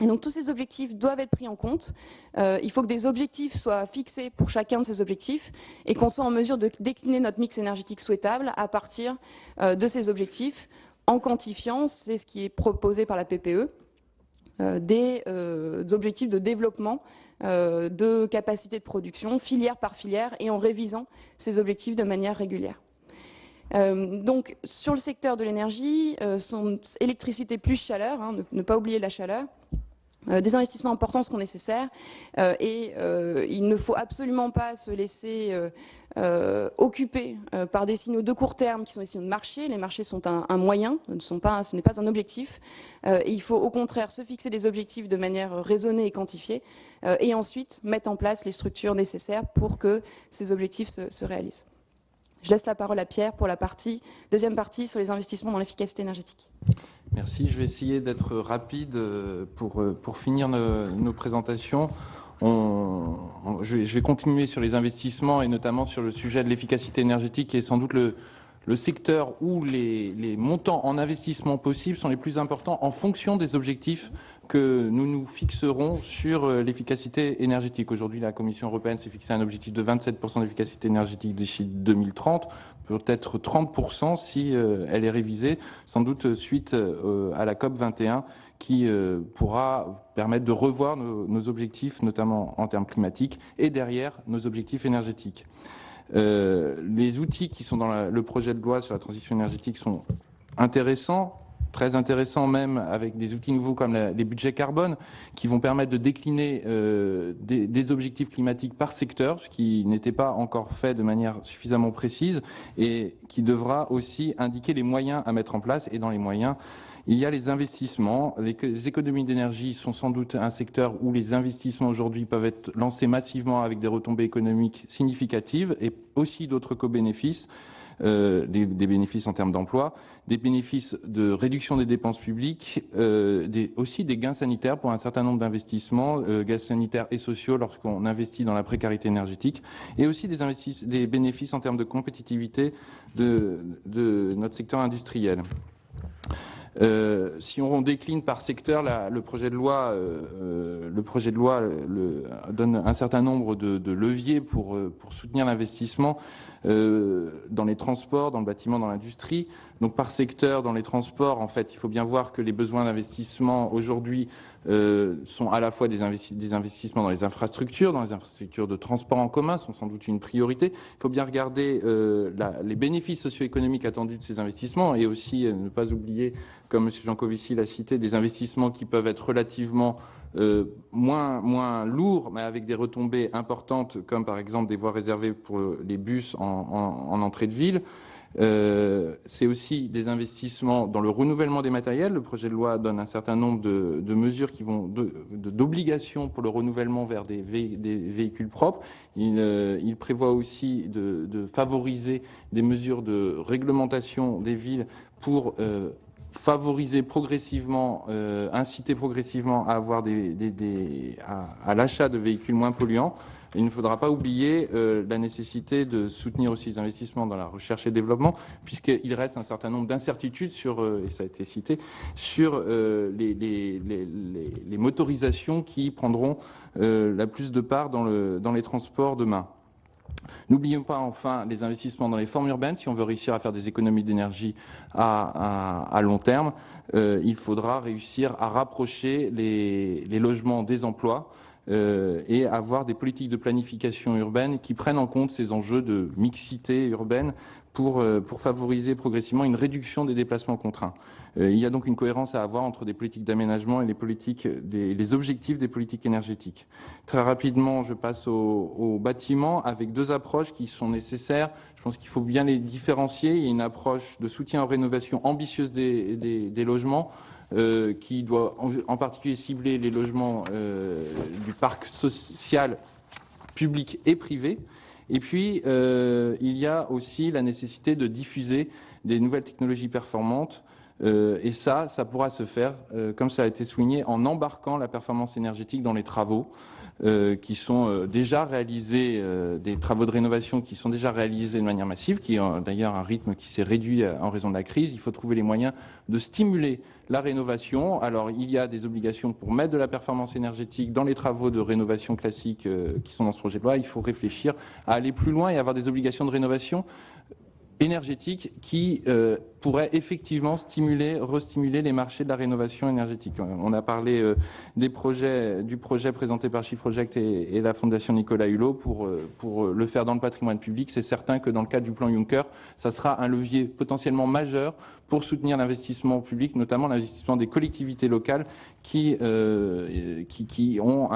Et donc tous ces objectifs doivent être pris en compte. Il faut que des objectifs soient fixés pour chacun de ces objectifs et qu'on soit en mesure de décliner notre mix énergétique souhaitable à partir de ces objectifs en quantifiant, c'est ce qui est proposé par la PPE, des objectifs de développement de capacité de production, filière par filière, et en révisant ces objectifs de manière régulière. Donc sur le secteur de l'énergie, électricité plus chaleur, ne pas oublier la chaleur, des investissements importants seront nécessaires et il ne faut absolument pas se laisser occuper par des signaux de court terme qui sont des signaux de marché. Les marchés sont un moyen, ce n'est pas un objectif. Et il faut au contraire se fixer des objectifs de manière raisonnée et quantifiée et ensuite mettre en place les structures nécessaires pour que ces objectifs se réalisent. Je laisse la parole à Pierre pour la deuxième partie sur les investissements dans l'efficacité énergétique. Merci, je vais essayer d'être rapide pour finir nos présentations. Je vais continuer sur les investissements et notamment sur le sujet de l'efficacité énergétique qui est sans doute le secteur où les montants en investissement possibles sont les plus importants en fonction des objectifs que nous nous fixerons sur l'efficacité énergétique. Aujourd'hui, la Commission européenne s'est fixé un objectif de 27% d'efficacité énergétique d'ici 2030, peut-être 30% si elle est révisée, sans doute suite à la COP 21, qui pourra permettre de revoir nos objectifs, notamment en termes climatiques, et derrière nos objectifs énergétiques. Les outils qui sont dans le projet de loi sur la transition énergétique sont intéressants, très intéressants même, avec des outils nouveaux comme les budgets carbone qui vont permettre de décliner des objectifs climatiques par secteur, ce qui n'était pas encore fait de manière suffisamment précise, et qui devra aussi indiquer les moyens à mettre en place. Et dans les moyens, il y a les investissements. Les économies d'énergie sont sans doute un secteur où les investissements aujourd'hui peuvent être lancés massivement avec des retombées économiques significatives et aussi d'autres co-bénéfices, des bénéfices en termes d'emploi, des bénéfices de réduction des dépenses publiques, aussi des gains sanitaires pour un certain nombre d'investissements, gains sanitaires et sociaux lorsqu'on investit dans la précarité énergétique, et aussi des bénéfices en termes de compétitivité de notre secteur industriel. Si on décline par secteur, le projet de loi donne un certain nombre de leviers pour soutenir l'investissement dans les transports, dans le bâtiment, dans l'industrie. Donc par secteur, dans les transports, en fait, il faut bien voir que les besoins d'investissement aujourd'hui sont à la fois des investissements dans les infrastructures de transport en commun sont sans doute une priorité. Il faut bien regarder les bénéfices socio-économiques attendus de ces investissements et aussi ne pas oublier, comme M. Jancovici l'a cité, des investissements qui peuvent être relativement moins lourds, mais avec des retombées importantes, comme par exemple des voies réservées pour les bus en entrée de ville. C'est aussi des investissements dans le renouvellement des matériels. Le projet de loi donne un certain nombre de mesures qui vont d'obligations pour le renouvellement vers des véhicules propres. Il prévoit aussi de favoriser des mesures de réglementation des villes pour favoriser progressivement, inciter progressivement à avoir à l'achat de véhicules moins polluants. Il ne faudra pas oublier la nécessité de soutenir aussi les investissements dans la recherche et développement, puisqu'il reste un certain nombre d'incertitudes et ça a été cité, sur les motorisations qui prendront la plus de part dans les transports demain. N'oublions pas enfin les investissements dans les formes urbaines. Si on veut réussir à faire des économies d'énergie à long terme, il faudra réussir à rapprocher les logements des emplois et avoir des politiques de planification urbaine qui prennent en compte ces enjeux de mixité urbaine pour favoriser progressivement une réduction des déplacements contraints. Il y a donc une cohérence à avoir entre des politiques d'aménagement et les objectifs des politiques énergétiques. Très rapidement, je passe au bâtiment avec deux approches qui sont nécessaires. Je pense qu'il faut bien les différencier. Il y a une approche de soutien aux rénovations ambitieuses des logements qui doit en particulier cibler les logements du parc social public et privé. Et puis, il y a aussi la nécessité de diffuser des nouvelles technologies performantes. Et ça pourra se faire, comme ça a été souligné, en embarquant la performance énergétique dans les travaux qui sont déjà réalisés, des travaux de rénovation qui sont déjà réalisés de manière massive, qui ont d'ailleurs un rythme qui s'est réduit en raison de la crise. Il faut trouver les moyens de stimuler la rénovation. Alors, il y a des obligations pour mettre de la performance énergétique dans les travaux de rénovation classiques qui sont dans ce projet de loi. Il faut réfléchir à aller plus loin et avoir des obligations de rénovation énergétique qui pourrait effectivement restimuler les marchés de la rénovation énergétique. On a parlé du projet présenté par Shift Project et la Fondation Nicolas Hulot pour le faire dans le patrimoine public. C'est certain que dans le cadre du plan Juncker, ça sera un levier potentiellement majeur pour soutenir l'investissement public, notamment l'investissement des collectivités locales qui ont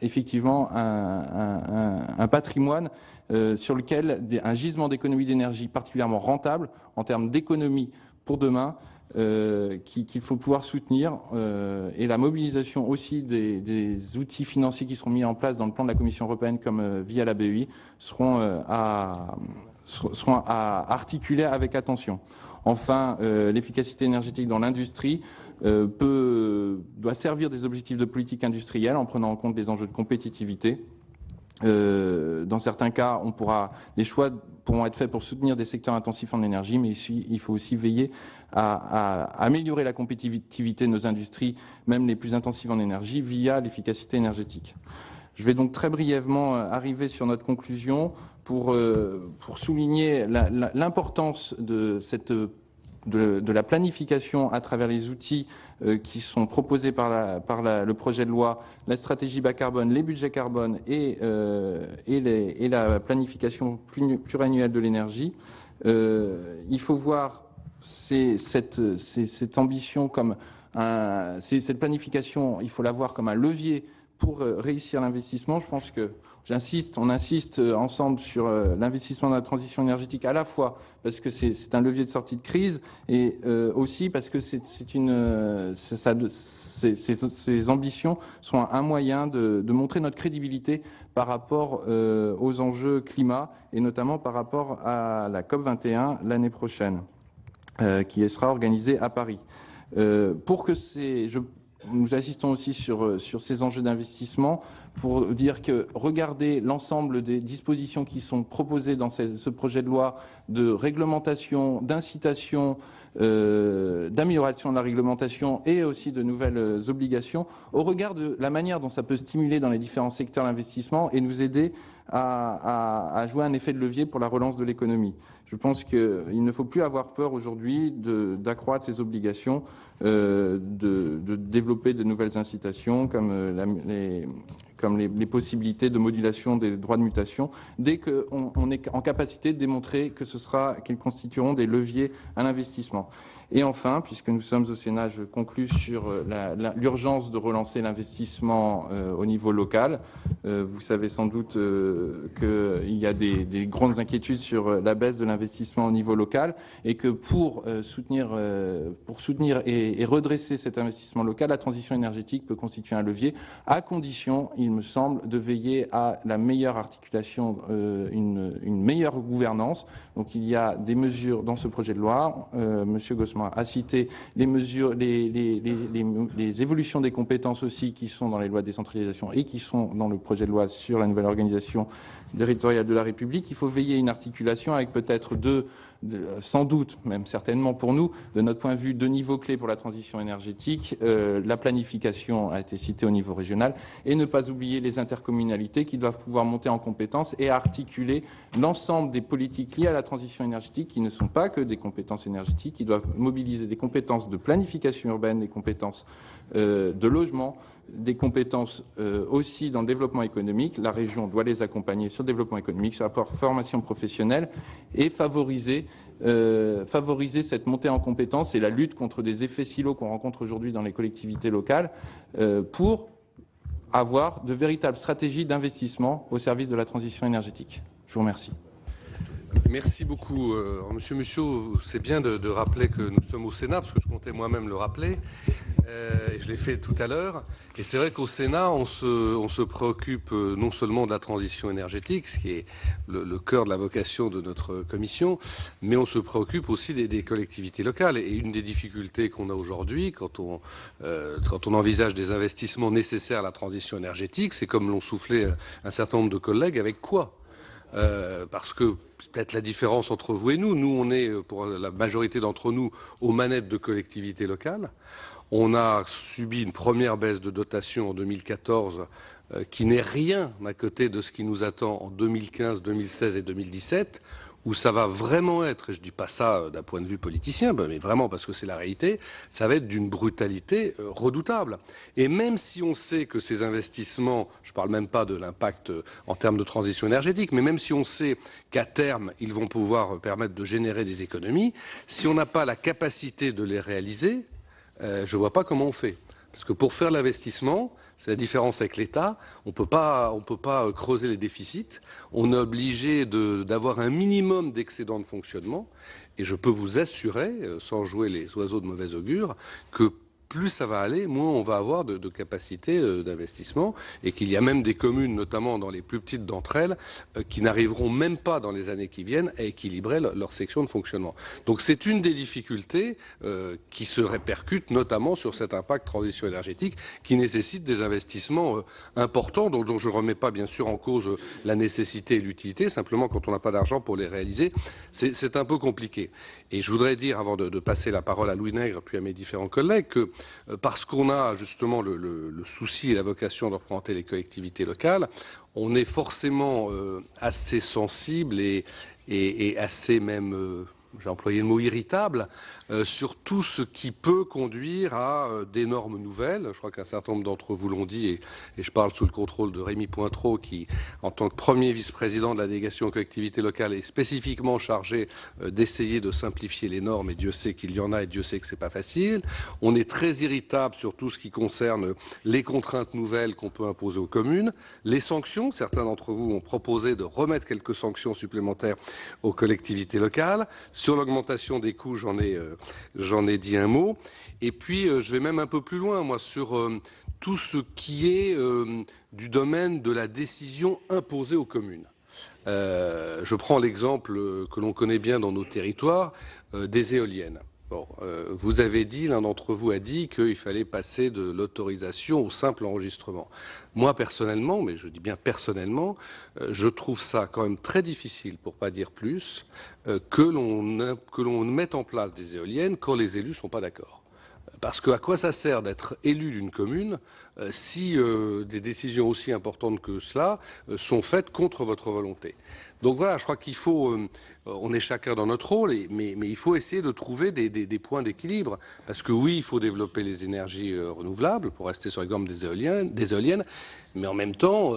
effectivement un patrimoine sur lequel un gisement d'économie d'énergie particulièrement rentable en termes d'économie pour demain qu'il faut pouvoir soutenir et la mobilisation aussi des outils financiers qui seront mis en place dans le plan de la Commission européenne comme via la BEI seront à articuler avec attention. Enfin, l'efficacité énergétique dans l'industrie doit servir des objectifs de politique industrielle en prenant en compte les enjeux de compétitivité. Dans certains cas, les choix pourront être faits pour soutenir des secteurs intensifs en énergie, mais il faut aussi veiller à améliorer la compétitivité de nos industries, même les plus intensives en énergie, via l'efficacité énergétique. Je vais donc très brièvement arriver sur notre conclusion pour souligner l'importance de la planification à travers les outils qui sont proposés par le projet de loi, la stratégie bas carbone, les budgets carbone et la planification pluriannuelle de l'énergie. Il faut voir cette ambition comme cette planification, il faut la voir comme un levier pour réussir l'investissement. Je pense que on insiste ensemble sur l'investissement dans la transition énergétique, à la fois parce que c'est un levier de sortie de crise et aussi parce que ces ambitions sont un moyen de montrer notre crédibilité par rapport aux enjeux climat et notamment par rapport à la COP21 l'année prochaine, qui sera organisée à Paris. Nous assistons aussi sur ces enjeux d'investissement pour dire que regardez l'ensemble des dispositions qui sont proposées dans ce projet de loi de réglementation, d'incitation, d'amélioration de la réglementation et aussi de nouvelles obligations au regard de la manière dont ça peut stimuler dans les différents secteurs l'investissement et nous aider à jouer un effet de levier pour la relance de l'économie. Je pense qu'il ne faut plus avoir peur aujourd'hui d'accroître ces obligations, de développer de nouvelles incitations comme les possibilités de modulation des droits de mutation, dès qu'on est en capacité de démontrer qu'ils constitueront des leviers à l'investissement. Et enfin, puisque nous sommes au Sénat, je conclus sur l'urgence de relancer l'investissement au niveau local. Vous savez sans doute qu'il y a des grandes inquiétudes sur la baisse de l'investissement au niveau local et que pour soutenir et redresser cet investissement local, la transition énergétique peut constituer un levier, à condition, il me semble, de veiller à la meilleure articulation, une meilleure gouvernance. Donc il y a des mesures dans ce projet de loi. Monsieur Gosselin a cité les mesures, les évolutions des compétences aussi qui sont dans les lois de décentralisation et qui sont dans le projet de loi sur la nouvelle organisation territoriale de la République. Il faut veiller à une articulation avec peut-être sans doute, même certainement pour nous, de notre point de vue, deux niveaux clés pour la transition énergétique. La planification a été citée au niveau régional et ne pas oublier les intercommunalités qui doivent pouvoir monter en compétences et articuler l'ensemble des politiques liées à la transition énergétique qui ne sont pas que des compétences énergétiques, qui doivent mobiliser des compétences de planification urbaine, des compétences de logement, des compétences aussi dans le développement économique. La région doit les accompagner sur le développement économique, sur la formation professionnelle et favoriser cette montée en compétences et la lutte contre des effets silos qu'on rencontre aujourd'hui dans les collectivités locales pour avoir de véritables stratégies d'investissement au service de la transition énergétique. Je vous remercie. Merci beaucoup. Monsieur Musso, c'est bien de rappeler que nous sommes au Sénat, parce que je comptais moi-même le rappeler, et je l'ai fait tout à l'heure. Et c'est vrai qu'au Sénat, on se préoccupe non seulement de la transition énergétique, ce qui est le cœur de la vocation de notre commission, mais on se préoccupe aussi des collectivités locales. Et une des difficultés qu'on a aujourd'hui, quand on envisage des investissements nécessaires à la transition énergétique, c'est comme l'ont soufflé un certain nombre de collègues, avec quoi ? Parce que peut-être la différence entre vous et nous, on est, pour la majorité d'entre nous, aux manettes de collectivités locales. On a subi une première baisse de dotation en 2014 qui n'est rien à côté de ce qui nous attend en 2015, 2016 et 2017, où ça va vraiment être, et je ne dis pas ça d'un point de vue politicien, mais vraiment parce que c'est la réalité, ça va être d'une brutalité redoutable. Et même si on sait que ces investissements, je ne parle même pas de l'impact en termes de transition énergétique, mais même si on sait qu'à terme, ils vont pouvoir permettre de générer des économies, si on n'a pas la capacité de les réaliser, je ne vois pas comment on fait. Parce que pour faire l'investissement, c'est la différence avec l'État, on peut pas creuser les déficits, on est obligé d'avoir un minimum d'excédent de fonctionnement, et je peux vous assurer, sans jouer les oiseaux de mauvais augure, que plus ça va aller, moins on va avoir de capacité d'investissement, et qu'il y a même des communes, notamment dans les plus petites d'entre elles, qui n'arriveront même pas dans les années qui viennent à équilibrer leur section de fonctionnement. Donc c'est une des difficultés qui se répercute notamment sur cet impact transition énergétique qui nécessite des investissements importants, dont je ne remets pas bien sûr en cause la nécessité et l'utilité, simplement quand on n'a pas d'argent pour les réaliser, c'est un peu compliqué. Et je voudrais dire, avant de passer la parole à Louis Nègre puis à mes différents collègues, que parce qu'on a justement le souci et la vocation de représenter les collectivités locales, on est forcément assez sensible et assez même, j'ai employé le mot irritable, sur tout ce qui peut conduire à des normes nouvelles. Je crois qu'un certain nombre d'entre vous l'ont dit, et je parle sous le contrôle de Rémy Pointreau, qui, en tant que premier vice-président de la délégation aux collectivités locales, est spécifiquement chargé d'essayer de simplifier les normes, et Dieu sait qu'il y en a, et Dieu sait que c'est pas facile. On est très irritable sur tout ce qui concerne les contraintes nouvelles qu'on peut imposer aux communes, les sanctions. Certains d'entre vous ont proposé de remettre quelques sanctions supplémentaires aux collectivités locales. Sur l'augmentation des coûts, j'en ai dit un mot. Et puis, je vais même un peu plus loin, moi, sur tout ce qui est du domaine de la décision imposée aux communes. Je prends l'exemple que l'on connaît bien dans nos territoires, des éoliennes. Bon, vous avez dit, l'un d'entre vous a dit qu'il fallait passer de l'autorisation au simple enregistrement. Moi, personnellement, mais je dis bien personnellement, je trouve ça quand même très difficile, pour pas dire plus, que l'on mette en place des éoliennes quand les élus ne sont pas d'accord. Parce que à quoi ça sert d'être élu d'une commune si des décisions aussi importantes que cela sont faites contre votre volonté? Donc voilà, je crois qu'il faut, on est chacun dans notre rôle, mais il faut essayer de trouver des points d'équilibre. Parce que oui, il faut développer les énergies renouvelables, pour rester sur l'exemple des éoliennes, mais en même temps,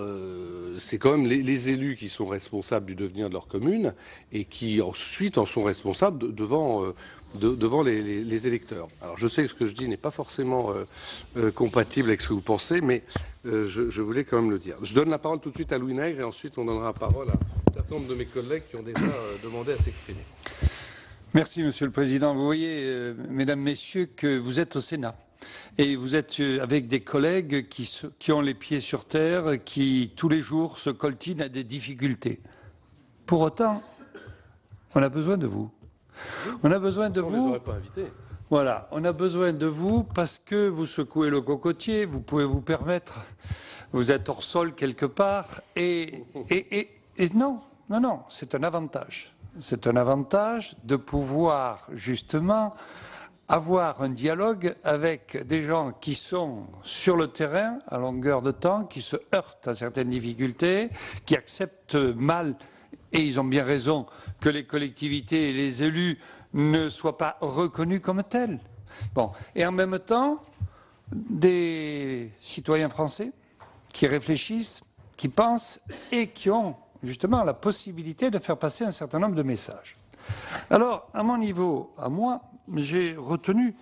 c'est quand même les élus qui sont responsables du devenir de leur commune et qui ensuite en sont responsables devant les électeurs. Alors je sais que ce que je dis n'est pas forcément compatible avec ce que vous pensez, mais je voulais quand même le dire. Je donne la parole tout de suite à Louis Nègre et ensuite on donnera la parole à un certain nombre de mes collègues qui ont déjà demandé à s'exprimer. Merci Monsieur le Président. Vous voyez, Mesdames, Messieurs, que vous êtes au Sénat. Et vous êtes avec des collègues qui ont les pieds sur terre, qui tous les jours se coltinent à des difficultés. Pour autant, on a besoin de vous. On a besoin de vous. On ne les aurait pas invités. Voilà, on a besoin de vous parce que vous secouez le cocotier, vous pouvez vous permettre, vous êtes hors sol quelque part, et non, c'est un avantage. C'est un avantage de pouvoir justement avoir un dialogue avec des gens qui sont sur le terrain à longueur de temps, qui se heurtent à certaines difficultés, qui acceptent mal, et ils ont bien raison, que les collectivités et les élus ne soient pas reconnus comme tels. Bon. Et en même temps, des citoyens français qui réfléchissent, qui pensent et qui ont justement la possibilité de faire passer un certain nombre de messages. Alors, à mon niveau, à moi, j'ai retenu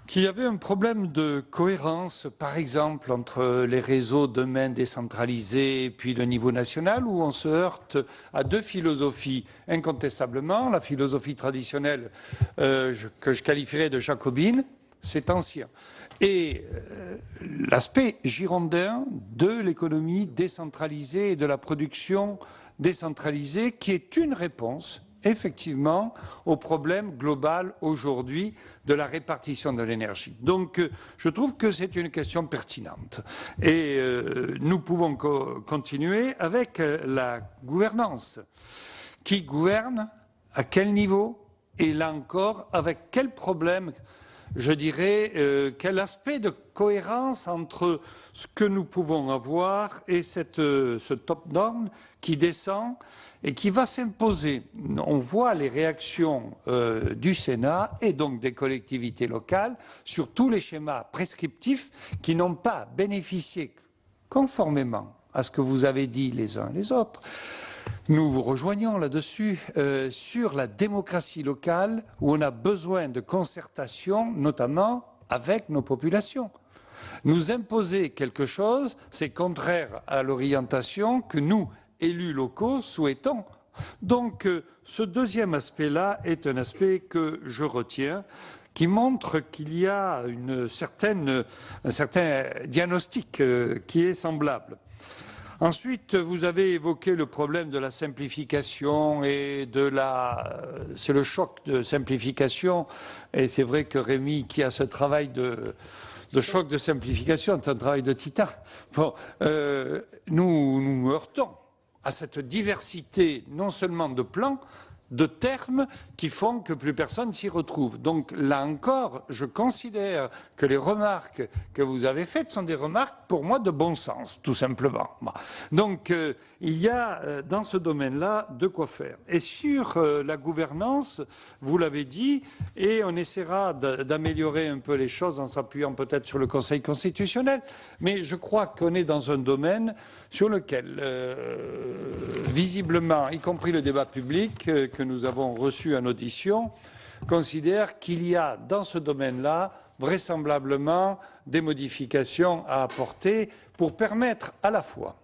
qu'il y avait un problème de cohérence, par exemple, entre les réseaux demain décentralisés et puis le niveau national, où on se heurte à deux philosophies. Incontestablement, la philosophie traditionnelle que je qualifierais de jacobine, c'est ancien. Et l'aspect girondin de l'économie décentralisée et de la production décentralisée, qui est une réponse effectivement au problème global aujourd'hui de la répartition de l'énergie. Donc je trouve que c'est une question pertinente. Et nous pouvons continuer avec la gouvernance. Qui gouverne, à quel niveau, et là encore, avec quel problème, je dirais, quel aspect de cohérence entre ce que nous pouvons avoir et ce top-down qui descend et qui va s'imposer. On voit les réactions du Sénat et donc des collectivités locales sur tous les schémas prescriptifs qui n'ont pas bénéficié, conformément à ce que vous avez dit les uns les autres. Nous vous rejoignons là-dessus sur la démocratie locale où on a besoin de concertation, notamment avec nos populations. Nous imposer quelque chose, c'est contraire à l'orientation que nous, élus locaux, souhaitons. Donc ce deuxième aspect-là est un aspect que je retiens, qui montrent qu'il y a un certain diagnostic qui est semblable. Ensuite, vous avez évoqué le problème de la simplification et c'est le choc de simplification. Et c'est vrai que Rémi, qui a ce travail de choc de simplification, c'est un travail de titan. Bon, nous nous heurtons à cette diversité, non seulement de plans, de termes qui font que plus personne s'y retrouve. Donc là encore, je considère que les remarques que vous avez faites sont des remarques pour moi de bon sens, tout simplement. Donc il y a dans ce domaine-là de quoi faire. Et sur la gouvernance, vous l'avez dit, et on essaiera d'améliorer un peu les choses en s'appuyant peut-être sur le Conseil constitutionnel, mais je crois qu'on est dans un domaine sur lequel, visiblement, y compris le débat public que nous avons reçu en audition, considère qu'il y a dans ce domaine-là vraisemblablement des modifications à apporter pour permettre à la fois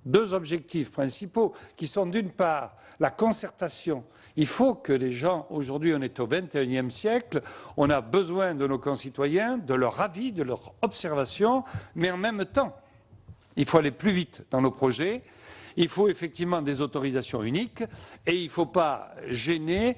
deux objectifs principaux qui sont d'une part la concertation. Il faut que les gens, aujourd'hui on est au XXIe siècle, on a besoin de nos concitoyens, de leur avis, de leur observation, mais en même temps, il faut aller plus vite dans nos projets. Il faut effectivement des autorisations uniques et il ne faut pas gêner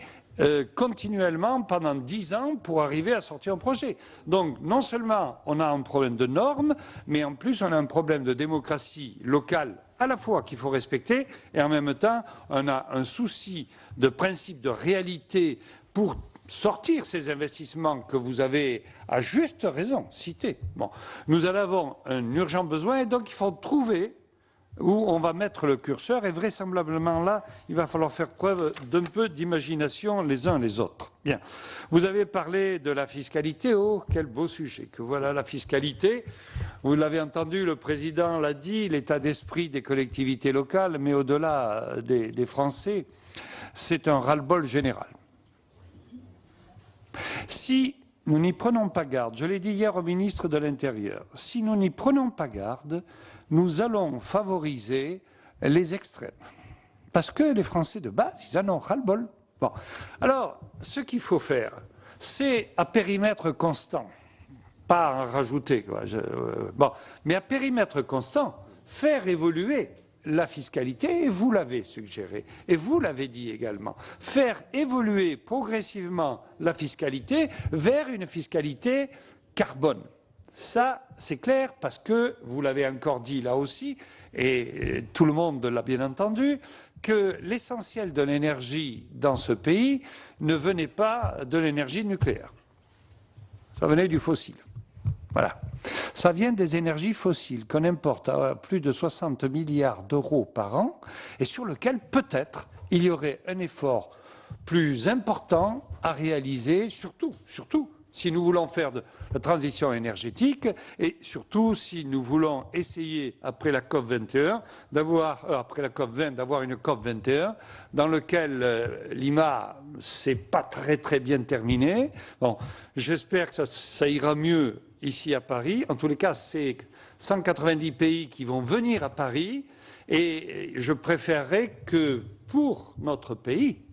continuellement pendant 10 ans pour arriver à sortir un projet. Donc non seulement on a un problème de normes, mais en plus on a un problème de démocratie locale à la fois qu'il faut respecter et en même temps on a un souci de principe de réalité pour sortir ces investissements que vous avez à juste raison cités. Bon, nous en avons un urgent besoin et donc il faut trouver où on va mettre le curseur et vraisemblablement là, il va falloir faire preuve d'un peu d'imagination les uns les autres. Bien. Vous avez parlé de la fiscalité. Oh, quel beau sujet que voilà la fiscalité. Vous l'avez entendu, le président l'a dit, l'état d'esprit des collectivités locales, mais au-delà des Français, c'est un ras-le-bol général. Si nous n'y prenons pas garde, je l'ai dit hier au ministre de l'Intérieur, si nous n'y prenons pas garde, nous allons favoriser les extrêmes. Parce que les Français de base, ils en ont ras-le-bol. Bon. Alors, ce qu'il faut faire, c'est à périmètre constant, pas en rajouter, quoi. Bon. Mais à périmètre constant, faire évoluer la fiscalité, et vous l'avez suggéré, et vous l'avez dit également, faire évoluer progressivement la fiscalité vers une fiscalité carbone. Ça, c'est clair, parce que, vous l'avez encore dit là aussi, et tout le monde l'a bien entendu, que l'essentiel de l'énergie dans ce pays ne venait pas de l'énergie nucléaire. Ça venait du fossile. Voilà. Ça vient des énergies fossiles qu'on importe à plus de 60 milliards d'euros par an et sur lequel peut-être il y aurait un effort plus important à réaliser, surtout si nous voulons faire de la transition énergétique et surtout si nous voulons essayer après la COP 21 après la COP 20 d'avoir une COP 21 dans lequel Lima c'est pas très bien terminé. Bon, j'espère que ça ira mieux ici à Paris. En tous les cas, c'est 190 pays qui vont venir à Paris et je préférerais que pour notre pays,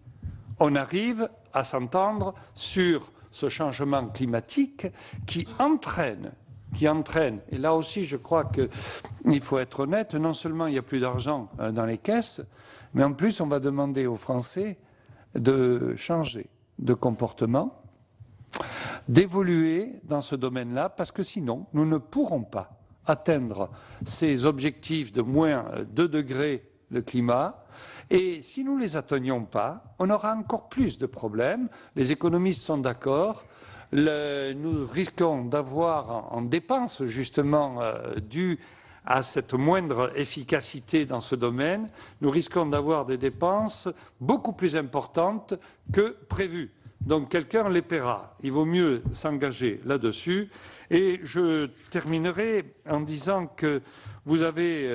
on arrive à s'entendre sur ce changement climatique qui entraîne, et là aussi je crois qu'il faut être honnête, non seulement il n'y a plus d'argent dans les caisses, mais en plus on va demander aux Français de changer de comportement, d'évoluer dans ce domaine-là, parce que sinon nous ne pourrons pas atteindre ces objectifs de moins 2 degrés de climat. Et si nous ne les atteignons pas, on aura encore plus de problèmes. Les économistes sont d'accord. Nous risquons d'avoir en dépenses, justement, dues à cette moindre efficacité dans ce domaine, nous risquons d'avoir des dépenses beaucoup plus importantes que prévues. Donc quelqu'un les paiera. Il vaut mieux s'engager là-dessus. Et je terminerai en disant que vous avez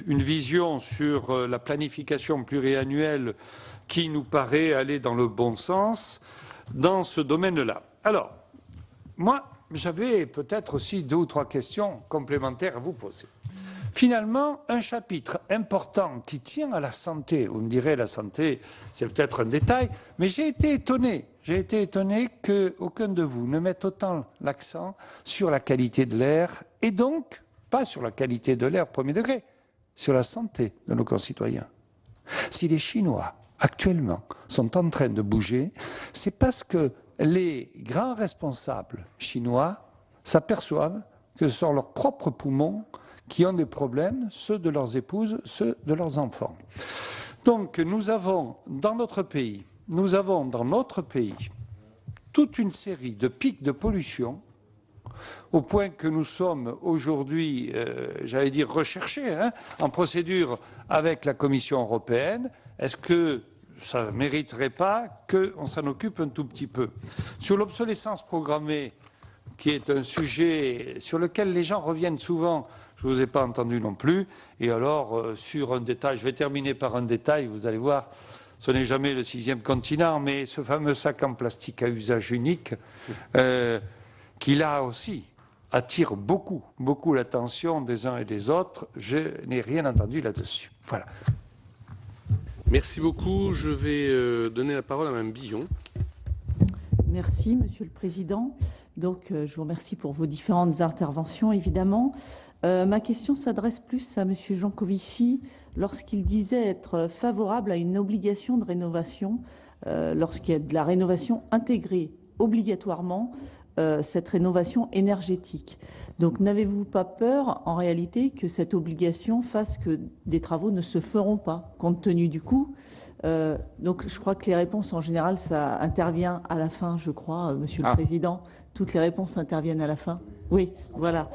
une vision sur la planification pluriannuelle qui nous paraît aller dans le bon sens dans ce domaine-là. Alors, moi, j'avais peut-être aussi 2 ou 3 questions complémentaires à vous poser. Finalement, un chapitre important qui tient à la santé, vous me direz la santé, c'est peut-être un détail, mais j'ai été étonné j'ai été étonné qu'aucun de vous ne mette autant l'accent sur la qualité de l'air, et donc pas sur la qualité de l'air premier degré, sur la santé de nos concitoyens. Si les Chinois, actuellement, sont en train de bouger, c'est parce que les grands responsables chinois s'aperçoivent que ce sont leurs propres poumons qui ont des problèmes, ceux de leurs épouses, ceux de leurs enfants. Donc nous avons dans notre pays toute une série de pics de pollution, au point que nous sommes aujourd'hui, j'allais dire, recherchés en procédure avec la Commission européenne. Est-ce que ça ne mériterait pas qu'on s'en occupe un tout petit peu? Sur l'obsolescence programmée, qui est un sujet sur lequel les gens reviennent souvent, je ne vous ai pas entendu non plus. Et alors, sur un détail, je vais terminer par un détail, vous allez voir, ce n'est jamais le 6e continent, mais ce fameux sac en plastique à usage unique, qui là aussi attire beaucoup l'attention des uns et des autres. Je n'ai rien entendu là-dessus. Voilà. Merci beaucoup. Je vais donner la parole à Mme Billon. Merci, Monsieur le Président. Donc, je vous remercie pour vos différentes interventions, évidemment. Ma question s'adresse plus à Monsieur Jancovici lorsqu'il disait être favorable à une obligation de rénovation, lorsqu'il y a de la rénovation intégrée obligatoirement, cette rénovation énergétique. Donc, n'avez-vous pas peur, en réalité, que cette obligation fasse que des travaux ne se feront pas, compte tenu du coût? Donc, je crois que les réponses, en général, ça intervient à la fin, je crois, Monsieur le Président. Toutes les réponses interviennent à la fin. Oui, voilà.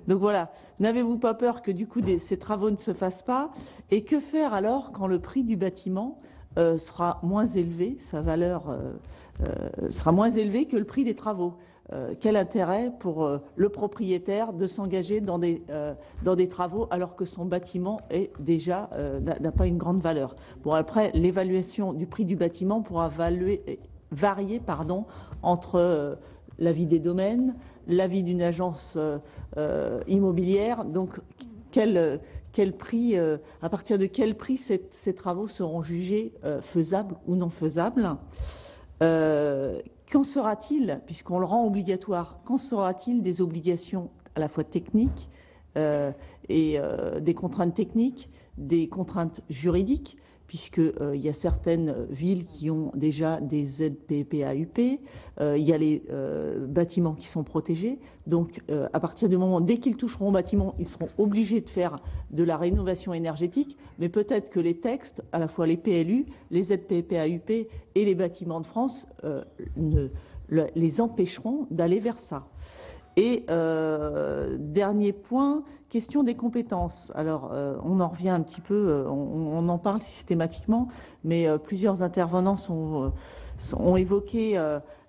Donc voilà, n'avez-vous pas peur que du coup ces travaux ne se fassent pas? Et que faire alors quand le prix du bâtiment sera moins élevé, sa valeur sera moins élevée que le prix des travaux? Quel intérêt pour le propriétaire de s'engager dans des travaux alors que son bâtiment est déjà n'a pas une grande valeur? Bon, après, l'évaluation du prix du bâtiment pourra varier entre l'avis des domaines, l'avis d'une agence immobilière. Donc, quel prix, à partir de quel prix ces travaux seront jugés faisables ou non faisables? Qu'en sera-t-il, puisqu'on le rend obligatoire, qu'en sera-t-il des obligations à la fois techniques et des contraintes techniques, des contraintes juridiques, puisqu'il y a certaines villes qui ont déjà des ZPPAUP, il y a les bâtiments qui sont protégés. Donc, à partir du moment, dès qu'ils toucheront au bâtiment, ils seront obligés de faire de la rénovation énergétique, mais peut-être que les textes, à la fois les PLU, les ZPPAUP et les bâtiments de France, les empêcheront d'aller vers ça. Et dernier point, question des compétences. Alors, on en revient un petit peu, on en parle systématiquement, mais plusieurs intervenants ont évoqué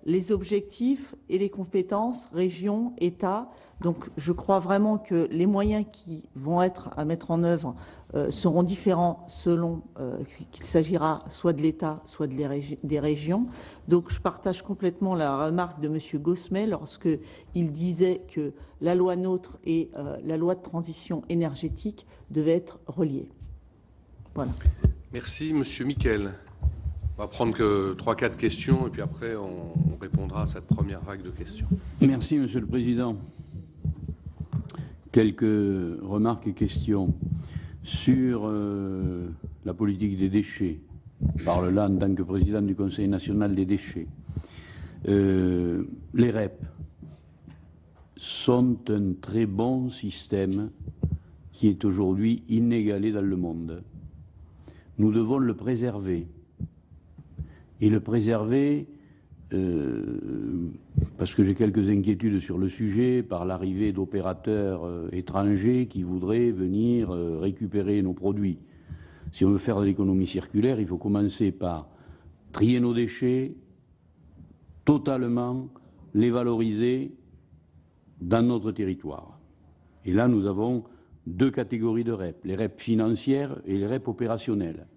les objectifs et les compétences, région, État. Donc, je crois vraiment que les moyens qui vont être à mettre en œuvre seront différents selon qu'il s'agira soit de l'État, soit des régions. Donc, je partage complètement la remarque de M. Gossemet lorsqu'il disait que la loi NOTRe et la loi de transition énergétique devaient être reliées. Voilà. Merci. Monsieur Miquel. On va prendre que 3-4 questions et puis après on répondra à cette première vague de questions. Merci, Monsieur le Président. Quelques remarques et questions sur la politique des déchets. Je parle là en tant que président du Conseil national des déchets. Les REP sont un très bon système qui est aujourd'hui inégalé dans le monde. Nous devons le préserver. Et le préserver, parce que j'ai quelques inquiétudes sur le sujet, par l'arrivée d'opérateurs étrangers qui voudraient venir récupérer nos produits. Si on veut faire de l'économie circulaire, il faut commencer par trier nos déchets, totalement les valoriser dans notre territoire. Et là, nous avons deux catégories de REP, les REP financières et les REP opérationnelles.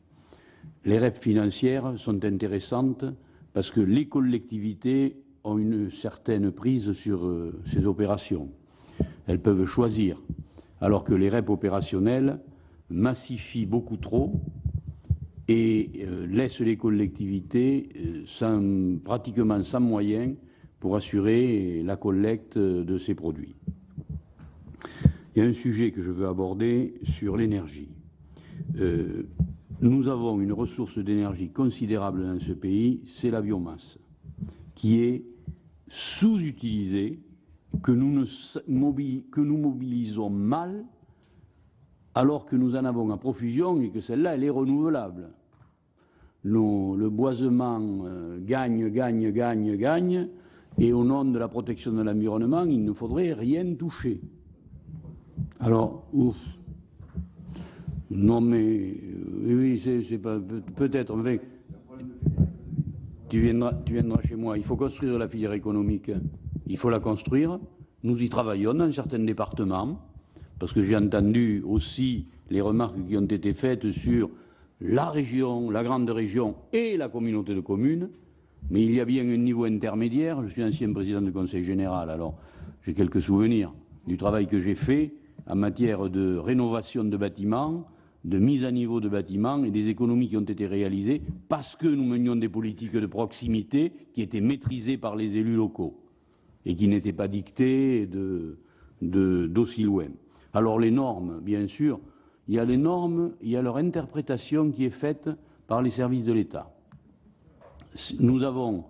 Les REP financières sont intéressantes parce que les collectivités ont une certaine prise sur ces opérations. Elles peuvent choisir, alors que les REP opérationnelles massifient beaucoup trop et laisse les collectivités pratiquement sans moyens pour assurer la collecte de ces produits. Il y a un sujet que je veux aborder sur l'énergie. Nous avons une ressource d'énergie considérable dans ce pays, c'est la biomasse, qui est sous-utilisée, que nous mobilisons mal, alors que nous en avons à profusion et que celle-là, elle est renouvelable. Le boisement gagne, et au nom de la protection de l'environnement, il ne faudrait rien toucher. Alors, ouf. Non mais, oui, c'est pas, peut-être, enfin, tu viendras chez moi, il faut construire la filière économique, il faut la construire, nous y travaillons dans certains départements, parce que j'ai entendu aussi les remarques qui ont été faites sur la région, la grande région et la communauté de communes, mais il y a bien un niveau intermédiaire. Je suis ancien président du conseil général, alors j'ai quelques souvenirs du travail que j'ai fait en matière de rénovation de bâtiments, de mise à niveau de bâtiments et des économies qui ont été réalisées parce que nous menions des politiques de proximité qui étaient maîtrisées par les élus locaux et qui n'étaient pas dictées d'aussi loin. Alors les normes, bien sûr, il y a les normes, il y a leur interprétation qui est faite par les services de l'État. Nous avons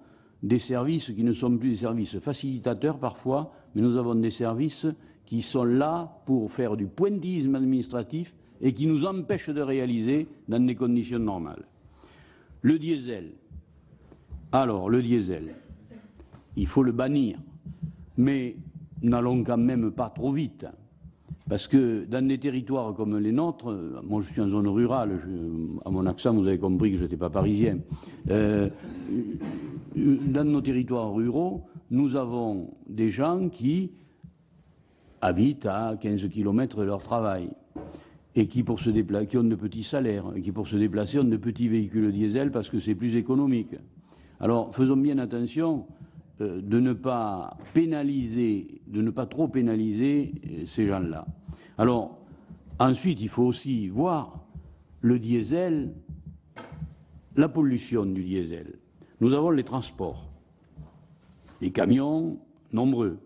des services qui ne sont plus des services facilitateurs parfois, mais nous avons des services qui sont là pour faire du pointillisme administratif et qui nous empêchent de réaliser dans des conditions normales. Le diesel. Alors, le diesel, il faut le bannir, mais n'allons quand même pas trop vite. Parce que dans des territoires comme les nôtres, moi je suis en zone rurale, à mon accent vous avez compris que je n'étais pas parisien, dans nos territoires ruraux, nous avons des gens qui habitent à 15 km de leur travail et qui ont de petits salaires et qui pour se déplacer ont de petits véhicules diesel parce que c'est plus économique. Alors faisons bien attention de ne pas pénaliser, de ne pas trop pénaliser ces gens-là. Alors, ensuite, il faut aussi voir le diesel, la pollution du diesel. Nous avons les transports, les camions nombreux.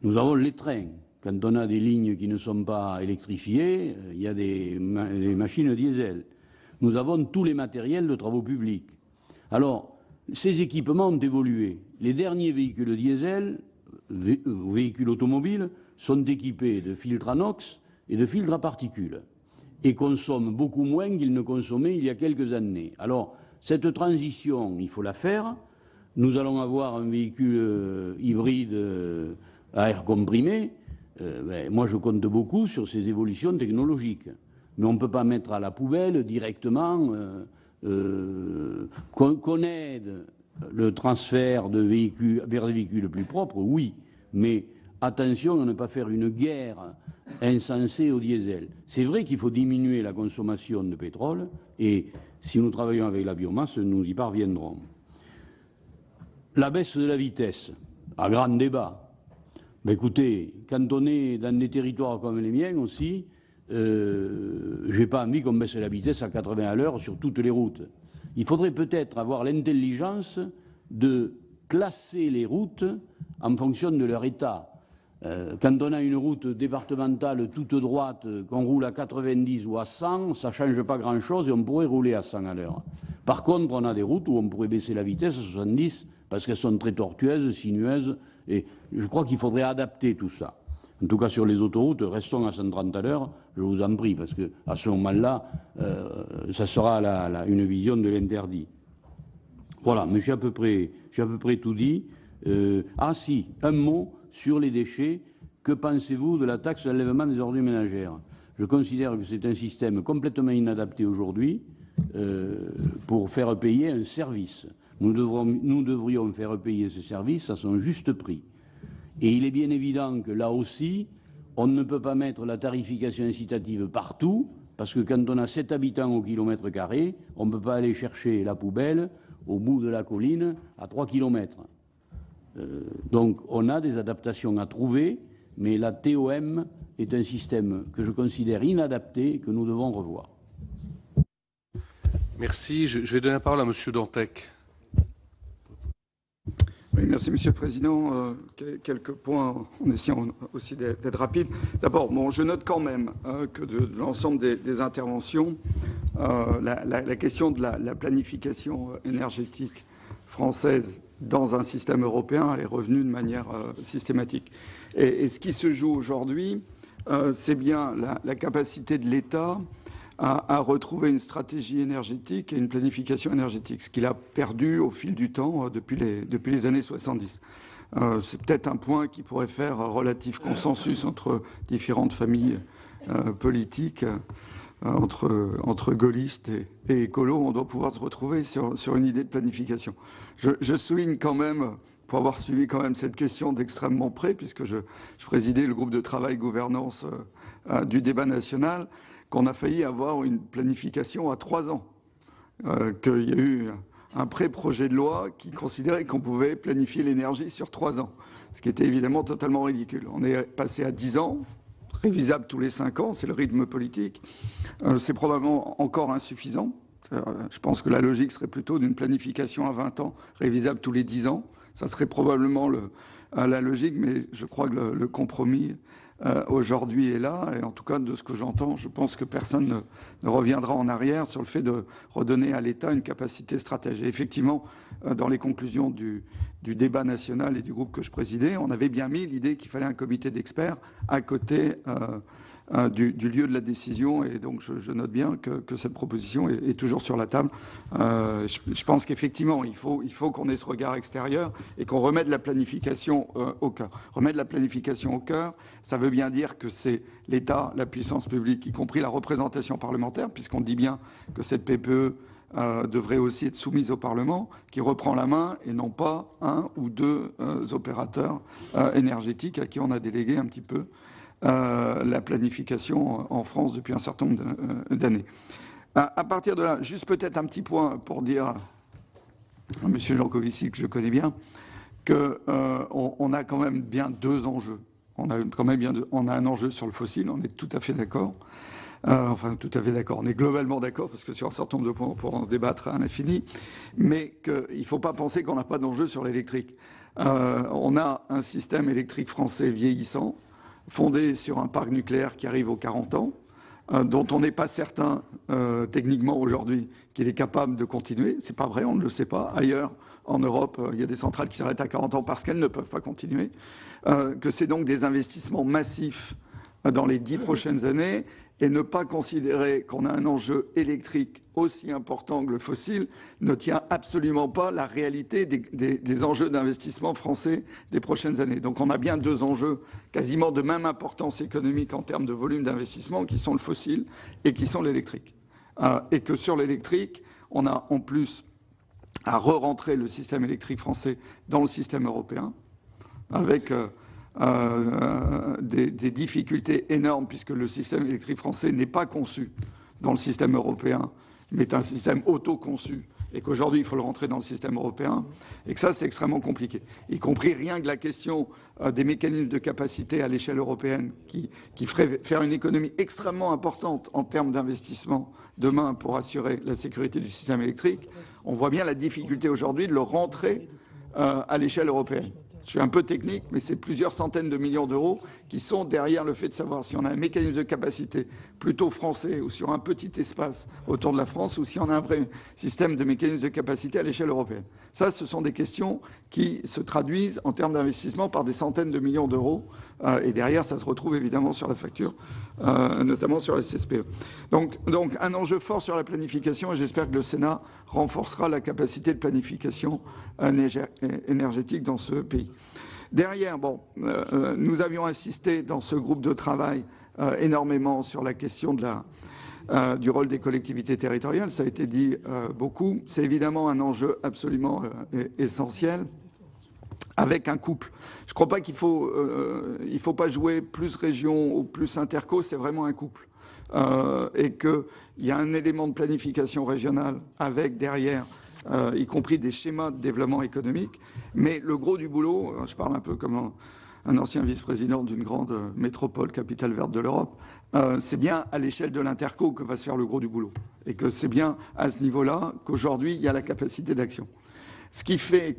Nous avons les trains. Quand on a des lignes qui ne sont pas électrifiées, il y a des machines diesel. Nous avons tous les matériels de travaux publics. Alors, ces équipements ont évolué. Les derniers véhicules diesel, véhicules automobiles, sont équipés de filtres à NOx et de filtres à particules et consomment beaucoup moins qu'ils ne consommaient il y a quelques années. Alors, cette transition, il faut la faire. Nous allons avoir un véhicule hybride à air comprimé. Moi, je compte beaucoup sur ces évolutions technologiques. Mais on ne peut pas mettre à la poubelle directement qu'on aide le transfert de véhicules vers des véhicules plus propres, oui, mais attention à ne pas faire une guerre insensée au diesel. C'est vrai qu'il faut diminuer la consommation de pétrole et si nous travaillons avec la biomasse, nous y parviendrons. La baisse de la vitesse, à grand débat. Mais écoutez, quand on est dans des territoires comme les miens aussi, je n'ai pas envie qu'on baisse la vitesse à 80 à l'heure sur toutes les routes. Il faudrait peut-être avoir l'intelligence de classer les routes en fonction de leur état. Quand on a une route départementale toute droite, qu'on roule à 90 ou à 100, ça ne change pas grand-chose et on pourrait rouler à 100 à l'heure. Par contre, on a des routes où on pourrait baisser la vitesse à 70 parce qu'elles sont très tortueuses, sinueuses, et je crois qu'il faudrait adapter tout ça. En tout cas, sur les autoroutes, restons à 130 à l'heure, je vous en prie, parce qu'à ce moment-là, ça sera une vision de l'interdit. Voilà, mais j'ai à peu près tout dit. Ah si, un mot sur les déchets. Que pensez-vous de la taxe d'enlèvement des ordures ménagères? Je considère que c'est un système complètement inadapté aujourd'hui pour faire payer un service. Nous devrions faire payer ce service à son juste prix. Et il est bien évident que là aussi, on ne peut pas mettre la tarification incitative partout, parce que quand on a 7 habitants au kilomètre carré, on ne peut pas aller chercher la poubelle au bout de la colline à 3 kilomètres. Donc on a des adaptations à trouver, mais la TOM est un système que je considère inadapté et que nous devons revoir. Merci. Je vais donner la parole à Monsieur Dantec. Oui, merci Monsieur le Président. Quelques points en essayant aussi d'être rapide. D'abord, bon, je note quand même que de l'ensemble des interventions, la question de la planification énergétique française dans un système européen est revenue de manière systématique. Et ce qui se joue aujourd'hui, c'est bien la capacité de l'État à retrouver une stratégie énergétique et une planification énergétique, ce qu'il a perdu au fil du temps depuis les années 70. C'est peut-être un point qui pourrait faire relatif consensus entre différentes familles politiques, entre gaullistes et écolos. On doit pouvoir se retrouver sur une idée de planification. Je souligne quand même, pour avoir suivi quand même cette question d'extrêmement près, puisque je présidais le groupe de travail gouvernance du débat national, qu'on a failli avoir une planification à 3 ans, qu'il y a eu un pré-projet de loi qui considérait qu'on pouvait planifier l'énergie sur 3 ans, ce qui était évidemment totalement ridicule. On est passé à 10 ans, révisable tous les 5 ans, c'est le rythme politique. C'est probablement encore insuffisant. Je pense que la logique serait plutôt d'une planification à 20 ans, révisable tous les 10 ans. Ça serait probablement la logique, mais je crois que le compromis aujourd'hui est là, et en tout cas de ce que j'entends, je pense que personne ne reviendra en arrière sur le fait de redonner à l'État une capacité stratégique. Effectivement, dans les conclusions du débat national et du groupe que je présidais, on avait bien mis l'idée qu'il fallait un comité d'experts à côté du lieu de la décision, et donc je note bien que cette proposition est toujours sur la table. Je pense qu'effectivement, il faut qu'on ait ce regard extérieur et qu'on remette la planification au cœur. Remettre la planification au cœur, ça veut bien dire que c'est l'État, la puissance publique, y compris la représentation parlementaire, puisqu'on dit bien que cette PPE devrait aussi être soumise au Parlement, qui reprend la main, et non pas un ou deux opérateurs énergétiques à qui on a délégué un petit peu la planification en France depuis un certain nombre d'années. À partir de là, juste peut-être un petit point pour dire à M. Jancovici, que je connais bien, qu'on a quand même bien 2 enjeux. On a un enjeu sur le fossile, on est tout à fait d'accord. Enfin, tout à fait d'accord. On est globalement d'accord, parce que sur un certain nombre de points, on pourra en débattre à l'infini, mais qu'il ne faut pas penser qu'on n'a pas d'enjeu sur l'électrique. On a un système électrique français vieillissant, fondé sur un parc nucléaire qui arrive aux 40 ans, dont on n'est pas certain techniquement aujourd'hui qu'il est capable de continuer. C'est pas vrai, on ne le sait pas. Ailleurs, en Europe, il y a des centrales qui s'arrêtent à 40 ans parce qu'elles ne peuvent pas continuer. Que c'est donc des investissements massifs dans les 10 prochaines années, et ne pas considérer qu'on a un enjeu électrique aussi important que le fossile ne tient absolument pas la réalité des enjeux d'investissement français des prochaines années. Donc on a bien 2 enjeux quasiment de même importance économique en termes de volume d'investissement, qui sont le fossile et qui sont l'électrique. Et que sur l'électrique, on a en plus à re-rentrer le système électrique français dans le système européen, avec des difficultés énormes, puisque le système électrique français n'est pas conçu dans le système européen, mais est un système auto-conçu, et qu'aujourd'hui il faut le rentrer dans le système européen, et que ça c'est extrêmement compliqué, y compris rien que la question des mécanismes de capacité à l'échelle européenne qui ferait faire une économie extrêmement importante en termes d'investissement demain pour assurer la sécurité du système électrique. On voit bien la difficulté aujourd'hui de le rentrer à l'échelle européenne. Je suis un peu technique, mais c'est plusieurs centaines de millions d'euros qui sont derrière le fait de savoir si on a un mécanisme de capacité plutôt français ou sur un petit espace autour de la France, ou si on a un vrai système de mécanisme de capacité à l'échelle européenne. Ça, ce sont des questions qui se traduisent en termes d'investissement par des centaines de millions d'euros. Et derrière, ça se retrouve évidemment sur la facture, notamment sur la CSPE. Donc un enjeu fort sur la planification, et j'espère que le Sénat renforcera la capacité de planification énergétique dans ce pays. Derrière, nous avions insisté dans ce groupe de travail énormément sur la question du rôle des collectivités territoriales. Ça a été dit beaucoup. C'est évidemment un enjeu absolument essentiel, avec un couple. Je ne crois pas qu'il faut pas jouer plus région ou plus interco, c'est vraiment un couple. Et qu'il y a un élément de planification régionale avec derrière, y compris des schémas de développement économique. Mais le gros du boulot, je parle un peu comme un ancien vice-président d'une grande métropole, capitale verte de l'Europe, c'est bien à l'échelle de l'Interco que va se faire le gros du boulot. Et que c'est bien à ce niveau-là qu'aujourd'hui, il y a la capacité d'action. Ce qui fait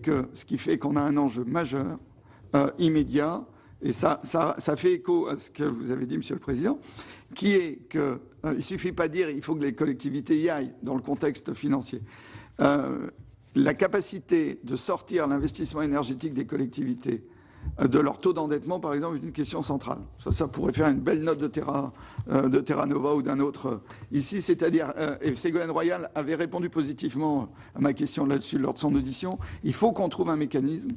qu'on a un enjeu majeur, immédiat, et ça fait écho à ce que vous avez dit, Monsieur le Président, qui est qu'il ne suffit pas de dire il faut que les collectivités y aillent dans le contexte financier. La capacité de sortir l'investissement énergétique des collectivités de leur taux d'endettement, par exemple, est une question centrale. Ça pourrait faire une belle note de Terra Nova ou d'un autre ici. C'est-à-dire, et Ségolène Royal avait répondu positivement à ma question là-dessus lors de son audition, il faut qu'on trouve un mécanisme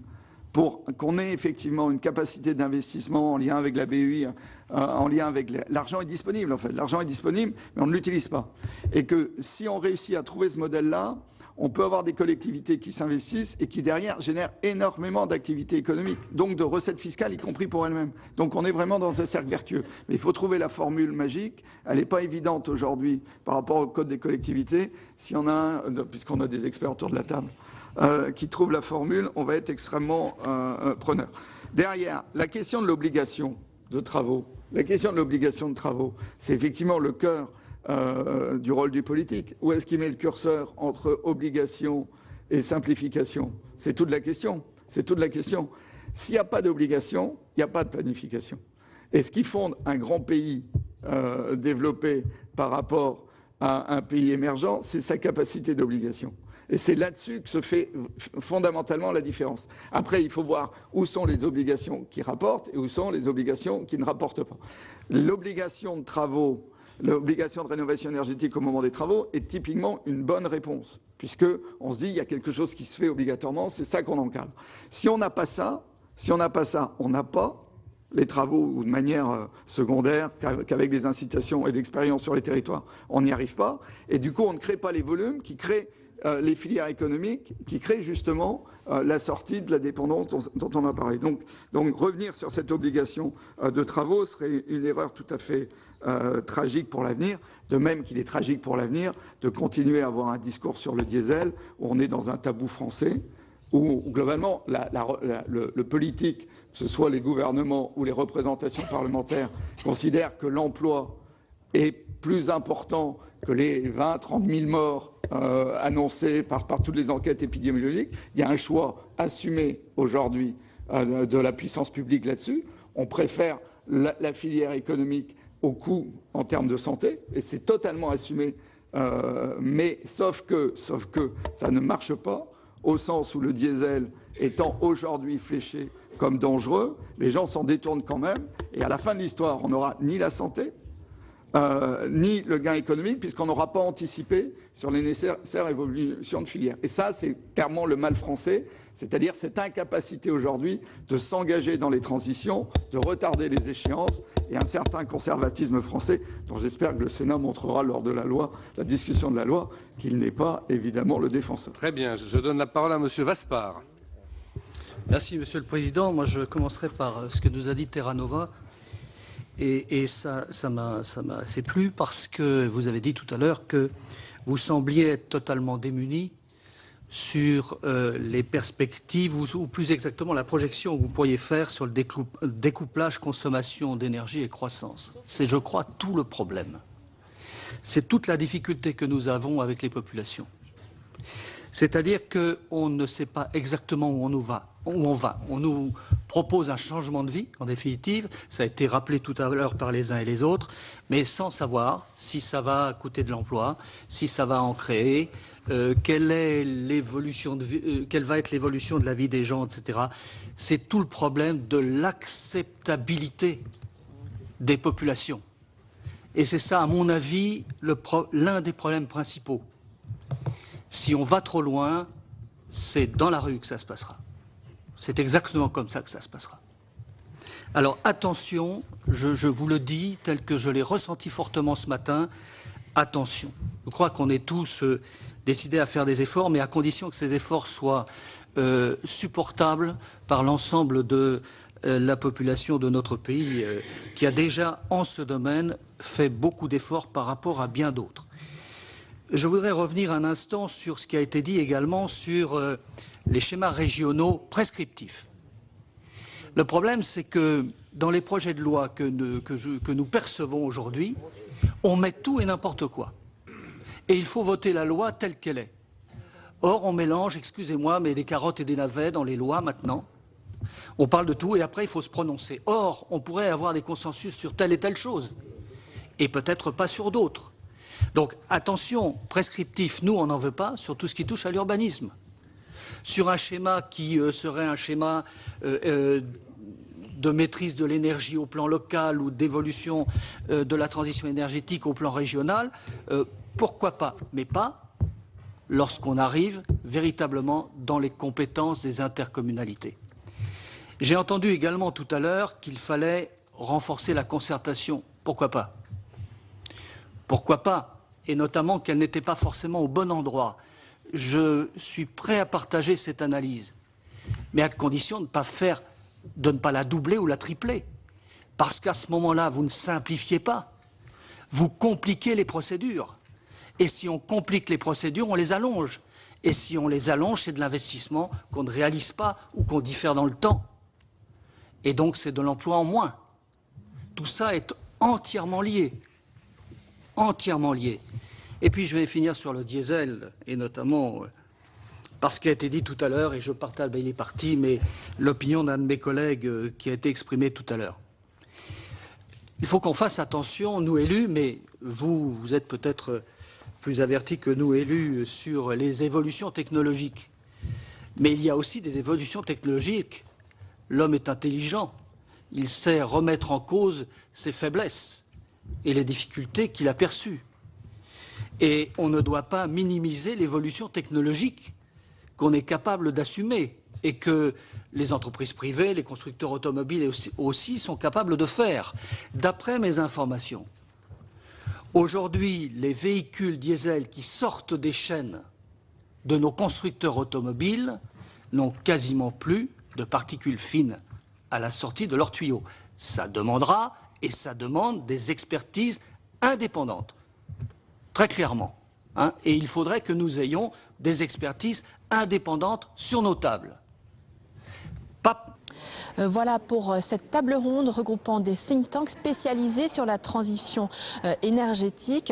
pour qu'on ait effectivement une capacité d'investissement en lien avec la BEI, en lien avec l'argent est disponible en fait. L'argent est disponible, mais on ne l'utilise pas. Et que si on réussit à trouver ce modèle-là, on peut avoir des collectivités qui s'investissent et qui, derrière, génèrent énormément d'activités économiques, donc de recettes fiscales, y compris pour elles-mêmes. Donc on est vraiment dans un cercle vertueux. Mais il faut trouver la formule magique. Elle n'est pas évidente aujourd'hui par rapport au code des collectivités. Si on a un, puisqu'on a des experts autour de la table, qui trouvent la formule, on va être extrêmement preneur. Derrière, la question de l'obligation de travaux. La question de l'obligation de travaux, c'est effectivement le cœur du rôle du politique. Où est-ce qu'il met le curseur entre obligation et simplification? C'est toute la question. C'est toute la question. S'il n'y a pas d'obligation, il n'y a pas de planification. Et ce qui fonde un grand pays développé par rapport à un pays émergent, c'est sa capacité d'obligation. Et c'est là-dessus que se fait fondamentalement la différence. Après, il faut voir où sont les obligations qui rapportent et où sont les obligations qui ne rapportent pas. L'obligation de travaux, l'obligation de rénovation énergétique au moment des travaux est typiquement une bonne réponse, puisqu'on se dit il y a quelque chose qui se fait obligatoirement, c'est ça qu'on encadre. Si on n'a pas ça, on n'a pas les travaux ou de manière secondaire qu'avec des incitations et d'expérience sur les territoires. On n'y arrive pas. Et du coup, on ne crée pas les volumes qui créent les filières économiques, qui créent justement la sortie de la dépendance dont on a parlé. Donc revenir sur cette obligation de travaux serait une erreur tout à fait tragique pour l'avenir, de même qu'il est tragique pour l'avenir de continuer à avoir un discours sur le diesel où on est dans un tabou français, où globalement le politique, que ce soit les gouvernements ou les représentations parlementaires, considèrent que l'emploi est plus important que les 20-30 000 morts annoncés par toutes les enquêtes épidémiologiques. Il y a un choix assumé aujourd'hui de la puissance publique là-dessus. On préfère la filière économique au coût en termes de santé, et c'est totalement assumé, mais sauf que ça ne marche pas, au sens où le diesel étant aujourd'hui fléché comme dangereux, les gens s'en détournent quand même, et à la fin de l'histoire, on n'aura ni la santé, ni le gain économique, puisqu'on n'aura pas anticipé sur les nécessaires évolutions de filière. Et ça, c'est clairement le mal français, c'est-à-dire cette incapacité aujourd'hui de s'engager dans les transitions, de retarder les échéances, et un certain conservatisme français, dont j'espère que le Sénat montrera lors de la discussion de la loi, qu'il n'est pas évidemment le défenseur. Très bien, je donne la parole à Monsieur Vaspart. Merci Monsieur le Président. Moi, je commencerai par ce que nous a dit Terra Nova. Et ça m'a assez plu parce que vous avez dit tout à l'heure que vous sembliez être totalement démunis sur les perspectives ou plus exactement la projection que vous pourriez faire sur le découplage consommation d'énergie et croissance. C'est, je crois, tout le problème. C'est toute la difficulté que nous avons avec les populations. C'est-à-dire qu'on ne sait pas exactement où on va. On nous propose un changement de vie, en définitive, ça a été rappelé tout à l'heure par les uns et les autres, mais sans savoir si ça va coûter de l'emploi, si ça va en créer, quelle va être l'évolution de la vie des gens, etc. C'est tout le problème de l'acceptabilité des populations. Et c'est ça, à mon avis, l'un des problèmes principaux. Si on va trop loin, c'est dans la rue que ça se passera. C'est exactement comme ça que ça se passera. Alors attention, je vous le dis, tel que je l'ai ressenti fortement ce matin, attention. Je crois qu'on est tous décidés à faire des efforts, mais à condition que ces efforts soient supportables par l'ensemble de la population de notre pays, qui a déjà, en ce domaine, fait beaucoup d'efforts par rapport à bien d'autres. Je voudrais revenir un instant sur ce qui a été dit également sur les schémas régionaux prescriptifs. Le problème, c'est que dans les projets de loi que nous percevons aujourd'hui, on met tout et n'importe quoi. Et il faut voter la loi telle qu'elle est. Or, on mélange, excusez-moi, mais des carottes et des navets dans les lois maintenant. On parle de tout et après, il faut se prononcer. Or, on pourrait avoir des consensus sur telle et telle chose, et peut-être pas sur d'autres. Donc, attention, prescriptif, nous, on n'en veut pas sur tout ce qui touche à l'urbanisme. Sur un schéma qui serait un schéma de maîtrise de l'énergie au plan local ou d'évolution de la transition énergétique au plan régional, pourquoi pas, mais pas lorsqu'on arrive véritablement dans les compétences des intercommunalités. J'ai entendu également tout à l'heure qu'il fallait renforcer la concertation. Pourquoi pas? Pourquoi pas? Et notamment qu'elle n'était pas forcément au bon endroit. Je suis prêt à partager cette analyse, mais à condition de ne pas la doubler ou la tripler. Parce qu'à ce moment-là, vous ne simplifiez pas, vous compliquez les procédures. Et si on complique les procédures, on les allonge. Et si on les allonge, c'est de l'investissement qu'on ne réalise pas ou qu'on diffère dans le temps. Et donc, c'est de l'emploi en moins. Tout ça est entièrement lié. Entièrement lié. Et puis, je vais finir sur le diesel, et notamment parce qu'il a été dit tout à l'heure, et je partage, il est parti, mais l'opinion d'un de mes collègues qui a été exprimée tout à l'heure. Il faut qu'on fasse attention, nous élus, mais vous êtes peut-être plus avertis que nous élus sur les évolutions technologiques. Mais il y a aussi des évolutions technologiques. L'homme est intelligent, il sait remettre en cause ses faiblesses et les difficultés qu'il a perçues. Et on ne doit pas minimiser l'évolution technologique qu'on est capable d'assumer et que les entreprises privées, les constructeurs automobiles aussi sont capables de faire. D'après mes informations, aujourd'hui, les véhicules diesel qui sortent des chaînes de nos constructeurs automobiles n'ont quasiment plus de particules fines à la sortie de leurs tuyaux. Ça demandera et ça demande des expertises indépendantes, très clairement. Et il faudrait que nous ayons des expertises indépendantes sur nos tables. Voilà pour cette table ronde regroupant des think tanks spécialisés sur la transition énergétique.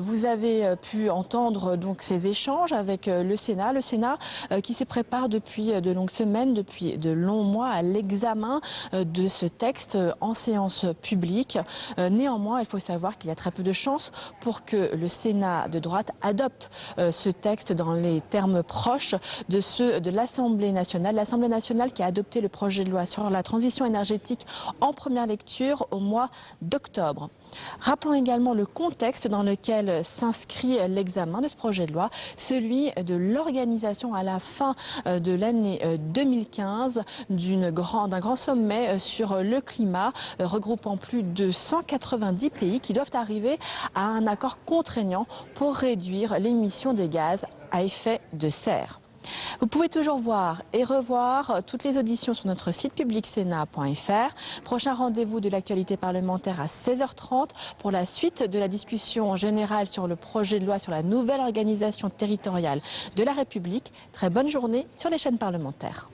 Vous avez pu entendre donc ces échanges avec le Sénat qui se prépare depuis de longues semaines, depuis de longs mois à l'examen de ce texte en séance publique. Néanmoins, il faut savoir qu'il y a très peu de chances pour que le Sénat de droite adopte ce texte dans les termes proches de ceux de l'Assemblée nationale. L'Assemblée nationale qui a adopté le projet de loi sur la transition énergétique en première lecture au mois d'octobre. Rappelons également le contexte dans lequel s'inscrit l'examen de ce projet de loi, celui de l'organisation à la fin de l'année 2015 d'un grand sommet sur le climat regroupant plus de 190 pays qui doivent arriver à un accord contraignant pour réduire l'émission des gaz à effet de serre. Vous pouvez toujours voir et revoir toutes les auditions sur notre site publicsénat.fr. Prochain rendez-vous de l'actualité parlementaire à 16h30 pour la suite de la discussion générale sur le projet de loi sur la nouvelle organisation territoriale de la République. Très bonne journée sur les chaînes parlementaires.